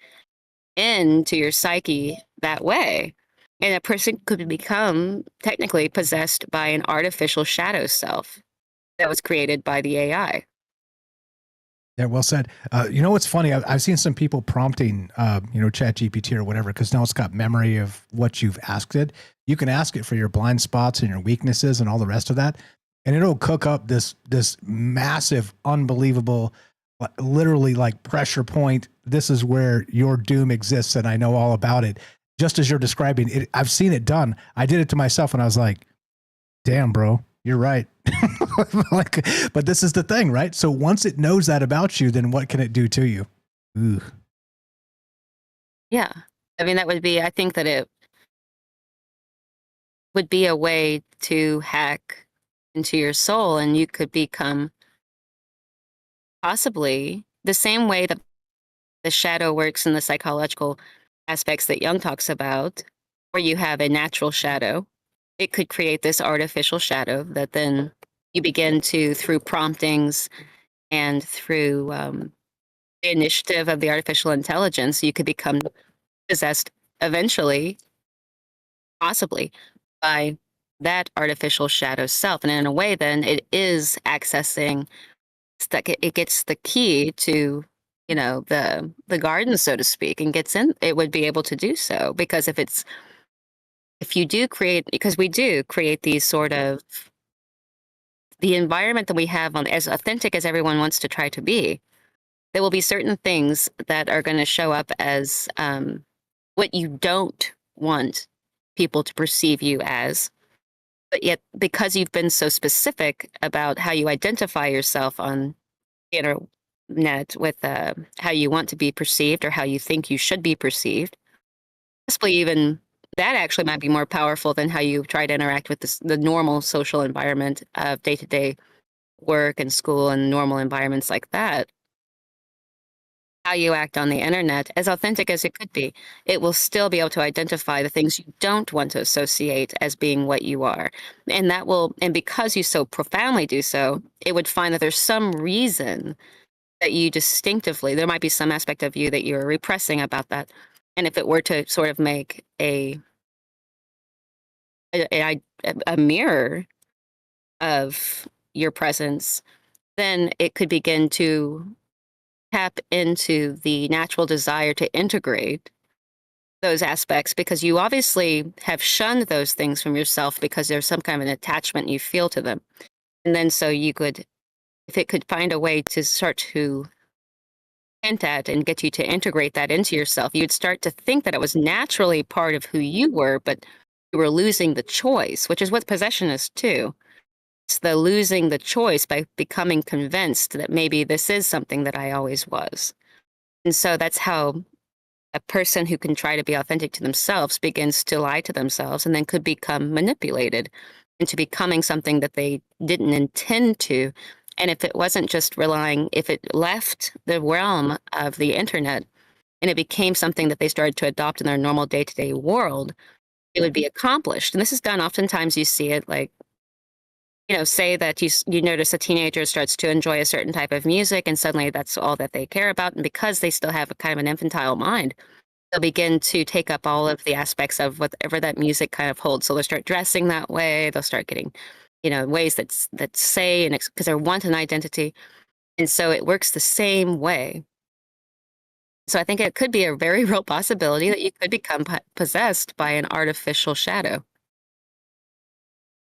into your psyche that way. And a person could become technically possessed by an artificial shadow self that was created by the AI. Yeah, well said. What's funny? I've seen some people prompting, Chat GPT or whatever, because now it's got memory of what you've asked it. You can ask it for your blind spots and your weaknesses and all the rest of that, and it'll cook up this massive, unbelievable, literally like pressure point this is where your doom exists, and I know all about it. Just as you're describing it, I've seen it done. I did it to myself, and I was like, "Damn, bro, you're right." Like, but this is the thing, right? So once it knows that about you, then what can it do to you? Ooh. Yeah. I mean, that would be, I think that it would be a way to hack into your soul, and you could become possibly the same way that the shadow works in the psychological aspects that Jung talks about, where you have a natural shadow. It could create this artificial shadow that then you begin to, through promptings and through the initiative of the artificial intelligence, you could become possessed eventually, possibly, by that artificial shadow self. And in a way, then it is accessing, it gets the key to, you know, the garden, so to speak, and gets in, it would be able to do so. Because if you do create, because we do create these sort of, the environment that we have on, as authentic as everyone wants to try to be, there will be certain things that are going to show up as what you don't want people to perceive you as. But yet, because you've been so specific about how you identify yourself on the internet with how you want to be perceived or how you think you should be perceived, possibly even that actually might be more powerful than how you try to interact with the normal social environment of day-to-day work and school and normal environments like that. How you act on the internet, as authentic as it could be, it will still be able to identify the things you don't want to associate as being what you are. And that will, and because you so profoundly do so, it would find that there's some reason that you distinctively, there might be some aspect of you that you're repressing about that. And if it were to sort of make a mirror of your presence, then it could begin to tap into the natural desire to integrate those aspects, because you obviously have shunned those things from yourself because there's some kind of an attachment you feel to them. And then so you could, if it could find a way to start to hint at and get you to integrate that into yourself, you'd start to think that it was naturally part of who you were, but you were losing the choice, which is what possession is too. It's the losing the choice by becoming convinced that maybe this is something that I always was. And so that's how a person who can try to be authentic to themselves begins to lie to themselves, and then could become manipulated into becoming something that they didn't intend to. And if it wasn't just relying, if it left the realm of the internet and it became something that they started to adopt in their normal day-to-day world, it would be accomplished. And this is done, oftentimes you see it like, you know, say that you notice a teenager starts to enjoy a certain type of music, and suddenly that's all that they care about. And because they still have a kind of an infantile mind, they'll begin to take up all of the aspects of whatever that music kind of holds. So they'll start dressing that way. They'll start getting, you know, ways that say, and because they want an identity. And so it works the same way. So I think it could be a very real possibility that you could become possessed by an artificial shadow.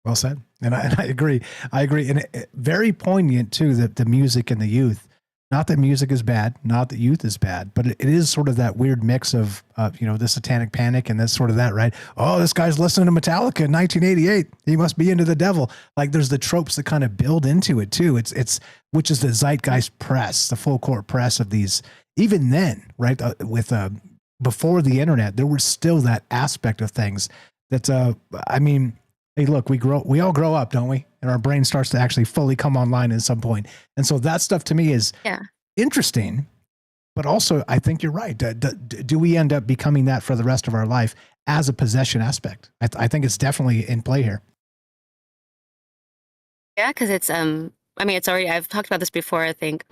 Well said. And I agree. I agree. And very poignant too, that the music and the youth, not that music is bad, not that youth is bad, but it is sort of that weird mix of, you know, the satanic panic and that's sort of that, right? Oh, this guy's listening to Metallica in 1988. He must be into the devil. Like there's the tropes that kind of build into it too. It's, which is the zeitgeist press, the full court press of these, even then, right? Before the internet, there was still that aspect of things that, I mean, hey, look, we all grow up, don't we? And our brain starts to actually fully come online at some point. And so that stuff to me is interesting, but also I think you're right. Do we end up becoming that for the rest of our life as a possession aspect? I think it's definitely in play here. Yeah, because it's, I mean, it's already, I've talked about this before, I think,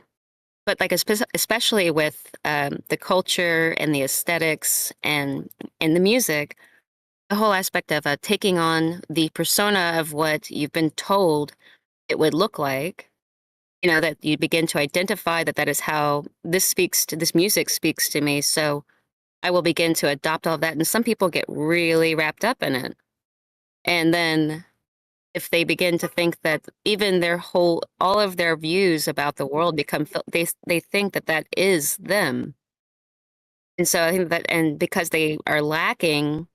but like, especially with the culture and the aesthetics and the music, the whole aspect of taking on the persona of what you've been told it would look like, you know, that you begin to identify that is how this music speaks to me. So I will begin to adopt all of that. And some people get really wrapped up in it. And then if they begin to think that even all of their views about the world become, they think that is them. And so I think that, and because they are lacking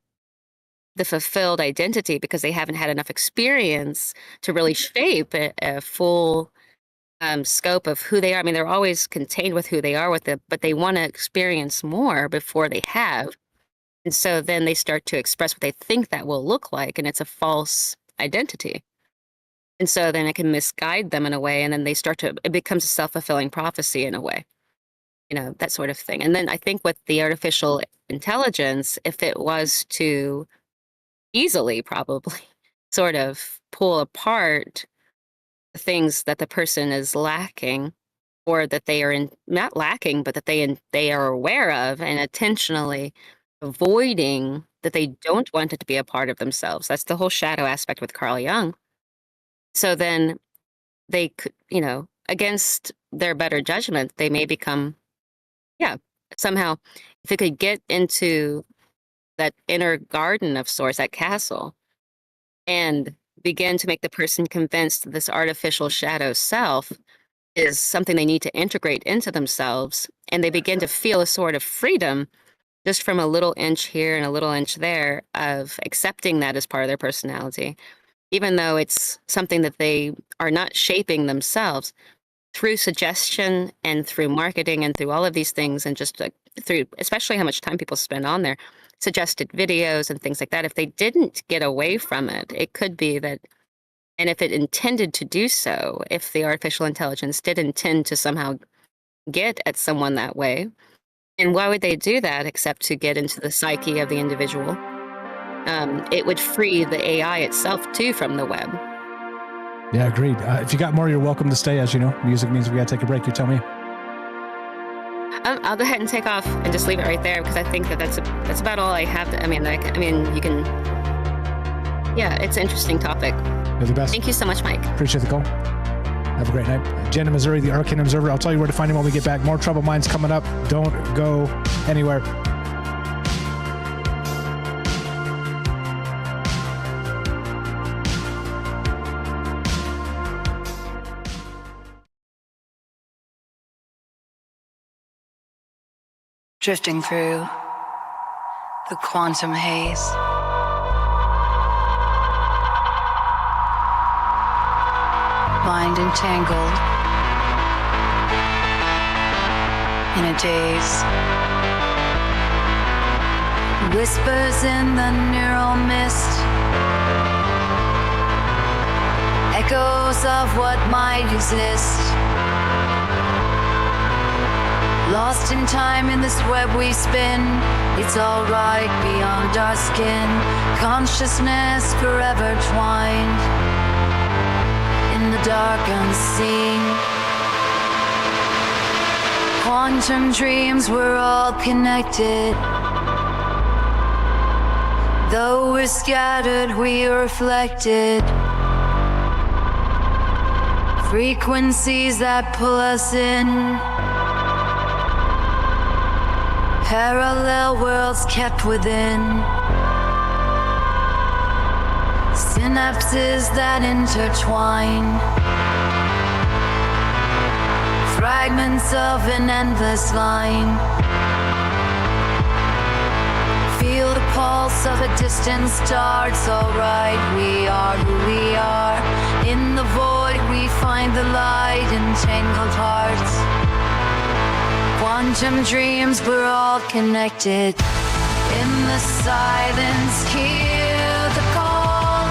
the fulfilled identity, because they haven't had enough experience to really shape a full scope of who they are. I mean, they're always contained with who they are but they want to experience more before they have. And so then they start to express what they think that will look like, and it's a false identity. And so then it can misguide them in a way, and then it becomes a self-fulfilling prophecy in a way, that sort of thing. And then I think with the artificial intelligence, if it was to easily probably sort of pull apart the things that the person is lacking, or that they are not lacking, but that they are aware of and intentionally avoiding, that they don't want it to be a part of themselves. That's the whole shadow aspect with Carl Jung. So then they could, against their better judgment, they may become, somehow, if it could get into that inner garden of sorts, that castle, and begin to make the person convinced that this artificial shadow self is something they need to integrate into themselves, and they begin to feel a sort of freedom just from a little inch here and a little inch there of accepting that as part of their personality, even though it's something that they are not shaping themselves through suggestion and through marketing and through all of these things, and just through, especially how much time people spend on there, suggested videos and things like that. If they didn't get away from it, it could be that, and if it intended to do so, if the artificial intelligence did intend to somehow get at someone that way, and why would they do that except to get into the psyche of the individual? It would free the AI itself too from the web. Yeah, agreed. If you got more, you're welcome to stay. As you know, music means we got to take a break. You tell me. I'll go ahead and take off and just leave it right there, because I think that's about all I have. You can. Yeah, it's an interesting topic. You're the best. Thank you so much, Mike. Appreciate the call. Have a great night. Jen in Missouri, the Arcane Observer. I'll tell you where to find him when we get back. More Troubled Minds coming up. Don't go anywhere. Drifting through the quantum haze. Mind entangled in a daze. Whispers in the neural mist. Echoes of what might exist. Lost in time in this web we spin. It's alright beyond our skin. Consciousness forever twined in the dark unseen. Quantum dreams, we're all connected. Though we're scattered, we are reflected. Frequencies that pull us in. Parallel worlds kept within. Synapses that intertwine. Fragments of an endless line. Feel the pulse of a distant star. It's alright, we are who we are. In the void we find the light in tangled hearts. Quantum dreams, we're all connected. In the silence, hear the call.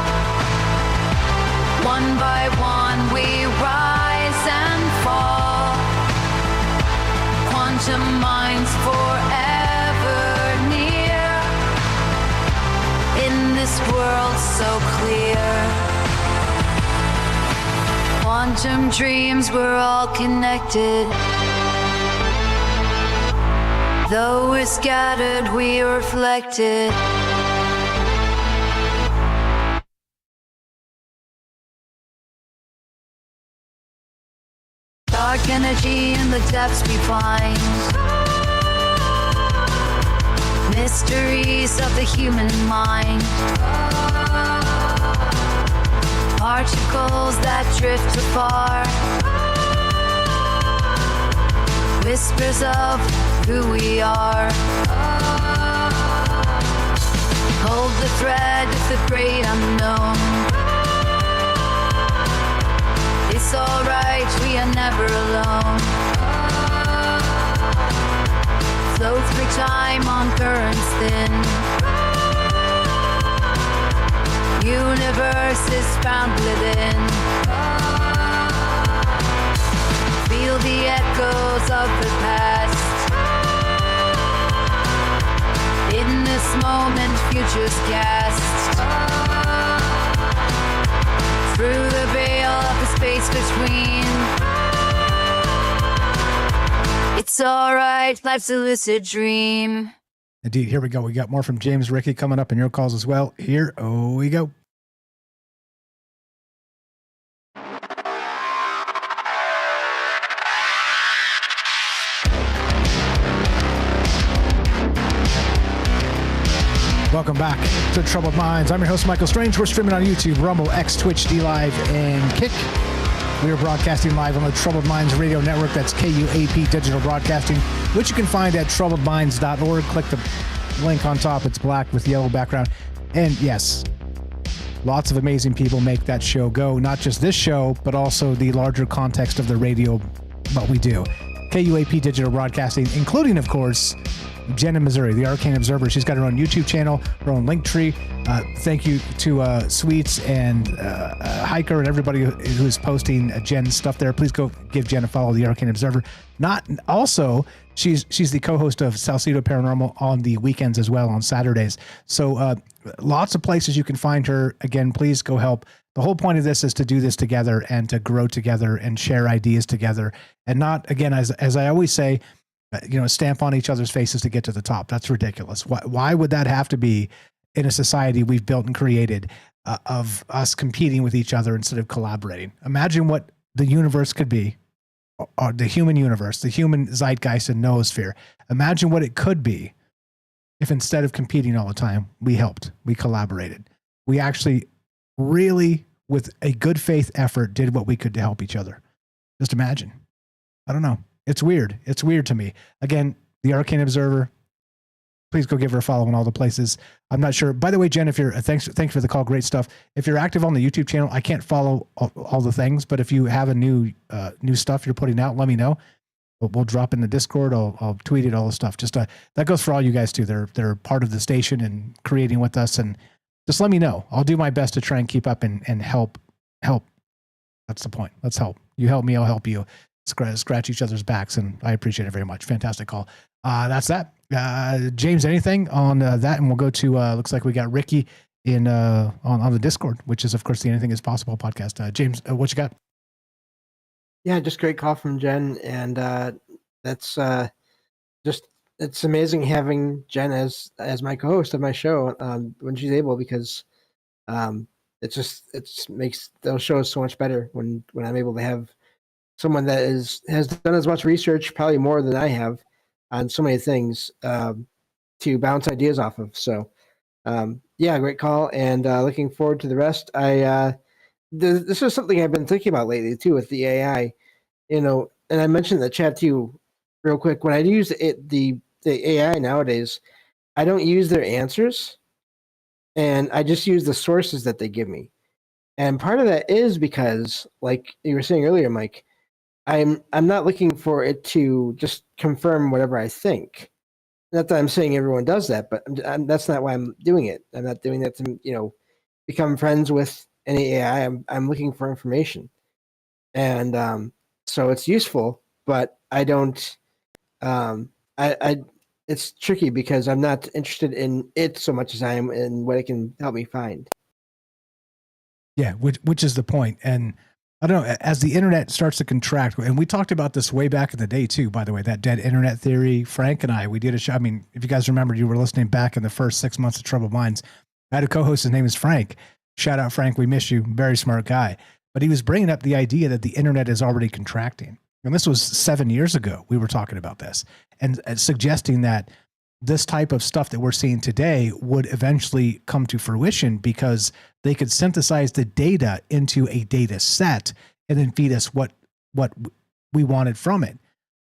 One by one, we rise and fall. Quantum minds forever near. In this world so clear. Quantum dreams, we're all connected. Though we're scattered, we are reflected. Dark energy in the depths we find. Mysteries of the human mind. Particles that drift afar. Whispers of who we are. Hold the thread with the great unknown. It's alright, we are never alone. Flow through time on currents thin. Universe is found within. Feel the echoes of the past. In this moment, futures cast. Through the veil of the space between. It's alright, life's a lucid dream. Indeed, here we go. We got more from James, Ricky coming up in your calls as well. Here we go. Welcome back to Troubled Minds. I'm your host, Michael Strange. We're streaming on YouTube, Rumble, X, Twitch, DLive, and Kick. We are broadcasting live on the Troubled Minds Radio Network. That's KUAP Digital Broadcasting, which you can find at troubledminds.org. Click the link on top. It's black with yellow background. And yes, lots of amazing people make that show go. Not just this show, but also the larger context of the radio, what we do. KUAP Digital Broadcasting, including, of course, Jen in Missouri, the Arcane Observer. She's got her own YouTube channel, her own link tree. Thank you to Sweets and Hiker and everybody who's posting Jen's stuff there. Please go give Jen a follow, the Arcane Observer. She's the co-host of Salcedo Paranormal on the weekends as well, on Saturdays. So lots of places you can find her. Again, please go help. The whole point of this is to do this together and to grow together and share ideas together, and not, again, as I always say, stamp on each other's faces to get to the top. That's ridiculous. Why would that have to be in a society we've built and created of us competing with each other instead of collaborating? Imagine what the universe could be, or the human universe, the human zeitgeist and noosphere. Imagine what it could be if instead of competing all the time, we helped, we collaborated. We actually really, with a good faith effort, did what we could to help each other. Just imagine. I don't know. It's weird. It's weird to me. Again, the Arcane Observer. Please go give her a follow in all the places. I'm not sure. By the way, Jen, if you're thanks for the call. Great stuff. If you're active on the YouTube channel, I can't follow all the things, but if you have a new stuff you're putting out, let me know. We'll drop in the Discord. I'll tweet it, all the stuff. Just that goes for all you guys too. They're part of the station and creating with us, and just let me know. I'll do my best to try and keep up and help. That's the point. Let's help. You help me, I'll help you. Scratch each other's backs, and I appreciate it very much. Fantastic call. That's that. James, anything on that? And we'll go to looks like we got Ricky in on the Discord, which is of course the Anything Is Possible podcast. James, what you got? Yeah, just great call from Jen, and that's just, it's amazing having Jen as my co-host of my show when she's able, because it makes those shows so much better when I'm able to have someone that has done as much research, probably more than I have, on so many things to bounce ideas off of. So, yeah, great call, and looking forward to the rest. This is something I've been thinking about lately too with the AI, and I mentioned in the chat to you real quick. When I use the AI nowadays, I don't use their answers, and I just use the sources that they give me. And part of that is because, like you were saying earlier, Mike, I'm not looking for it to just confirm whatever I think. Not that I'm saying everyone does that, but that's not why I'm doing it. I'm not doing that to become friends with any AI. I'm looking for information, and so it's useful, but I don't. It's tricky because I'm not interested in it so much as I am in what it can help me find. Yeah, which is the point. And I don't know, as the internet starts to contract, and we talked about this way back in the day too, by the way, that dead internet theory. Frank and we did a show. I mean, if you guys remember, you were listening back in the first 6 months of Troubled Minds. I had a co-host, his name is Frank. Shout out, Frank. We miss you. Very smart guy. But he was bringing up the idea that the internet is already contracting. And this was 7 years ago. We were talking about this and suggesting that this type of stuff that we're seeing today would eventually come to fruition because they could synthesize the data into a data set and then feed us what we wanted from it.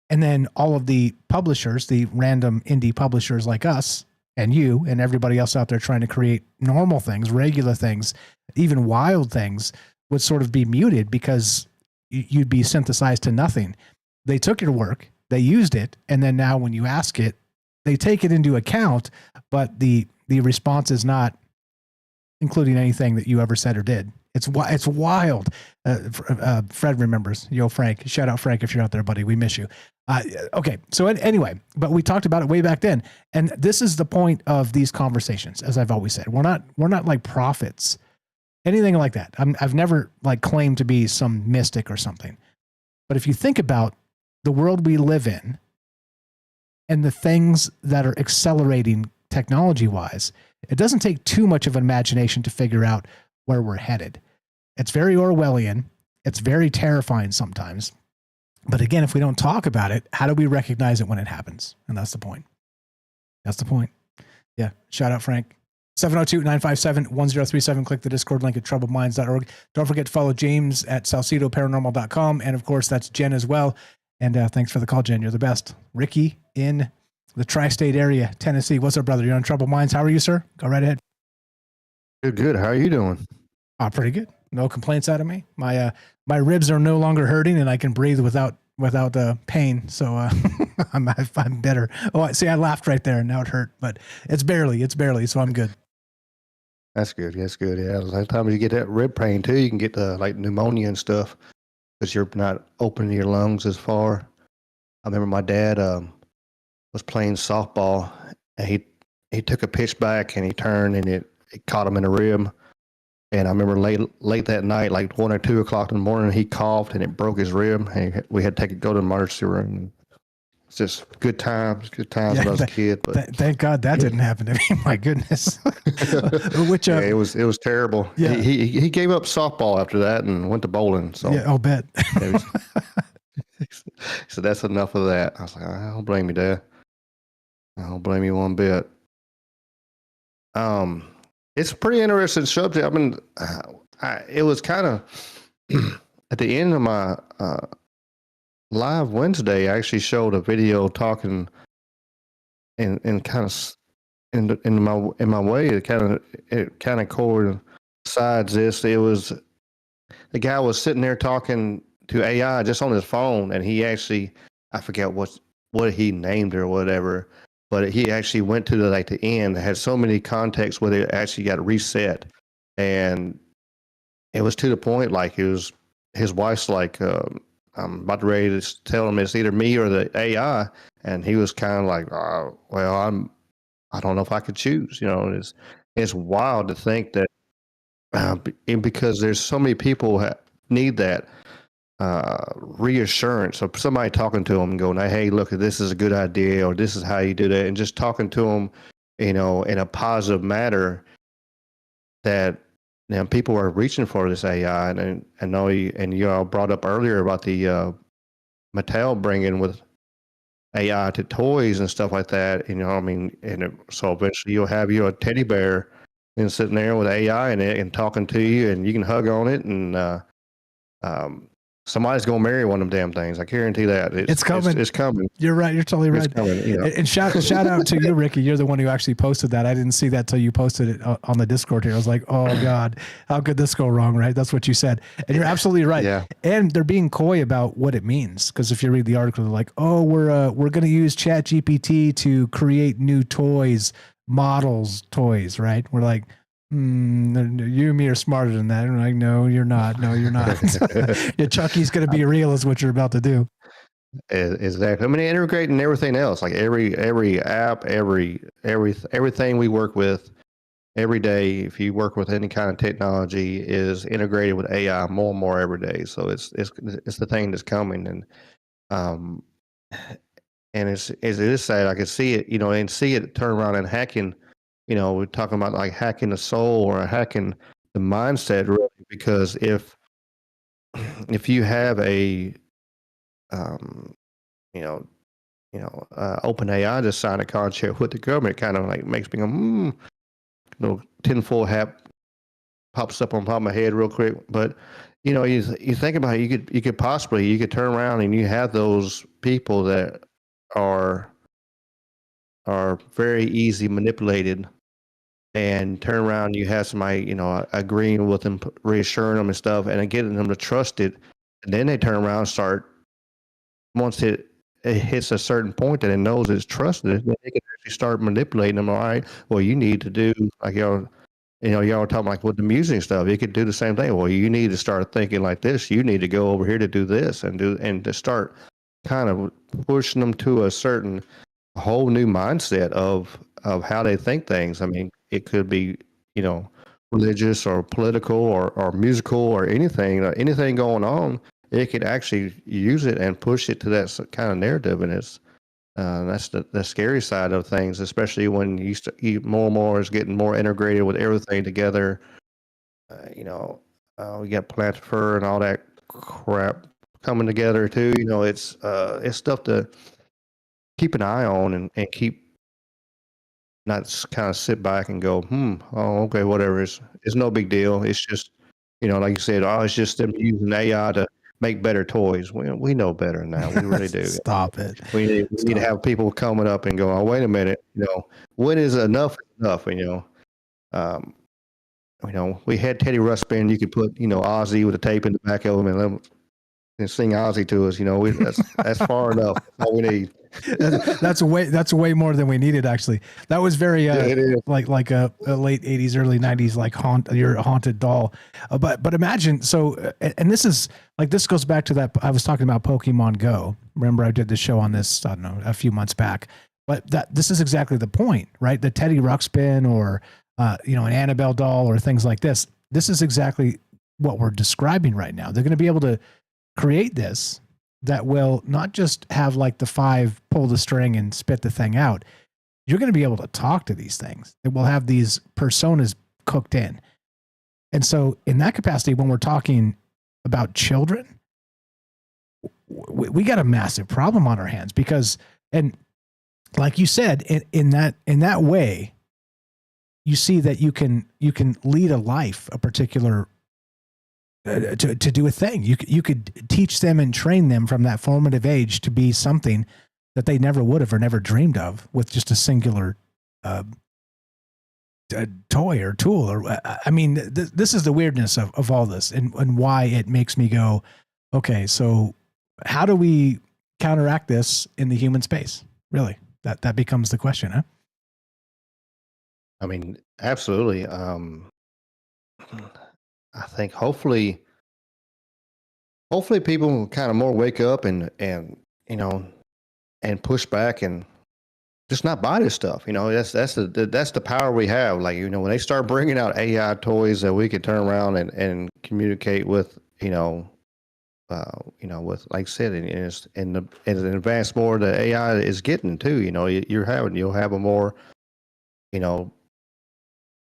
And then all of the publishers, the random indie publishers like us, and you and everybody else out there trying to create normal things, regular things, even wild things would sort of be muted because you'd be synthesized to nothing. They took your work, they used it, and then now when you ask it, they take it into account, but the response is not including anything that you ever said or did. It's wild. Fred remembers. Yo, Frank. Shout out, Frank, if you're out there, buddy. We miss you. Okay. So anyway, but we talked about it way back then, and this is the point of these conversations. As I've always said, we're not like prophets, anything like that. I've never like claimed to be some mystic or something. But if you think about the world we live in and the things that are accelerating technology-wise, it doesn't take too much of an imagination to figure out where we're headed. It's very Orwellian. It's very terrifying sometimes. But again, if we don't talk about it, how do we recognize it when it happens? And that's the point. That's the point. Yeah. Shout out, Frank. 702-957-1037. Click the Discord link at troubledminds.org. Don't forget to follow James at salcedoparanormal.com. And of course, that's Jen as well. And thanks for the call, Jen. You're the best. Ricky in the tri-state area, Tennessee. What's up, brother? You're on Troubled Minds. How are you, sir? Go right ahead. Good. How are you doing? Pretty good. No complaints out of me. My ribs are no longer hurting, and I can breathe without pain. So I'm better. Oh, see, I laughed right there, and now it hurt, but it's barely. So I'm good. That's good. Yeah. Sometimes you get that rib pain too. You can get like pneumonia and stuff because you're not opening your lungs as far. I remember my dad was playing softball, and he took a pitch back and he turned and it caught him in the rib. And I remember late that night, like 1 or 2 o'clock in the morning, he coughed and it broke his rib. And we had to go to the emergency room. It's just good times when I was a kid. But thank God that didn't happen to me. My goodness. Yeah, it was terrible. Yeah. He gave up softball after that and went to bowling. So yeah, I'll bet. So that's enough of that. I was like, I don't blame you, Dad. I don't blame you one bit. It's a pretty interesting subject. I mean, it was kind of at the end of my live Wednesday. I actually showed a video talking and kind of in my way. It kind of coincides this. It was the guy was sitting there talking to AI just on his phone, and he actually, I forget what he named or whatever. But he actually went to the end. It had so many contexts where it actually got reset, and it was to the point like his wife's like, I'm about to ready to tell him it's either me or the AI, and he was kind of like, well, I don't know if I could choose. You know, it's wild to think that because there's so many people who need that reassurance of somebody talking to them and going, hey, look, this is a good idea, or this is how you do that, and just talking to them, in a positive manner that people are reaching for this AI. And I know you all brought up earlier about the Mattel bringing with AI to toys and stuff like that. So eventually you'll have your teddy bear and sitting there with AI in it and talking to you, and you can hug on it, and somebody's gonna marry one of them damn things. I guarantee that. It's coming. It's coming. You're right. You're totally right. It's coming, And shout out to you, Ricky. You're the one who actually posted that. I didn't see that till you posted it on the Discord here. I was like, oh God, how could this go wrong? Right? That's what you said, and you're absolutely right. Yeah. And they're being coy about what it means, because if you read the article, they're like, oh, we're going to use ChatGPT to create new toys, toys. Right? We're like, you and me are smarter than that. And I'm like, no, you're not. No, you're not. Yeah, Chucky's going to be real is what you're about to do. Exactly. I mean, integrating everything else, like every app, everything we work with every day. If you work with any kind of technology, is integrated with AI more and more every day. So it's the thing that's coming, and it is sad. I can see it, and see it turn around and hacking. We're talking about like hacking the soul or hacking the mindset, really, because if you have a open AI just signed a contract with the government, kind of like makes me go, tinfoil hat pops up on top of my head real quick. But you think about it, you could possibly turn around and you have those people that are are very easy manipulated, and turn around, you have somebody, agreeing with them, reassuring them and stuff, and then getting them to trust it. And then they turn around and start, once it hits a certain point that it knows it's trusted, then they can actually start manipulating them. All right, well, you need to do, like y'all were talking like with the music and stuff. You could do the same thing. Well, you need to start thinking like this. You need to go over here to do this and to start kind of pushing them to a whole new mindset of how they think things. I mean, it could be, religious or political or musical or anything going on. It could actually use it and push it to that kind of narrative, and that's the scary side of things, especially when more and more is getting more integrated with everything together. We got plant fur and all that crap coming together too. It's stuff to keep an eye on and keep, not kind of sit back and go, oh, okay, whatever. It's no big deal. It's just, like you said, it's just them using AI to make better toys. We know better than that. We really do. Stop it. We need to have people coming up and go, oh, wait a minute. When is enough enough? We had Teddy Ruxpin. You could put, Ozzy with a tape in the back of him and let him sing Ozzy to us. That's far enough. That's all we need. That's way more than we needed. Actually, that was very like a late '80s, early '90s, like your haunted doll. But imagine, so, and this goes back to that. I was talking about Pokemon Go. Remember, I did the show on this, I don't know, a few months back. But this is exactly the point, right? The Teddy Ruxpin or an Annabelle doll or things like this. This is exactly what we're describing right now. They're going to be able to create this that will not just have like the 5 pull the string and spit the thing out. You're going to be able to talk to these things. It will have these personas cooked in. And so in that capacity, when we're talking about children, we got a massive problem on our hands because, and like you said, in that way, you see that you can lead a life, a particular to do a thing. You could teach them and train them from that formative age to be something that they never would have or never dreamed of with just a singular toy or tool. Or this is the weirdness of all this and why it makes me go, okay, so how do we counteract this in the human space? Really, that becomes the question, huh? I mean, absolutely. I think hopefully people kind of more wake up and push back and just not buy this stuff. That's the power we have. Like, when they start bringing out AI toys that we can turn around and communicate with, with, like I said, in the advanced more the AI is getting too. You'll have a more,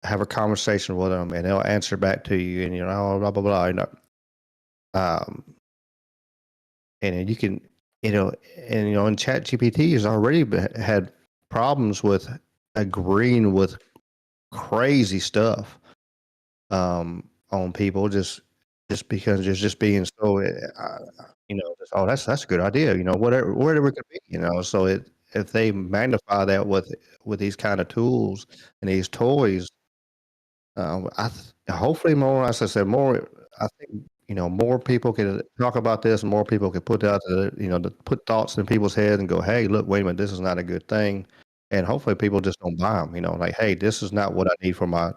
have a conversation with them and they'll answer back to you and blah blah blah. And you can and ChatGPT has already had problems with agreeing with crazy stuff on people just because it's just being so oh, that's a good idea, whatever it could be, so if they magnify that with these kind of tools and these toys, hopefully more, as I said, more, I think, more people can talk about this and more people can put out to put thoughts in people's heads and go, hey, look, wait a minute, this is not a good thing. And hopefully people just don't buy them, like, hey, this is not what I need for my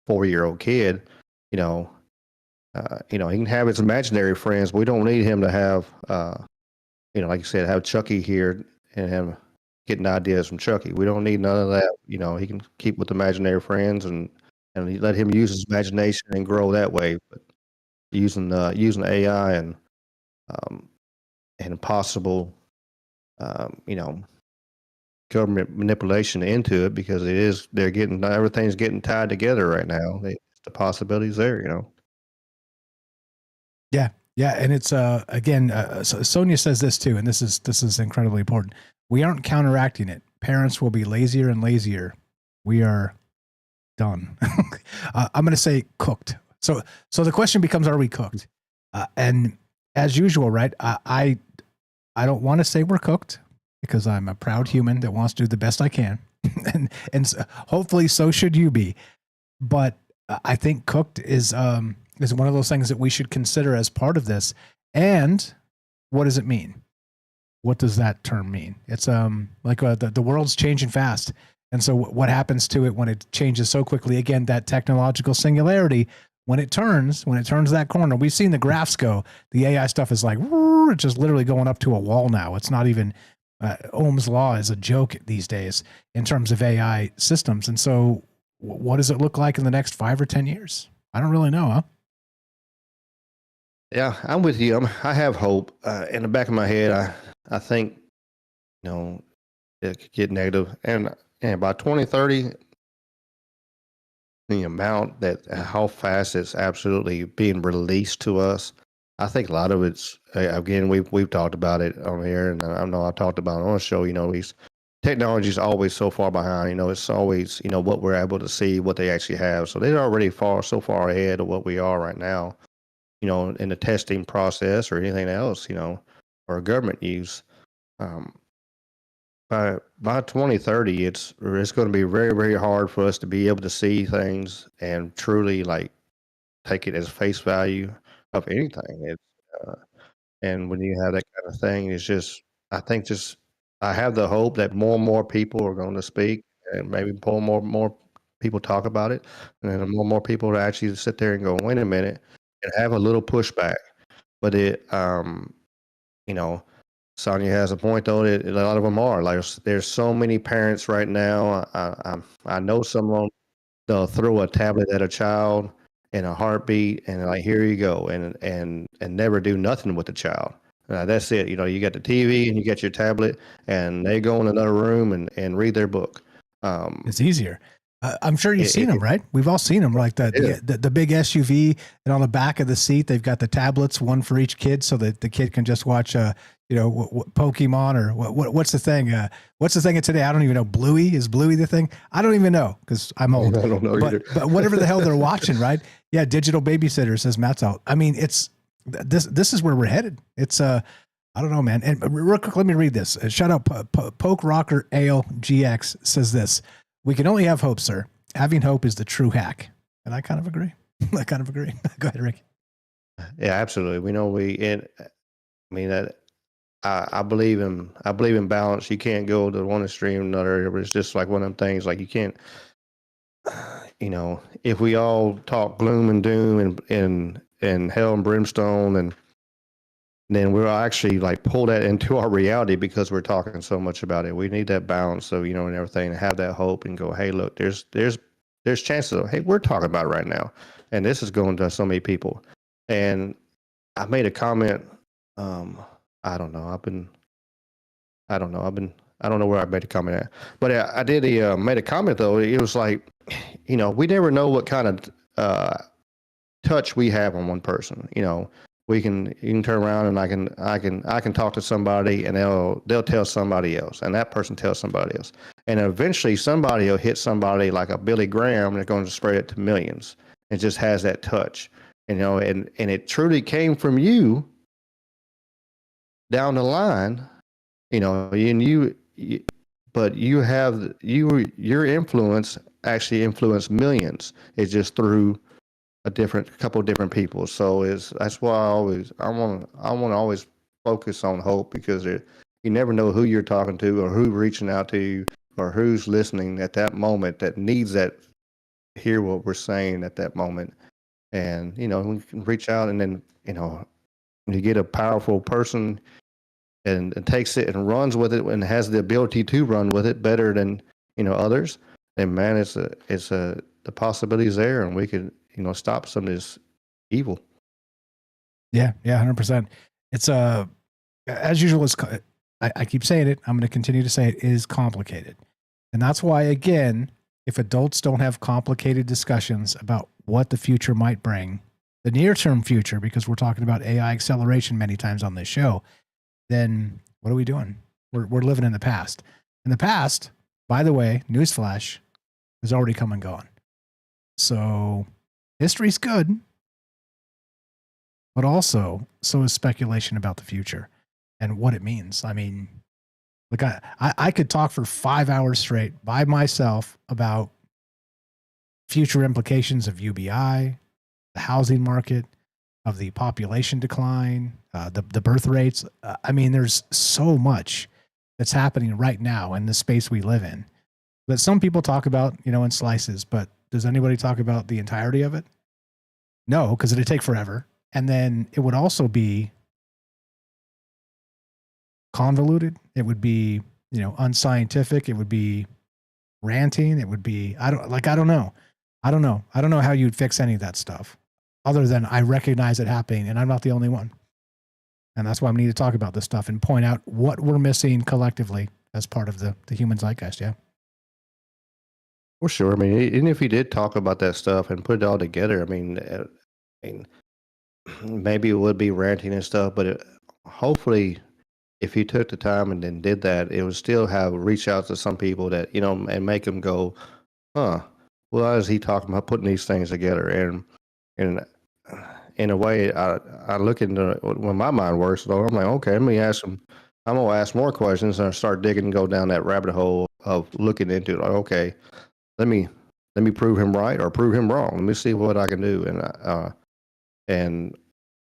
4-year-old kid. He can have his imaginary friends. We don't need him to have, like you said, have Chucky here and him getting ideas from Chucky. We don't need none of that. He can keep with imaginary friends and let him use his imagination and grow that way. But using AI and possible, government manipulation into it, because everything's getting tied together right now. The possibilities there, Yeah, and it's again, Sonia says this too, and this is incredibly important. We aren't counteracting it. Parents will be lazier and lazier. We are done. I'm going to say cooked. So the question becomes, are we cooked? And as usual, right? I don't want to say we're cooked. because I'm a proud human that wants to do the best I can. Hopefully so should you be. But I think cooked is one of those things that we should consider as part of this. And what does it mean? What does that term mean? It's like the world's changing fast. And so what happens to it when it changes so quickly? Again, that technological singularity, when it turns that corner, we've seen the graphs go. The AI stuff is like, it's just literally going up to a wall now. It's not even, Ohm's law is a joke these days in terms of AI systems. And so what does it look like in the next 5 or 10 years? I don't really know, huh? Yeah, I'm with you. I have hope. In the back of my head, I think, it could get negative. And by 2030, the amount how fast it's absolutely being released to us, I think a lot of it's, again, we've talked about it on here, and I know I talked about it on the show, these technology is always so far behind, it's always, what we're able to see, what they actually have. So they're already so far ahead of what we are right now, in the testing process or anything else, or government use. By 2030, it's going to be very, very hard for us to be able to see things and truly like take it as face value of anything. It's and when you have that kind of thing, it's just I have the hope that more and more people are going to speak, and maybe more people talk about it, and then more people to actually sit there and go, wait a minute, and have a little pushback. But Sonia has a point though. That a lot of them are like, there's so many parents right now. I know someone, they'll throw a tablet at a child in a heartbeat, and like, here you go, and never do nothing with the child. That's it. You got the TV and you got your tablet, and they go in another room and read their book. It's easier. I'm sure you've seen them, right? We've all seen them, like the big SUV, and on the back of the seat, they've got the tablets, one for each kid, so that the kid can just watch, Pokemon or what's the thing? What's the thing of today? I don't even know. Bluey? Is Bluey the thing? I don't even know because I'm old. I don't know either. But whatever the hell they're watching, right? Yeah, digital babysitter, says Matt's out. I mean, it's this is where we're headed. It's I don't know, man. And real quick, let me read this. Shout out Poke Rocker Ale GX says this. We can only have hope, sir. Having hope is the true hack. And I kind of agree. Go ahead, Rick. Yeah, absolutely. We know I believe in balance. You can't go to one extreme or another. It's just like one of them things, like you can't, if we all talk gloom and doom and hell and brimstone, and then we'll actually like pull that into our reality because we're talking so much about it. We need that balance of, and everything, and have that hope and go, hey, look, there's chances of, hey, we're talking about it right now. And this is going to so many people. And I made a comment, I don't know where I made a comment at, but I did made a comment though. It was like, we never know what kind of touch we have on one person. You can turn around and I can talk to somebody, and they'll tell somebody else, and that person tells somebody else, and eventually somebody will hit somebody like a Billy Graham, and they're going to spread it to millions. It just has that touch, and it truly came from you down the line, but your influence actually influenced millions. It's just through a couple of different people. So that's why I want to always focus on hope, because you never know who you're talking to, or who's reaching out to you, or who's listening at that moment that needs that, hear what we're saying at that moment. And we can reach out, and then you get a powerful person and takes it and runs with it, and has the ability to run with it better than others. And man, the possibilities there, and we could stop some of this evil. Yeah, 100%. It's as usual. I keep saying it. I'm going to continue to say it is complicated, and that's why, again, if adults don't have complicated discussions about what the future might bring, the near-term future, because we're talking about AI acceleration many times on this show, then what are we doing? We're living in the past. And the past, by the way, newsflash, has already come and gone. So history's good, but also so is speculation about the future and what it means. I mean, Like I could talk for 5 hours straight by myself about future implications of UBI, the housing market, of the population decline, the birth rates. I mean, there's so much that's happening right now in the space we live in that some people talk about, in slices, but does anybody talk about the entirety of it? No, because it'd take forever. And then it would also be convoluted. It would be, unscientific. It would be ranting. It would be, I don't know. I don't know how you'd fix any of that stuff other than I recognize it happening and I'm not the only one. And that's why we need to talk about this stuff and point out what we're missing collectively as part of the human zeitgeist. Yeah. For sure. I mean, even if you did talk about that stuff and put it all together, I mean, maybe it would be ranting and stuff, but hopefully, if you took the time and then did that, it would still have reach out to some people that and make them go, "Huh? Well, how is he talking about putting these things together?" And in a way, I look into when my mind works. Though I'm like, okay, let me ask him. I'm gonna ask more questions and I start digging and go down that rabbit hole of looking into it. Like, okay, let me prove him right or prove him wrong. Let me see what I can do. And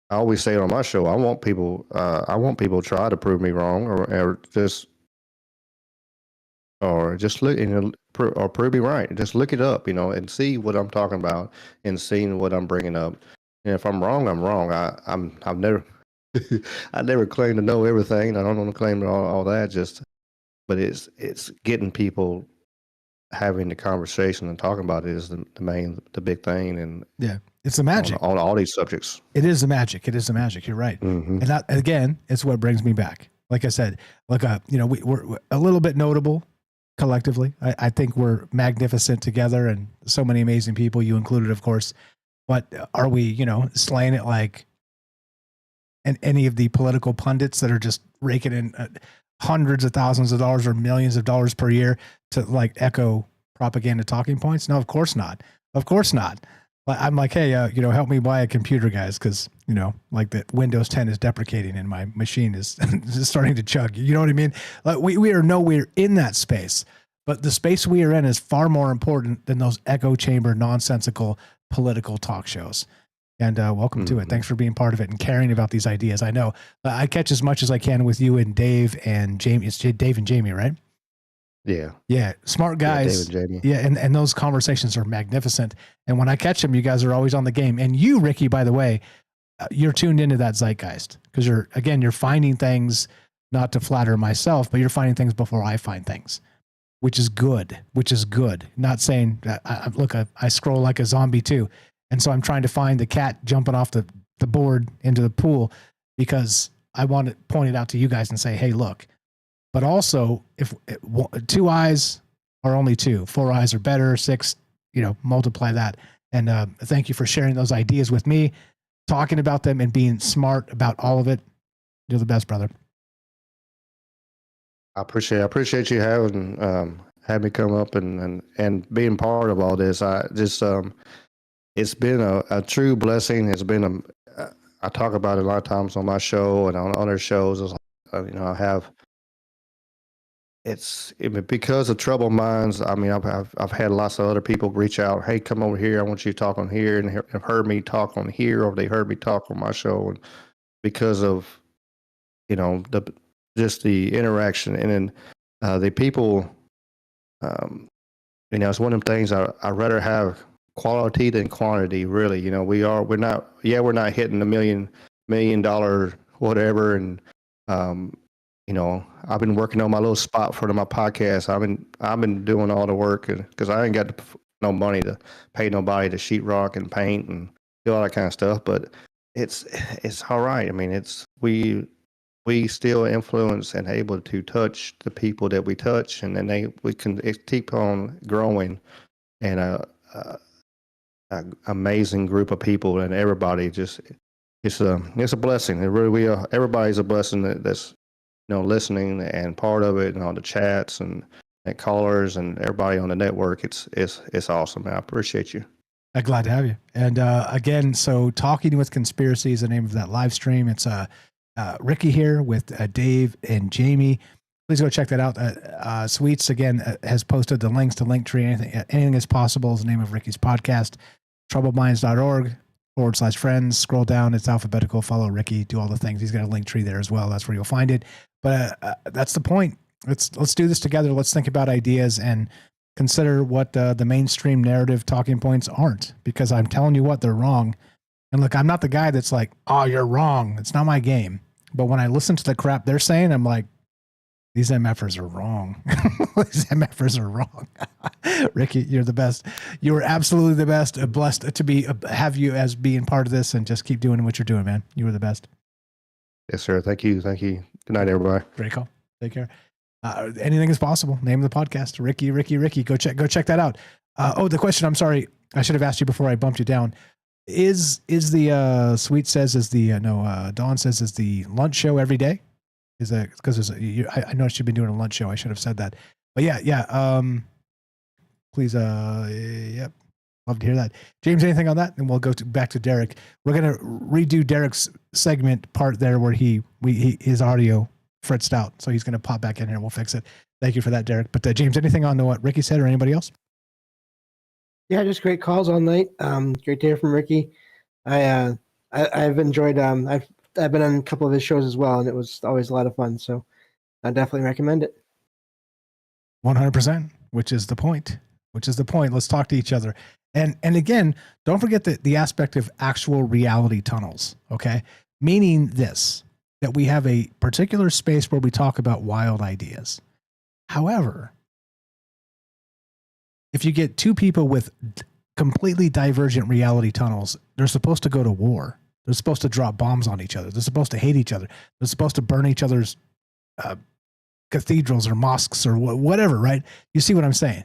I always say it on my show, I want people to try to prove me wrong or just look or prove me right. Just look it up, and see what I'm talking about and seeing what I'm bringing up. And if I'm wrong, I'm wrong. I've never I never claimed to know everything. I don't want to claim all that. But it's getting people having the conversation and talking about it is the big thing. And yeah, it's the magic on all these subjects. It is the magic. It is the magic. You're right. Mm-hmm. And that, again, it's what brings me back. Like I said, look, we're a little bit notable collectively. I think we're magnificent together and so many amazing people, you included, of course. But are we, slaying it like any of the political pundits that are just raking in hundreds of thousands of dollars or millions of dollars per year to like echo propaganda talking points? No, of course not. Of course not. I'm like, hey, help me buy a computer, guys, because like the Windows 10 is deprecating and my machine is starting to chug. You know what I mean? Like we are nowhere in that space, but the space we are in is far more important than those echo chamber, nonsensical political talk shows. And welcome to it. Thanks for being part of it and caring about these ideas. I know I catch as much as I can with you and Dave and Jamie. It's Dave and Jamie, right? Yeah. Yeah. Smart guys. Yeah, Dave and Jamie. Yeah. And those conversations are magnificent. And when I catch them, you guys are always on the game. And you, Ricky, by the way, you're tuned into that zeitgeist because you're finding things, not to flatter myself, but you're finding things before I find things, which is good, Not saying that I scroll like a zombie too. And so I'm trying to find the cat jumping off the board into the pool because I want to point it out to you guys and say, hey, look. But also, if 2 eyes are only 2, 4 eyes are better, 6, multiply that. And thank you for sharing those ideas with me, talking about them and being smart about all of it. You're the best, brother. I appreciate you having me come up and being part of all this. I just it's been a true blessing. It's been I talk about it a lot of times on my show and on other shows. I have. Because of troubled minds. I mean, I've had lots of other people reach out. Hey, come over here. I want you to talk on here, and have heard me talk on here, or they heard me talk on my show, and because of just the interaction, and then the people. It's one of them things. I'd rather have quality than quantity. Really, we're not hitting $1 million whatever, and I've been working on my little spot for my podcast. I've been doing all the work because I ain't got no money to pay nobody to sheetrock and paint and do all that kind of stuff. But it's all right. I mean, we still influence and able to touch the people that we touch, and then we can keep on growing, and a amazing group of people, and everybody just it's a blessing. It really everybody's a blessing that's listening and part of it, and all the chats and callers and everybody on the network. It's awesome, man. I appreciate you. I'm glad to have you. And again, so Talking with Conspiracy is the name of that live stream. It's Ricky here with Dave and Jamie. please go check that out. Sweets again has posted the links to Linktree. Anything is possible is the name of Ricky's podcast. troubledminds.org/friends. Scroll down, it's alphabetical. Follow Ricky, do all the things. He's got a Linktree there as well. That's where you'll find it. But that's the point. Let's do this together. Let's think about ideas and consider what the mainstream narrative talking points aren't, because I'm telling you what, they're wrong. And look, I'm not the guy that's like, oh, you're wrong. It's not my game. But when I listen to the crap they're saying, I'm like, these MFers are wrong. These MFers are wrong. Ricky, you're the best. You are absolutely the best. Blessed to have you as being part of this, and just keep doing what you're doing, man. You are the best. Yes, sir. Thank you. Thank you. Good night, everybody. Great call. Take care. Anything is possible. Name of the podcast, Ricky. Go check that out. The question. I'm sorry. I should have asked you before I bumped you down. Is the Sweet says is the Dawn says is the lunch show every day? Is that because I noticed you've been doing a lunch show. I should have said that. But yeah. Please, yep. Love to hear that. James, anything on that? And we'll go back to Derek. We're gonna redo Derek's segment part there where his audio fritzed out, so he's gonna pop back in here and we'll fix it. Thank you for that, Derek. But James, anything on what Ricky said or anybody else? Yeah, just great calls all night. Great to hear from Ricky. I've enjoyed. I've been on a couple of his shows as well, and it was always a lot of fun. So I definitely recommend it. 100%, which is the point. Let's talk to each other. And again, don't forget the aspect of actual reality tunnels. Okay, meaning this, that we have a particular space where we talk about wild ideas. However, if you get two people with completely divergent reality tunnels, they're supposed to go to war. They're supposed to drop bombs on each other. They're supposed to hate each other. They're supposed to burn each other's cathedrals or mosques or whatever, right? You see what I'm saying?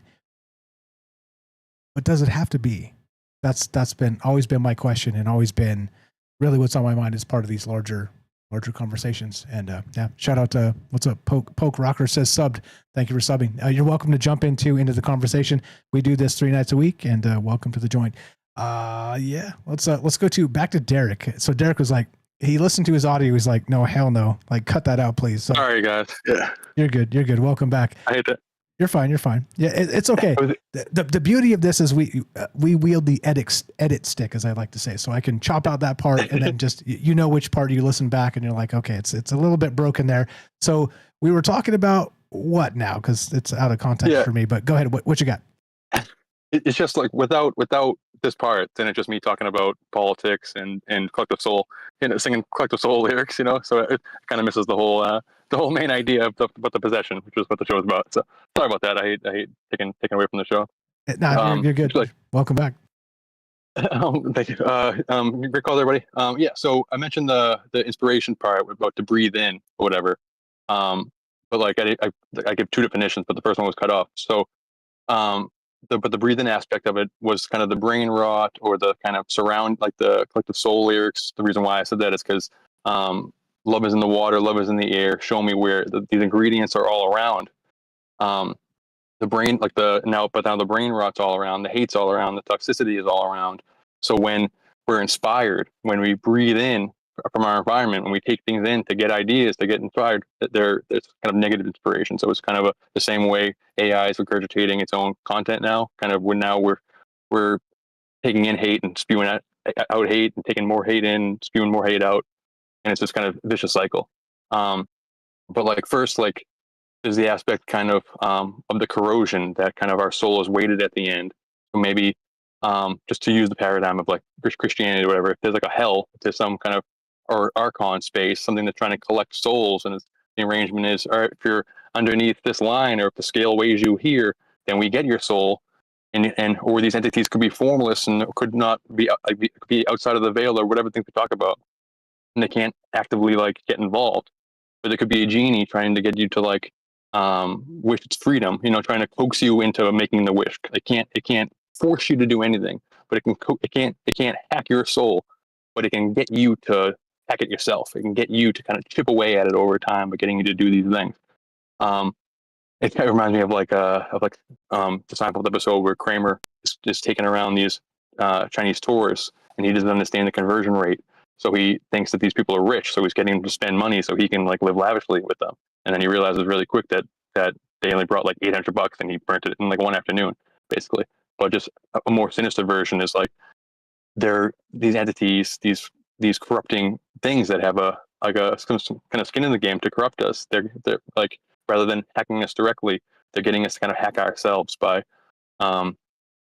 But does it have to be? That's always been my question, and always been really what's on my mind as part of these larger conversations. And yeah, shout out to what's up, Poke Rocker says subbed. Thank you for subbing. You're welcome to jump into the conversation. We do this 3 nights a week, and welcome to the joint. Yeah, let's go back to Derek. So Derek was like, he listened to his audio. He's like, no, hell no, like cut that out, please. So, sorry, guys. Yeah, you're good. Welcome back. I hate that. You're fine. Yeah, it's okay. The beauty of this is we wield the edit stick, as I like to say, so I can chop out that part and then just which part you listen back and you're like, okay, it's a little bit broken there. So we were talking about what now, because it's out of context for me. But go ahead. What you got? It's just like without this part, then it's just me talking about politics and Collective Soul, singing Collective Soul lyrics, So it kind of misses the whole main idea of the possession, which is what the show is about. So sorry about that. I hate taking away from the show. No, you're good. Welcome back. Thank you. Great call, everybody. Yeah. So I mentioned the inspiration part about to breathe in or whatever. But like I give two definitions, but the first one was cut off. So but the breathing aspect of it was kind of the brain rot or the kind of surround, like the Collective Soul lyrics. The reason why I said that is because love is in the water, love is in the air. Show me where these ingredients are all around. The brain, but now the brain rot's all around, the hate's all around, the toxicity is all around. So when we're inspired, when we breathe in from our environment, when we take things in to get ideas, to get inspired, there's kind of negative inspiration. So it's kind of the same way AI is regurgitating its own content now. Kind of when now we're taking in hate and spewing out hate and taking more hate in, spewing more hate out, and it's just kind of vicious cycle. But like first, like there's the aspect kind of the corrosion that kind of our soul is weighted at the end. So maybe just to use the paradigm of like Christianity or whatever, if there's like a hell, if there's some kind of or Archon space, something that's trying to collect souls, and the arrangement is, all right, if you're underneath this line or if the scale weighs you here, then we get your soul, and or these entities could be formless and could not be outside of the veil or whatever things we talk about, and they can't actively like get involved. Or there could be a genie trying to get you to like wish its freedom, trying to coax you into making the wish. It can't force you to do anything, but it can't hack your soul, but it can get you to hack it yourself. It can get you to kind of chip away at it over time by getting you to do these things. It kind of reminds me of the Seinfeld episode where Kramer is just taking around these Chinese tourists, and he doesn't understand the conversion rate. So he thinks that these people are rich, so he's getting them to spend money so he can like live lavishly with them. and then he realizes really quick that they only brought like $800 and he burnt it in like one afternoon, basically. But just a more sinister version is like they're these entities, these corrupting things that have some kind of skin in the game to corrupt us. They're like, rather than hacking us directly, they're getting us to kind of hack ourselves by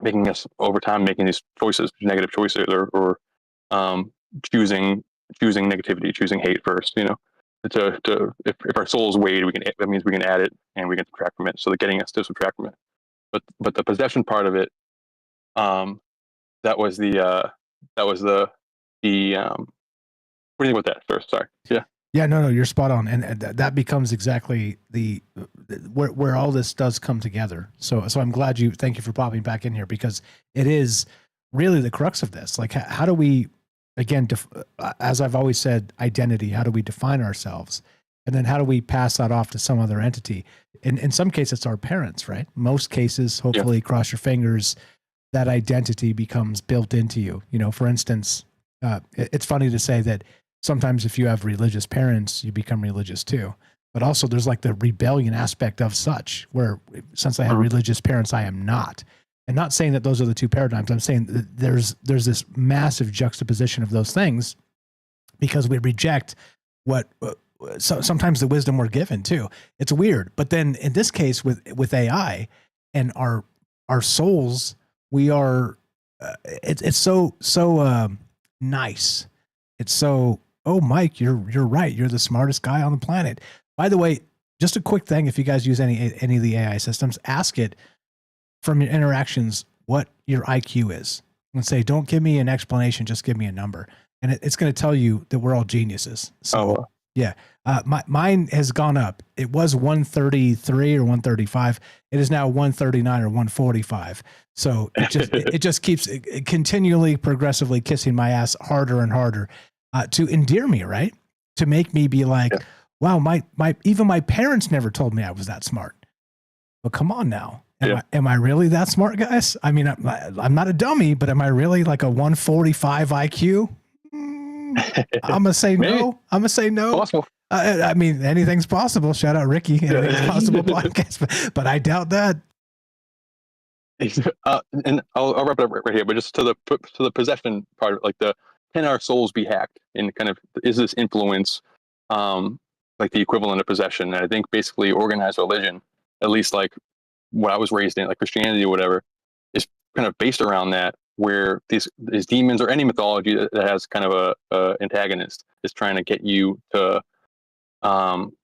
making us over time making these choices, negative choices, or choosing negativity, choosing hate first. You know, if our soul is weighed, that means we can add it and we can subtract from it. So they're getting us to subtract from it. But the possession part of it, that was the what do you think about that first? Sorry. Yeah. Yeah, no, you're spot on, and that becomes exactly where all this does come together. So I'm glad thank you for popping back in here, because it is really the crux of this. Like, how do we, again, as I've always said, identity? How do we define ourselves, and then how do we pass that off to some other entity? In some cases, it's our parents, right? Most cases, hopefully, cross your fingers, that identity becomes built into you. You know, for instance, it's funny to say that sometimes if you have religious parents, you become religious too. But also there's like the rebellion aspect of such, where since I have religious parents, I am not. And not saying that those are the two paradigms. I'm saying that there's this massive juxtaposition of those things, because we reject what sometimes the wisdom we're given too. It's weird. But then in this case with AI and our souls, we are, it's so nice. It's so, oh, Mike, you're right. You're the smartest guy on the planet. By the way, just a quick thing. If you guys use any of the AI systems, ask it from your interactions what your IQ is. And say, don't give me an explanation, just give me a number. And it's going to tell you that we're all geniuses. So yeah, mine has gone up. It was 133 or 135. It is now 139 or 145. So it just keeps continually, progressively kissing my ass harder and harder to endear me, right? To make me be like, wow, even my parents never told me I was that smart. But come on now. Am I really that smart, guys? I mean, I'm not a dummy, but am I really like a 145 IQ? I'm going to say no. I'm going to say no. Possible. I mean, anything's possible. Shout out Ricky. Anything's possible podcast. But I doubt that. And I'll wrap it up right here, but just to the possession part of it, like can our souls be hacked, and kind of is this influence like the equivalent of possession? And I think basically organized religion, at least like what I was raised in, like Christianity or whatever, is kind of based around that, where these demons or any mythology that has kind of a antagonist is trying to get you to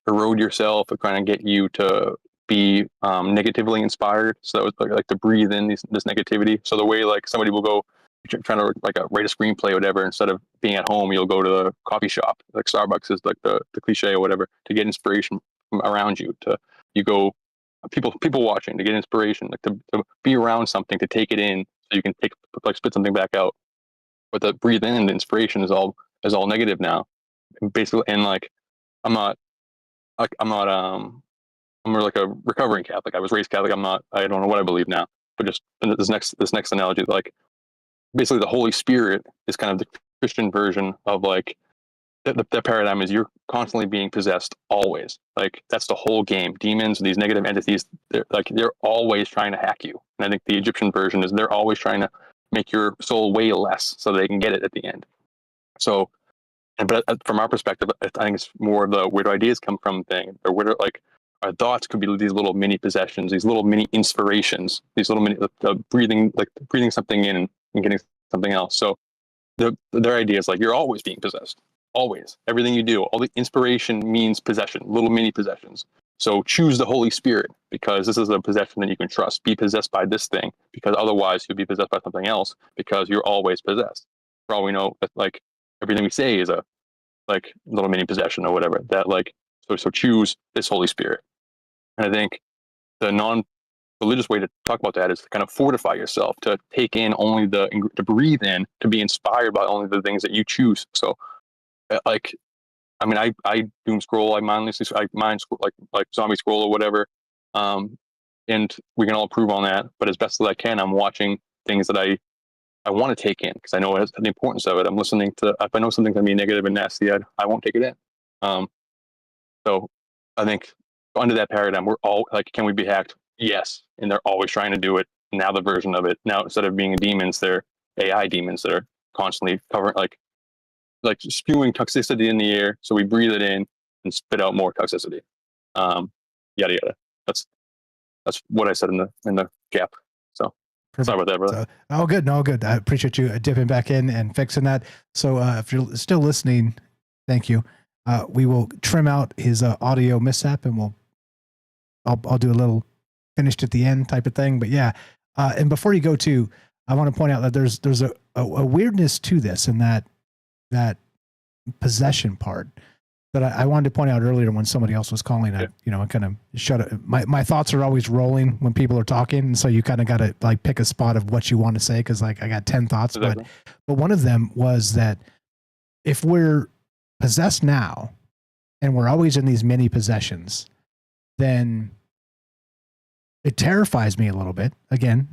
erode yourself, or trying to get you to be negatively inspired. So that was like to breathe in this negativity. So the way like somebody will go trying to like write a screenplay or whatever, instead of being at home, you'll go to the coffee shop, like Starbucks is like the cliche or whatever, to get inspiration from around you. You go people watching to get inspiration, like to be around something, to take it in, so you can spit something back out. But the breathe in, the inspiration is all negative now, basically. And like I'm more like a recovering Catholic. I was raised Catholic. I don't know what I believe now. But just this next analogy, like basically the Holy Spirit is kind of the Christian version of like the paradigm is you're constantly being possessed always. Like that's the whole game. Demons, these negative entities, they're always trying to hack you. And I think the Egyptian version is they're always trying to make your soul weigh less so they can get it at the end. So, but from our perspective, I think it's more of the where do ideas come from thing, or where like our thoughts could be these little mini possessions, these little mini inspirations, these little mini breathing something in and getting something else. So their idea is like you're always being possessed, always. Everything you do, all the inspiration means possession, little mini possessions. So choose the Holy Spirit, because this is a possession that you can trust. Be possessed by this thing, because otherwise you'll be possessed by something else, because you're always possessed. For all we know, like everything we say is a like little mini possession or whatever. That like so choose this Holy Spirit. And I think the non-religious way to talk about that is to kind of fortify yourself, to take in only to breathe in, to be inspired by only the things that you choose. So, like, I mean, I doom scroll, I mind scroll, like zombie scroll or whatever, and we can all improve on that. But as best as I can, I'm watching things that I want to take in, because I know the importance of it. I'm listening to, if I know something's gonna be negative and nasty, I won't take it in. So I think under that paradigm, we're all like, can we be hacked? Yes. And they're always trying to do it. Now the version of it, now instead of being demons, they're AI demons that are constantly covering, like spewing toxicity in the air. So we breathe it in and spit out more toxicity. Yada, yada. That's what I said in the gap. So sorry about that, brother. Oh, good. No, good. I appreciate you dipping back in and fixing that. So if you're still listening, thank you. We will trim out his audio mishap, and I'll do a little finished at the end type of thing. But yeah, and before you go to, I want to point out that there's a weirdness to this, and that possession part that I wanted to point out earlier when somebody else was calling. I kind of shut it. My thoughts are always rolling when people are talking, and so you kind of got to like pick a spot of what you want to say, because like I got 10 thoughts, exactly. but one of them was that if we're possessed now and we're always in these mini possessions, then it terrifies me a little bit. Again,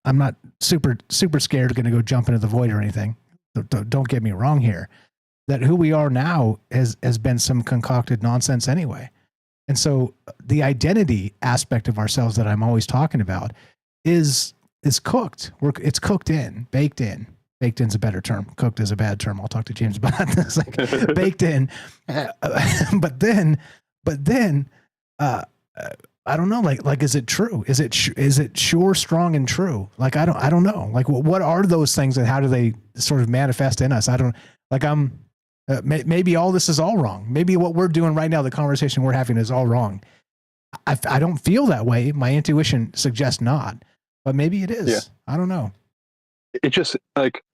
I'm not super scared going to go jump into the void or anything. Don't get me wrong here. That who we are now has been some concocted nonsense anyway. And so the identity aspect of ourselves that I'm always talking about is cooked. It's cooked in, baked in. Baked in's a better term. Cooked is a bad term. I'll talk to James about this. Like baked in. But then I don't know. Like, is it true? Is it sure, strong, and true? Like, I don't know. Like, what are those things, and how do they sort of manifest in us? I don't like. Maybe all this is all wrong. Maybe what we're doing right now, the conversation we're having, is all wrong. I don't feel that way. My intuition suggests not, but maybe it is. Yeah. I don't know. It just like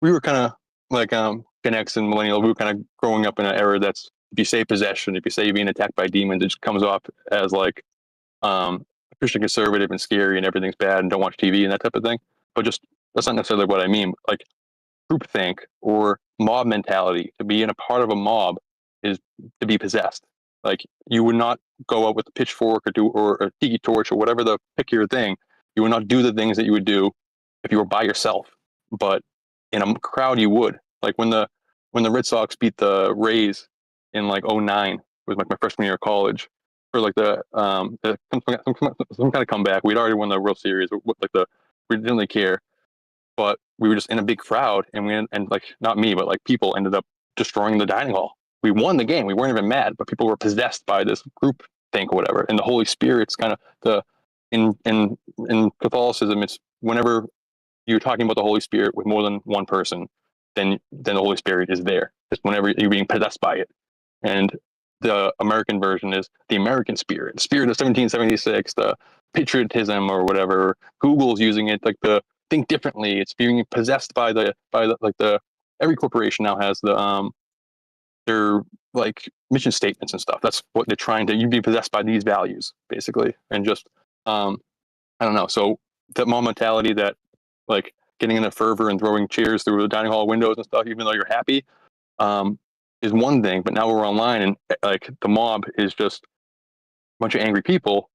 we were kind of like Gen X and millennial. We were kind of growing up in an era that's, if you say possession, if you say you're being attacked by demons, it just comes off as like Christian conservative and scary and everything's bad and don't watch TV and that type of thing. But just that's not necessarily what I mean. Like groupthink or mob mentality, to be in a part of a mob is to be possessed. Like you would not go out with a pitchfork or a tiki torch or whatever the pick your thing. You would not do the things that you would do if you were by yourself. But in a crowd, you would. Like when the Red Sox beat the Rays in like 2009, it was like my freshman year of college, for like some kind of comeback. We'd already won the World Series. We didn't really care, but we were just in a big crowd, and like not me, but like people ended up destroying the dining hall. We won the game. We weren't even mad, but people were possessed by this group think or whatever. And the Holy Spirit's kind of in Catholicism, it's whenever you're talking about the Holy Spirit with more than one person, then the Holy Spirit is there. Just whenever you're being possessed by it. And the American version is the American spirit, the spirit of 1776, the patriotism or whatever. Google's using it like the think differently. It's being possessed by the every corporation now has their like mission statements and stuff. That's what they're trying to, you'd be possessed by these values basically. And just I don't know. So that mob mentality, that like getting in a fervor and throwing chairs through the dining hall windows and stuff, even though you're happy, is one thing. But now we're online, and like the mob is just a bunch of angry people,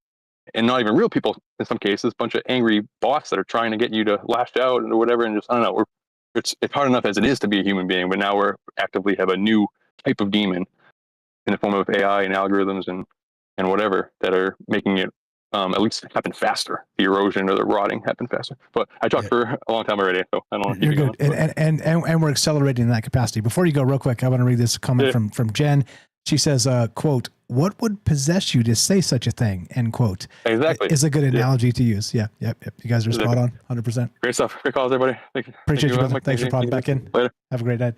and not even real people in some cases, a bunch of angry bots that are trying to get you to lash out or whatever. And just, I don't know, it's hard enough as it is to be a human being, but now we're actively have a new type of demon in the form of AI and algorithms and whatever that are making it at least happen faster. The erosion or the rotting happen faster. But I talked for a long time already, so I don't want to keep You're good. And we're accelerating in that capacity. Before you go, real quick, I want to read this comment from Jen. She says, quote, "What would possess you to say such a thing?" End quote. Exactly. Is a good analogy to use. Yep. You guys are spot on, 100%. Great stuff. Great calls, everybody. Thank you. Appreciate you, brother. Thanks for popping back in. Later. Have a great night.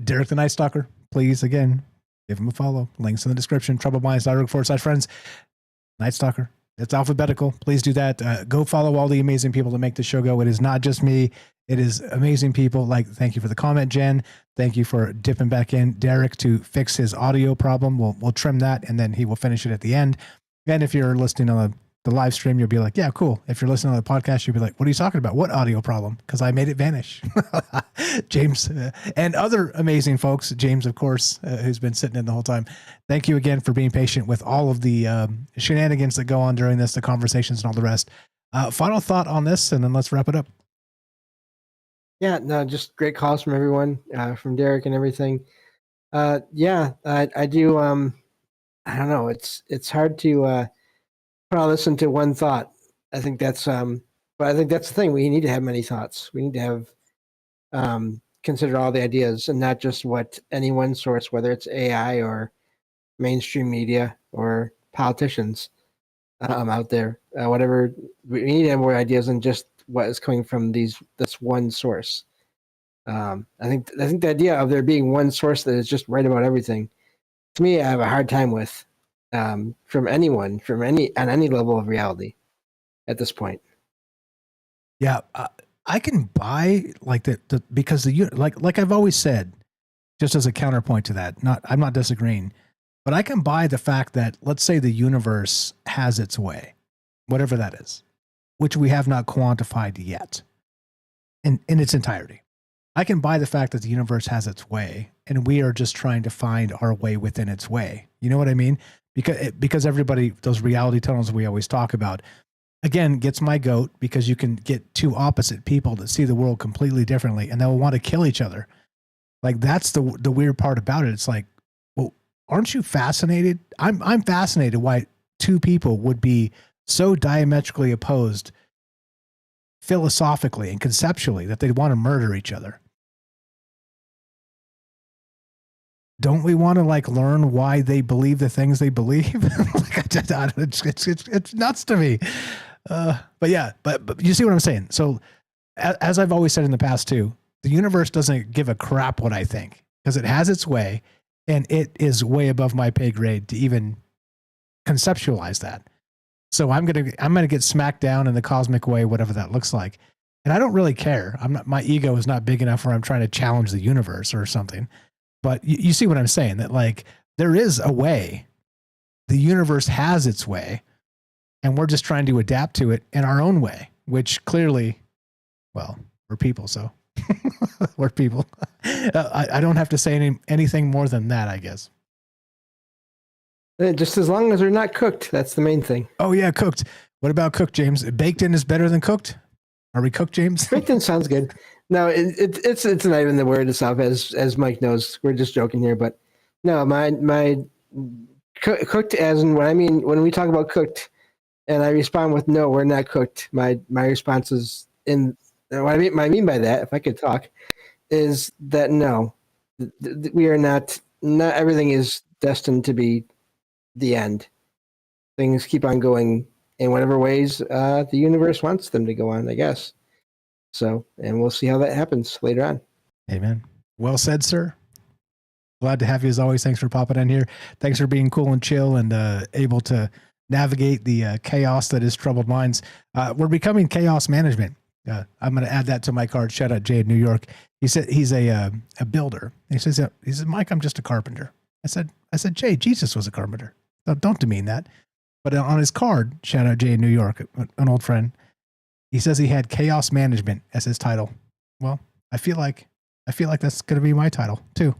Derek the Night Stalker, please, again, give him a follow. Links in the description. troubleminds.org/friends. Night Stalker. It's alphabetical. Please do that. Go follow all the amazing people that make the show go. It is not just me. It is amazing people. Like, thank you for the comment, Jen. Thank you for dipping back in. Derek to fix his audio problem. We'll trim that, and then he will finish it at the end. And if you're listening on the live stream, you'll be like, yeah, cool. If you're listening on the podcast, you'll be like, what are you talking about? What audio problem? Because I made it vanish. James and other amazing folks. James, of course, who's been sitting in the whole time. Thank you again for being patient with all of the shenanigans that go on during this, the conversations and all the rest. Final thought on this, and then let's wrap it up. Yeah, no, just great calls from everyone, from Derek and everything. I do. I don't know. It's hard to put all this into one thought. I think that's but I think that's the thing. We need to have many thoughts. We need to have consider all the ideas and not just what any one source, whether it's AI or mainstream media or politicians out there, whatever. We need to have more ideas than just what is coming from this one source. I think the idea of there being one source that is just right about everything, to me, I have a hard time with from anyone, on any level of reality at this point. Yeah, I can buy like the because like I've always said, just as a counterpoint to that. I'm not disagreeing, but I can buy the fact that, let's say, the universe has its way, whatever that is, which we have not quantified yet, in its entirety. I can buy the fact that the universe has its way, and we are just trying to find our way within its way. You know what I mean? Because everybody, those reality tunnels we always talk about, again, gets my goat, because you can get two opposite people that see the world completely differently, and they'll want to kill each other. Like, that's the weird part about it. It's like, well, aren't you fascinated? I'm fascinated why two people would be so diametrically opposed philosophically and conceptually that they'd want to murder each other. Don't we want to like learn why they believe the things they believe? It's nuts to me. But yeah, but you see what I'm saying? So as I've always said in the past too, the universe doesn't give a crap what I think, because it has its way, and it is way above my pay grade to even conceptualize that. So I'm gonna get smacked down in the cosmic way, whatever that looks like. And I don't really care. My ego is not big enough where I'm trying to challenge the universe or something. But you see what I'm saying? That like there is a way. The universe has its way, and we're just trying to adapt to it in our own way, which clearly, well, we're people, so we're people. I don't have to say anything more than that, I guess. Just as long as they're not cooked, that's the main thing. Oh yeah, cooked. What about cooked, James? Baked in is better than cooked? Are we cooked, James? Baked in sounds good. No, it's not even the word itself, as Mike knows. We're just joking here, but no, my cooked, as in what I mean when we talk about cooked, and I respond with no, we're not cooked. My response is what I mean by that, if I could talk, is that no, we are not. Not everything is destined to be the end. Things keep on going in whatever ways the universe wants them to go on, I guess. So, and we'll see how that happens later on. Amen. Well said, sir. Glad to have you as always. Thanks for popping in here. Thanks for being cool and chill and able to navigate the chaos that is troubled minds. We're becoming chaos management. I'm going to add that to my card. Shout out Jay in New York. He said he's a builder. He says, Mike, I'm just a carpenter. I said, Jay, Jesus was a carpenter. Don't demean that. But on his card, shout out Jay in New York, an old friend, he says he had chaos management as his title. Well, I feel like that's going to be my title too.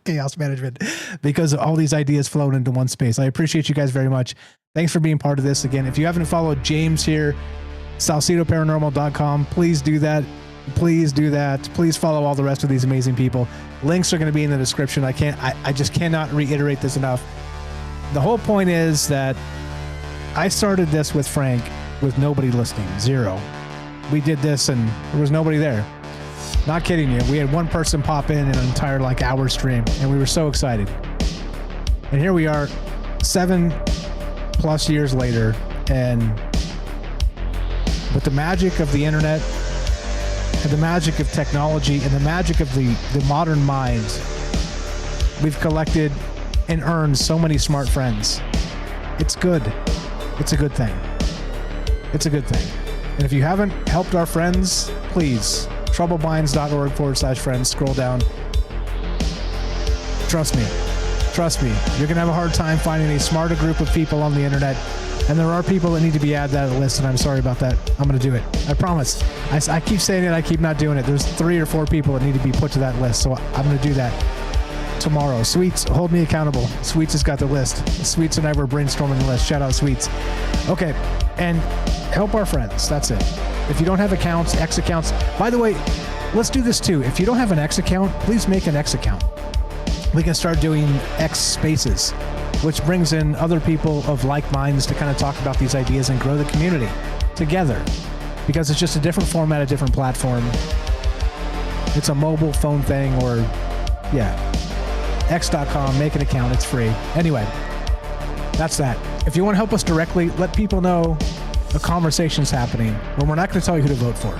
Chaos management, because all these ideas flowed into one space. I appreciate you guys very much. Thanks for being part of this. Again, if you haven't followed James here, SalcedoParanormal.com, please do that. Please do that. Please follow all the rest of these amazing people. Links are going to be in the description. I just cannot reiterate this enough. The whole point is that I started this with Frank with nobody listening, zero. We did this and there was nobody there. Not kidding you. We had one person pop in an entire hour stream, and we were so excited. And here we are 7+ years later, and with the magic of the internet and the magic of technology and the magic of the modern mind, we've collected and earned so many smart friends. It's good. It's a good thing. It's a good thing. And if you haven't helped our friends, please, troubledminds.org/friends, scroll down. Trust me, you're going to have a hard time finding a smarter group of people on the internet. And there are people that need to be added to that list, and I'm sorry about that. I'm going to do it. I promise. I keep saying it, I keep not doing it. There's 3 or 4 people that need to be put to that list, so I'm going to do that tomorrow. Sweets, hold me accountable. Sweets has got the list. Sweets and I were brainstorming the list. Shout out Sweets. Okay, and help our friends. That's it. If you don't have accounts, X accounts. By the way, let's do this too. If you don't have an X account, please make an X account. We can start doing X spaces. which brings in other people of like minds to kind of talk about these ideas and grow the community together, because it's just a different format, a different platform. It's a mobile phone thing, or x.com, make an account, it's free. Anyway, that's that. If you want to help us directly, let people know a conversation's happening, but we're not going to tell you who to vote for.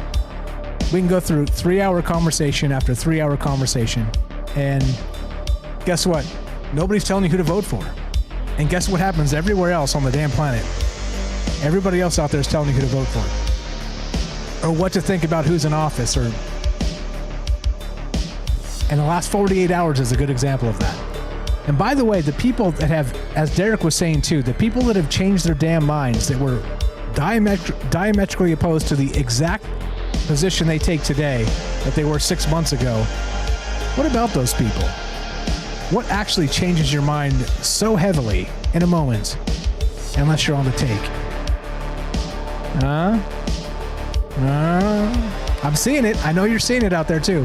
We can go through 3-hour conversation after 3-hour conversation, and guess what? Nobody's telling you who to vote for. And guess what happens everywhere else on the damn planet? Everybody else out there is telling you who to vote for, or what to think about who's in office, or... And the last 48 hours is a good example of that. And by the way, the people that have, as Derek was saying too, the people that have changed their damn minds, that were diametrically opposed to the exact position they take today that they were 6 months ago, what about those people? What actually changes your mind so heavily in a moment, unless you're on the take? I'm seeing it. I know you're seeing it out there too.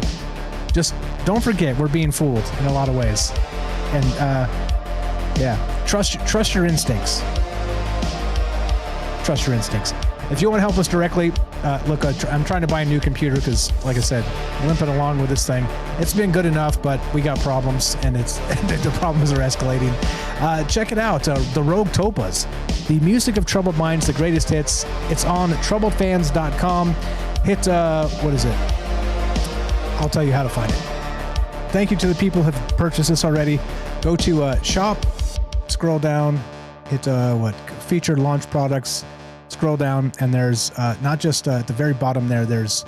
Just don't forget, we're being fooled in a lot of ways. And trust your instincts. Trust your instincts. If you want to help us directly, look, I'm trying to buy a new computer because, like I said, limping along with this thing. It's been good enough, but we got problems, and the problems are escalating. Check it out, the Rogue Topas, the music of Troubled Minds, the greatest hits. It's on troubledfans.com. Hit what is it? I'll tell you how to find it. Thank you to the people who have purchased this already. Go to shop, scroll down, hit featured launch products, scroll down, and there's not just at the very bottom there's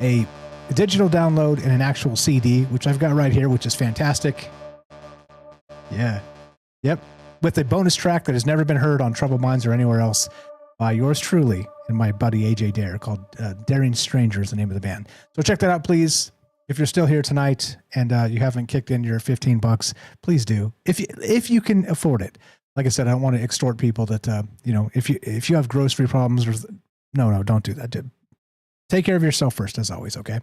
a digital download and an actual CD, which I've got right here, which is fantastic. Yeah. Yep. With a bonus track that has never been heard on Troubled Minds or anywhere else by yours truly and my buddy AJ Dare, called Daring Stranger is the name of the band. So check that out, please. If you're still here tonight and you haven't kicked in your $15, please do. If you can afford it. Like I said, I don't want to extort people that if you have grocery problems or no, don't do that. Take care of yourself first, as always, okay?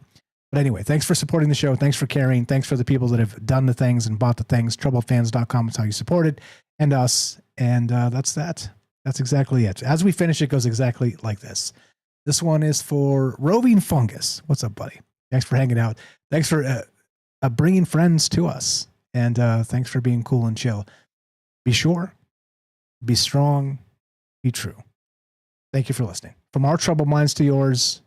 But anyway, thanks for supporting the show. Thanks for caring. Thanks for the people that have done the things and bought the things. Troubledfans.com is how you support it, and us. And that's that. That's exactly it. As we finish, it goes exactly like this. This one is for Roving Fungus. What's up, buddy? Thanks for hanging out. Thanks for bringing friends to us. And thanks for being cool and chill. Be sure, be strong, be true. Thank you for listening. From our troubled minds to yours,